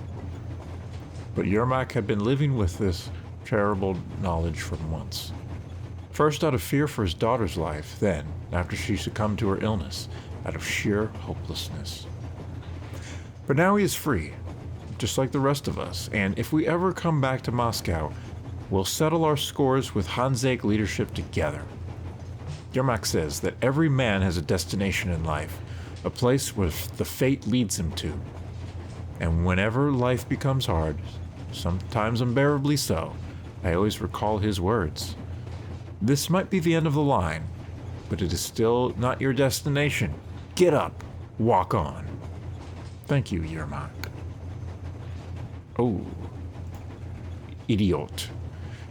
But Yermak had been living with this terrible knowledge for months. First out of fear for his daughter's life, then, after she succumbed to her illness, out of sheer hopelessness. But now he is free, just like the rest of us, and if we ever come back to Moscow, we'll settle our scores with Hanseatic leadership together. Yermak says that every man has a destination in life, a place where the fate leads him to. And whenever life becomes hard, sometimes unbearably so, I always recall his words. This might be the end of the line, but it is still not your destination. Get up, walk on. Thank you, Yermak. Oh. Idiot.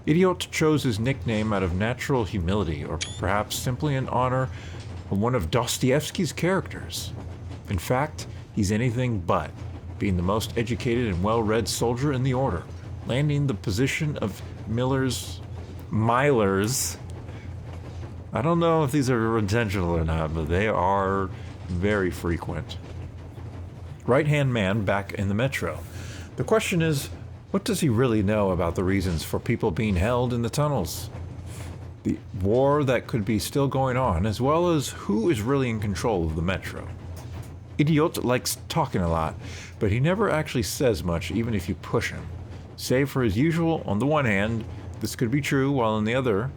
Idiot chose his nickname out of natural humility, or perhaps simply in honor of one of Dostoevsky's characters. In fact, he's anything but, being the most educated and well-read soldier in the order, landing the position of Miller's... I don't know if these are intentional or not, but they are very frequent. Right-hand man back in the metro. The question is, what does he really know about the reasons for people being held in the tunnels? The war that could be still going on, as well as who is really in control of the metro. Idiot likes talking a lot, but he never actually says much even if you push him. Save for his usual, on the one hand, this could be true, while on the other,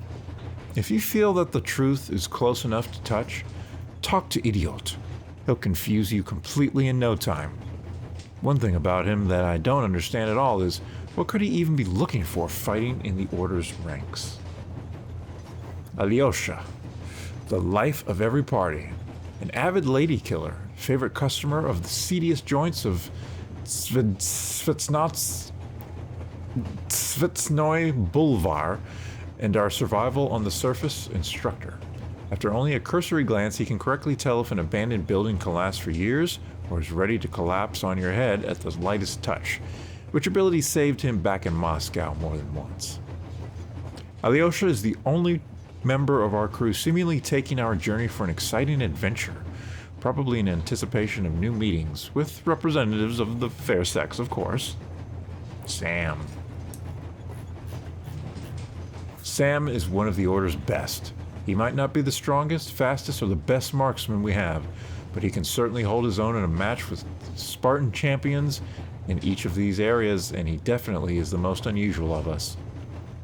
if you feel that the truth is close enough to touch, talk to Idiot. He'll confuse you completely in no time. One thing about him that I don't understand at all is, what could he even be looking for fighting in the Order's ranks? Alyosha, the life of every party, an avid lady killer, favorite customer of the seediest joints of Svetsnoy Boulevard, and our survival on the surface instructor. After only a cursory glance, he can correctly tell if an abandoned building can last for years or is ready to collapse on your head at the lightest touch, which ability saved him back in Moscow more than once. Alyosha is the only member of our crew seemingly taking our journey for an exciting adventure, probably in anticipation of new meetings with representatives of the fair sex, of course. Sam. Sam is one of the Order's best. He might not be the strongest, fastest, or the best marksman we have, but he can certainly hold his own in a match with Spartan champions in each of these areas, and he definitely is the most unusual of us.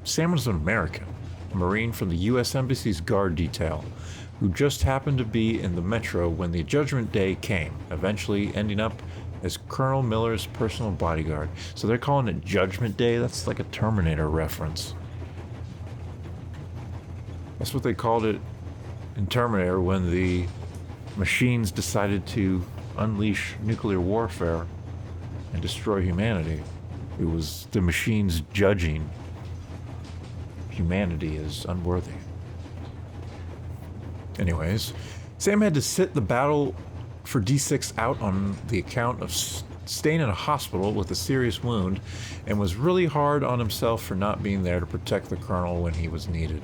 Sam was an American, a Marine from the U.S. Embassy's guard detail, who just happened to be in the Metro when the Judgment Day came, eventually ending up as Colonel Miller's personal bodyguard. So they're calling it Judgment Day? That's like a Terminator reference. That's what they called it in Terminator when the machines decided to unleash nuclear warfare and destroy humanity. It was the machines judging humanity as unworthy. Anyways, Sam had to sit the battle for D6 out on the account of staying in a hospital with a serious wound, and was really hard on himself for not being there to protect the Colonel when he was needed.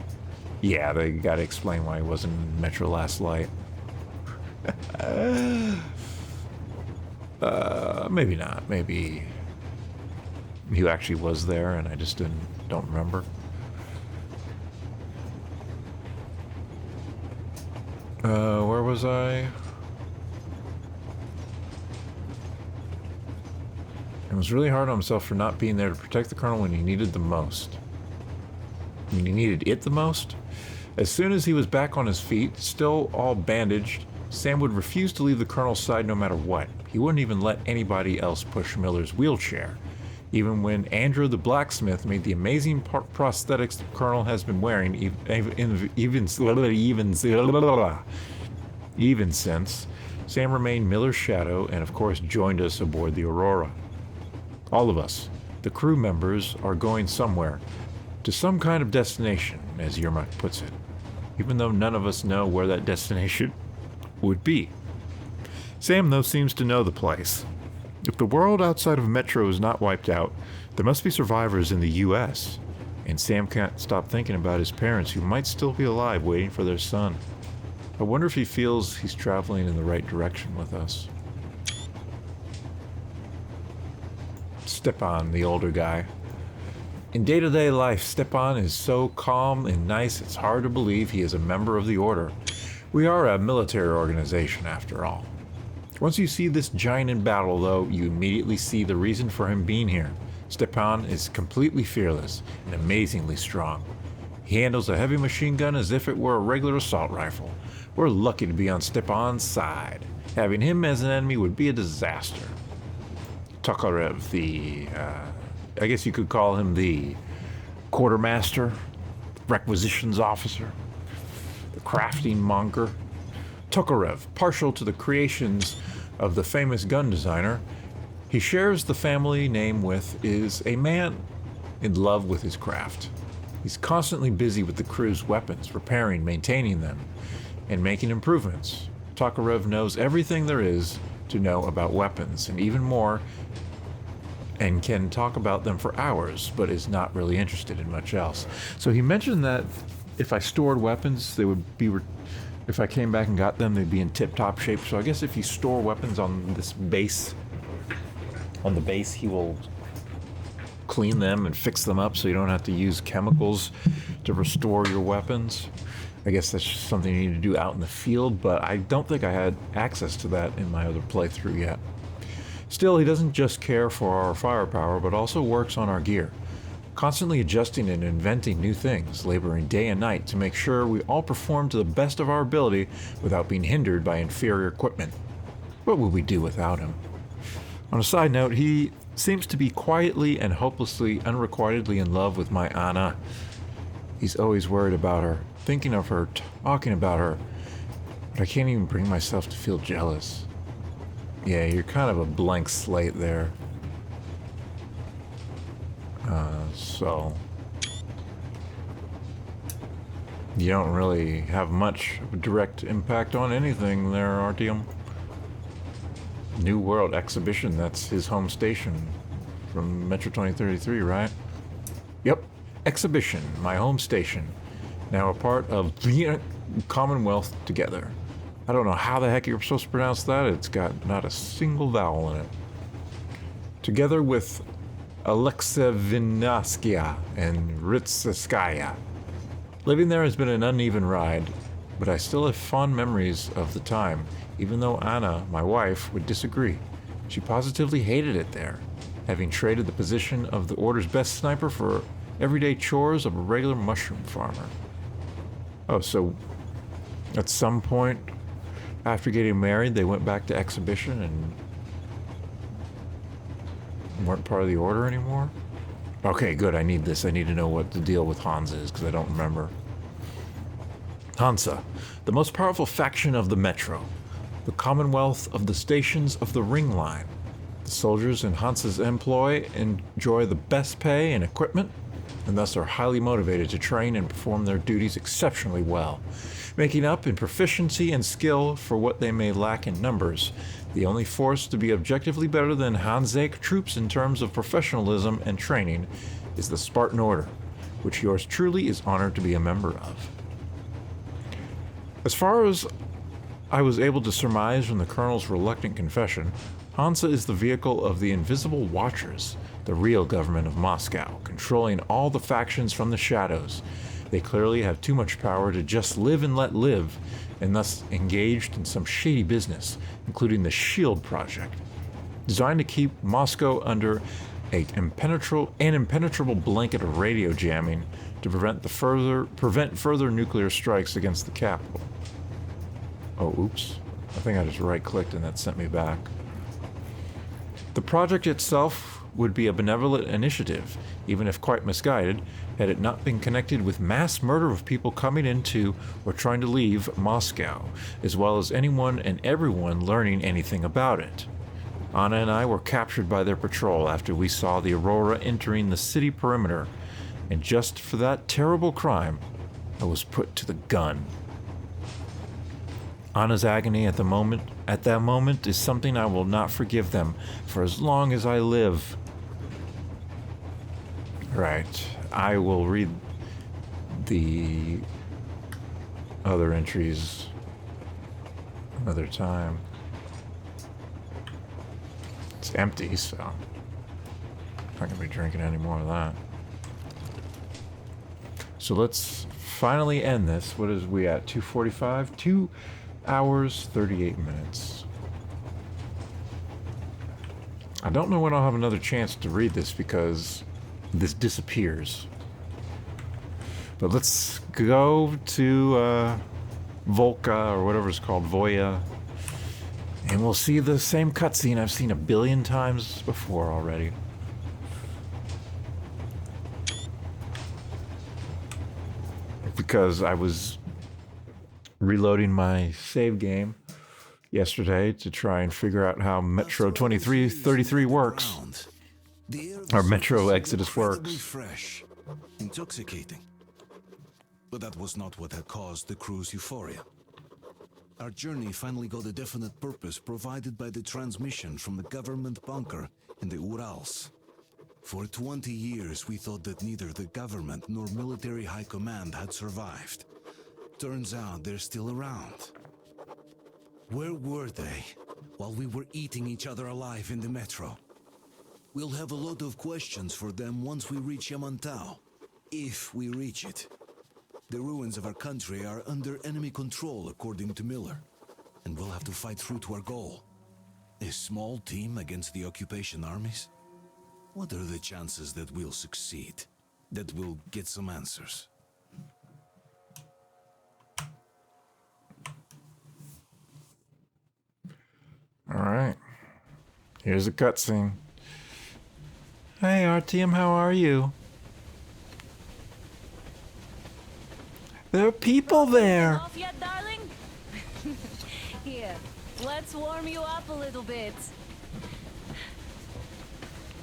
Yeah, they gotta explain why he wasn't in Metro last light. Maybe not. Maybe he actually was there and I just don't remember. Where was I? It was really hard on himself for not being there to protect the Colonel when he needed the most. When he needed it the most? As soon as he was back on his feet, still all bandaged, Sam would refuse to leave the Colonel's side no matter what. He wouldn't even let anybody else push Miller's wheelchair. Even when Andrew the blacksmith made the amazing prosthetics the Colonel has been wearing, even since, Sam remained Miller's shadow and of course joined us aboard the Aurora. All of us, the crew members, are going somewhere, to some kind of destination, as Yermak puts it, even though none of us know where that destination would be. Sam, though, seems to know the place. If the world outside of Metro is not wiped out, there must be survivors in the U.S., and Sam can't stop thinking about his parents who might still be alive waiting for their son. I wonder if he feels he's traveling in the right direction with us. Stepan, the older guy. In day-to-day life, Stepan is so calm and nice it's hard to believe he is a member of the Order. We are a military organization, after all. Once you see this giant in battle, though, you immediately see the reason for him being here. Stepan is completely fearless and amazingly strong. He handles a heavy machine gun as if it were a regular assault rifle. We're lucky to be on Stepan's side. Having him as an enemy would be a disaster. Tokarev, I guess you could call him the quartermaster, requisitions officer, the crafting monger. Tokarev, partial to the creations of the famous gun designer he shares the family name with, is a man in love with his craft. He's constantly busy with the crew's weapons, repairing, maintaining them, and making improvements. Tokarev knows everything there is to know about weapons, and even more, and can talk about them for hours, but is not really interested in much else. So he mentioned that if I stored weapons, they would be, if I came back and got them, they'd be in tip-top shape. So I guess if you store weapons on this base, on the base, he will clean them and fix them up so you don't have to use chemicals to restore your weapons. I guess that's just something you need to do out in the field, but I don't think I had access to that in my other playthrough yet. Still, he doesn't just care for our firepower, but also works on our gear, constantly adjusting and inventing new things, laboring day and night to make sure we all perform to the best of our ability without being hindered by inferior equipment. What would we do without him? On a side note, he seems to be quietly and hopelessly, unrequitedly in love with my Anna. He's always worried about her, thinking of her, talking about her, but I can't even bring myself to feel jealous. Yeah, you're kind of a blank slate there. So you don't really have much of a direct impact on anything there, Artyom. New World Exhibition, that's his home station from Metro 2033, right? Yep, Exhibition, my home station. now a part of the Commonwealth together. I don't know how the heck you're supposed to pronounce that. It's got not a single vowel in it. Together with Alexevinaskia and Ritsaskaya. Living there has been an uneven ride, but I still have fond memories of the time, even though Anna, my wife, would disagree. She positively hated it there, having traded the position of the Order's best sniper for everyday chores of a regular mushroom farmer. Oh, so at some point after getting married, they went back to exhibition and weren't part of the Order anymore? Okay, good. I need this. I need to know what the deal with Hansa is, because I don't remember. Hansa, the most powerful faction of the Metro. The Commonwealth of the stations of the Ring Line. The soldiers in Hansa's employ enjoy the best pay and equipment, and thus are highly motivated to train and perform their duties exceptionally well, making up in proficiency and skill for what they may lack in numbers. The only force to be objectively better than Hansaic troops in terms of professionalism and training is the Spartan Order, which yours truly is honored to be a member of. As far as I was able to surmise from the Colonel's reluctant confession, Hansa is the vehicle of the Invisible Watchers, the real government of Moscow, controlling all the factions from the shadows. They clearly have too much power to just live and let live, and thus engaged in some shady business, including the SHIELD project, designed to keep Moscow under an impenetrable blanket of radio jamming to prevent further nuclear strikes against the capital. Oh, oops. I think I just right-clicked and that sent me back. The project itself would be a benevolent initiative, even if quite misguided, had it not been connected with mass murder of people coming into or trying to leave Moscow, as well as anyone and everyone learning anything about it. Anna and I were captured by their patrol after we saw the Aurora entering the city perimeter, and just for that terrible crime, I was put to the gun. Anna's agony at that moment is something I will not forgive them for as long as I live. Right, I will read the other entries another time. It's empty, so I'm not gonna be drinking any more of that. So let's finally end this. What is we at? 2:45? 2 hours, 38 minutes. I don't know when I'll have another chance to read this because this disappears. But let's go to Volga, or whatever it's called, Voya, and we'll see the same cutscene I've seen a billion times before already. Because I was reloading my save game yesterday to try and figure out how Metro 2333 works. Or Metro Exodus works. Fresh, intoxicating. But that was not what had caused the crew's euphoria. Our journey finally got a definite purpose provided by the transmission from the government bunker in the Urals. For 20 years, we thought that neither the government nor military high command had survived. Turns out they're still around. Where were they while we were eating each other alive in the metro? We'll have a lot of questions for them once we reach Yamantau, if we reach it. The ruins of our country are under enemy control, according to Miller, and we'll have to fight through to our goal. A small team against the occupation armies? What are the chances that we'll succeed? That we'll get some answers? All right. Here's a cutscene. Hey, Artyom, how are you? There are people there. Off yet, darling? Here, let's warm you up a little bit.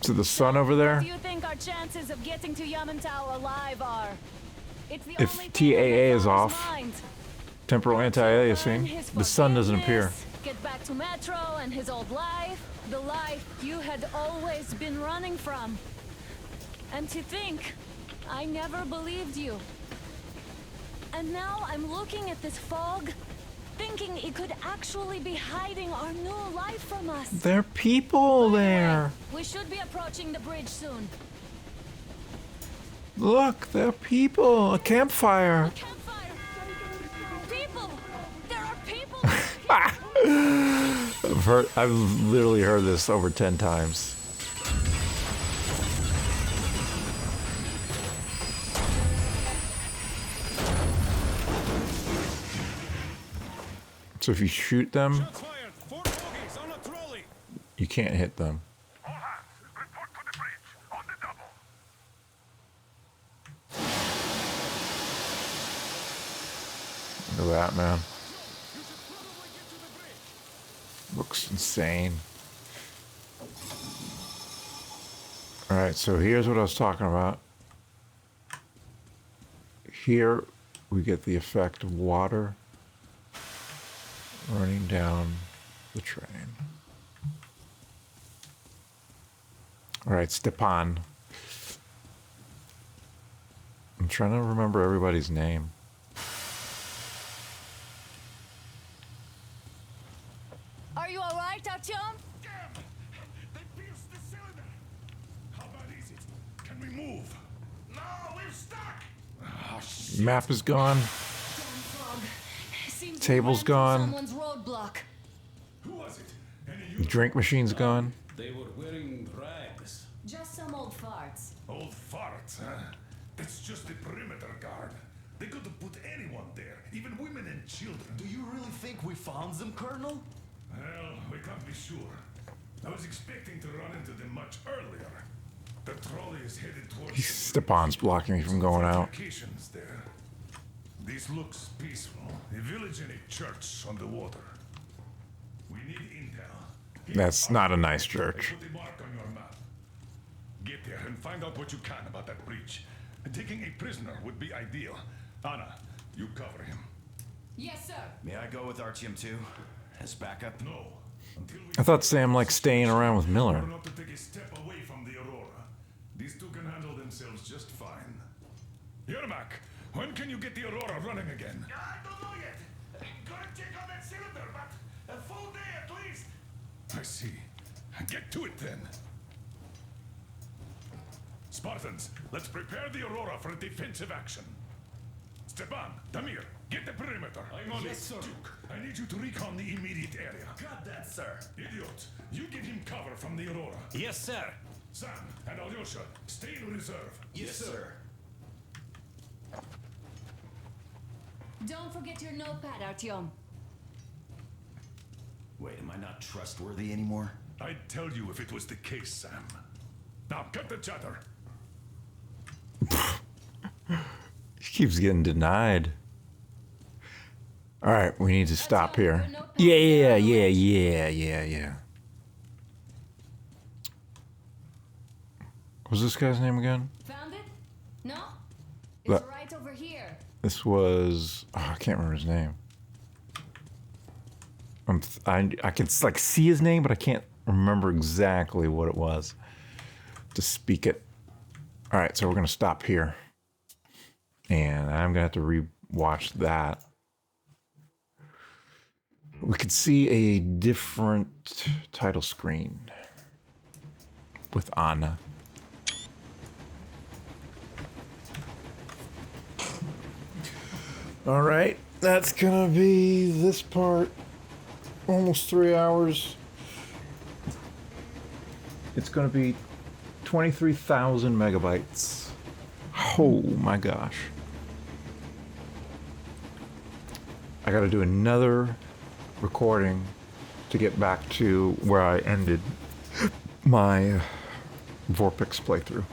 To the sun over there? What do you think our chances of getting to Yamantau alive are? It's the If only TAA is off, temporal anti-aliasing, the sun doesn't appear. Get back to Metro and his old life, the life you had always been running from. And to think, I never believed you. And now I'm looking at this fog, thinking it could actually be hiding our new life from us. There are people there. We should be approaching the bridge soon. Look, there are people. A campfire. People! There are people! I've literally heard this over 10 times. So if you shoot them, you can't hit them. Look at that, man. Looks insane. Alright, so here's what I was talking about. Here we get the effect of water running down the train. Alright, Stepan. I'm trying to remember everybody's name. Are you alright, Artyom? They pierced the cylinder. How bad is it? Can we move? No, we're stuck. Oh, shit. Map is gone. Table's gone. Someone's roadblock. Who was it? The drink machine's gone. They were wearing rags. Just some old farts. Old farts, huh? That's just the perimeter guard. They could have put anyone there, even women and children. Do you really think we found them, Colonel? Well, we can't be sure. I was expecting to run into them much earlier. The trolley is headed towards... Stepan's blocking me from going out. Locations there. This looks peaceful. A village and a church on the water. We need intel. That's not a nice church. Put the mark on your map. Get there and find out what you can about that breach. Taking a prisoner would be ideal. Anna, you cover him. Yes, sir. May I go with Artyom too? As backup? No. I thought Sam liked staying around with Miller. Not to take a step away from the Aurora. These two can handle themselves just fine. Yermak, when can you get the Aurora running again? I don't know yet. Gotta check on that cylinder, but a full day at least. I see. Get to it then. Spartans, let's prepare the Aurora for a defensive action. Stepan, Damir, get the perimeter. I'm on it, sir. Duke, I need you to recon the immediate area. Got that, sir. Idiot, you give him cover from the Aurora. Yes, sir. Sam and Alyosha, stay in reserve. Yes, sir. Don't forget your notepad, Artyom. Wait, am I not trustworthy anymore? I'd tell you if it was the case, Sam. Now, cut the chatter. He keeps getting denied. All right, we need to stop here. Yeah. What was this guy's name again? Found it? No? It's But- right over here. This was... Oh, I can't remember his name. I can like see his name, but I can't remember exactly what it was to speak it. All right, so we're going to stop here. And I'm going to have to re-watch that. We could see a different title screen with Anna. All right, that's going to be this part. Almost 3 hours. It's going to be 23,000 megabytes. Oh my gosh. I got to do another recording to get back to where I ended my vorpX playthrough.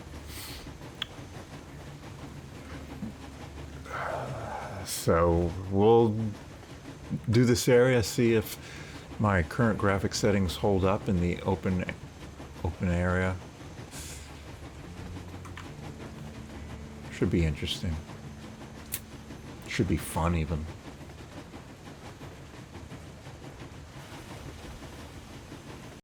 So we'll do this area, see if my current graphic settings hold up in the open area. Should be interesting. Should be fun even.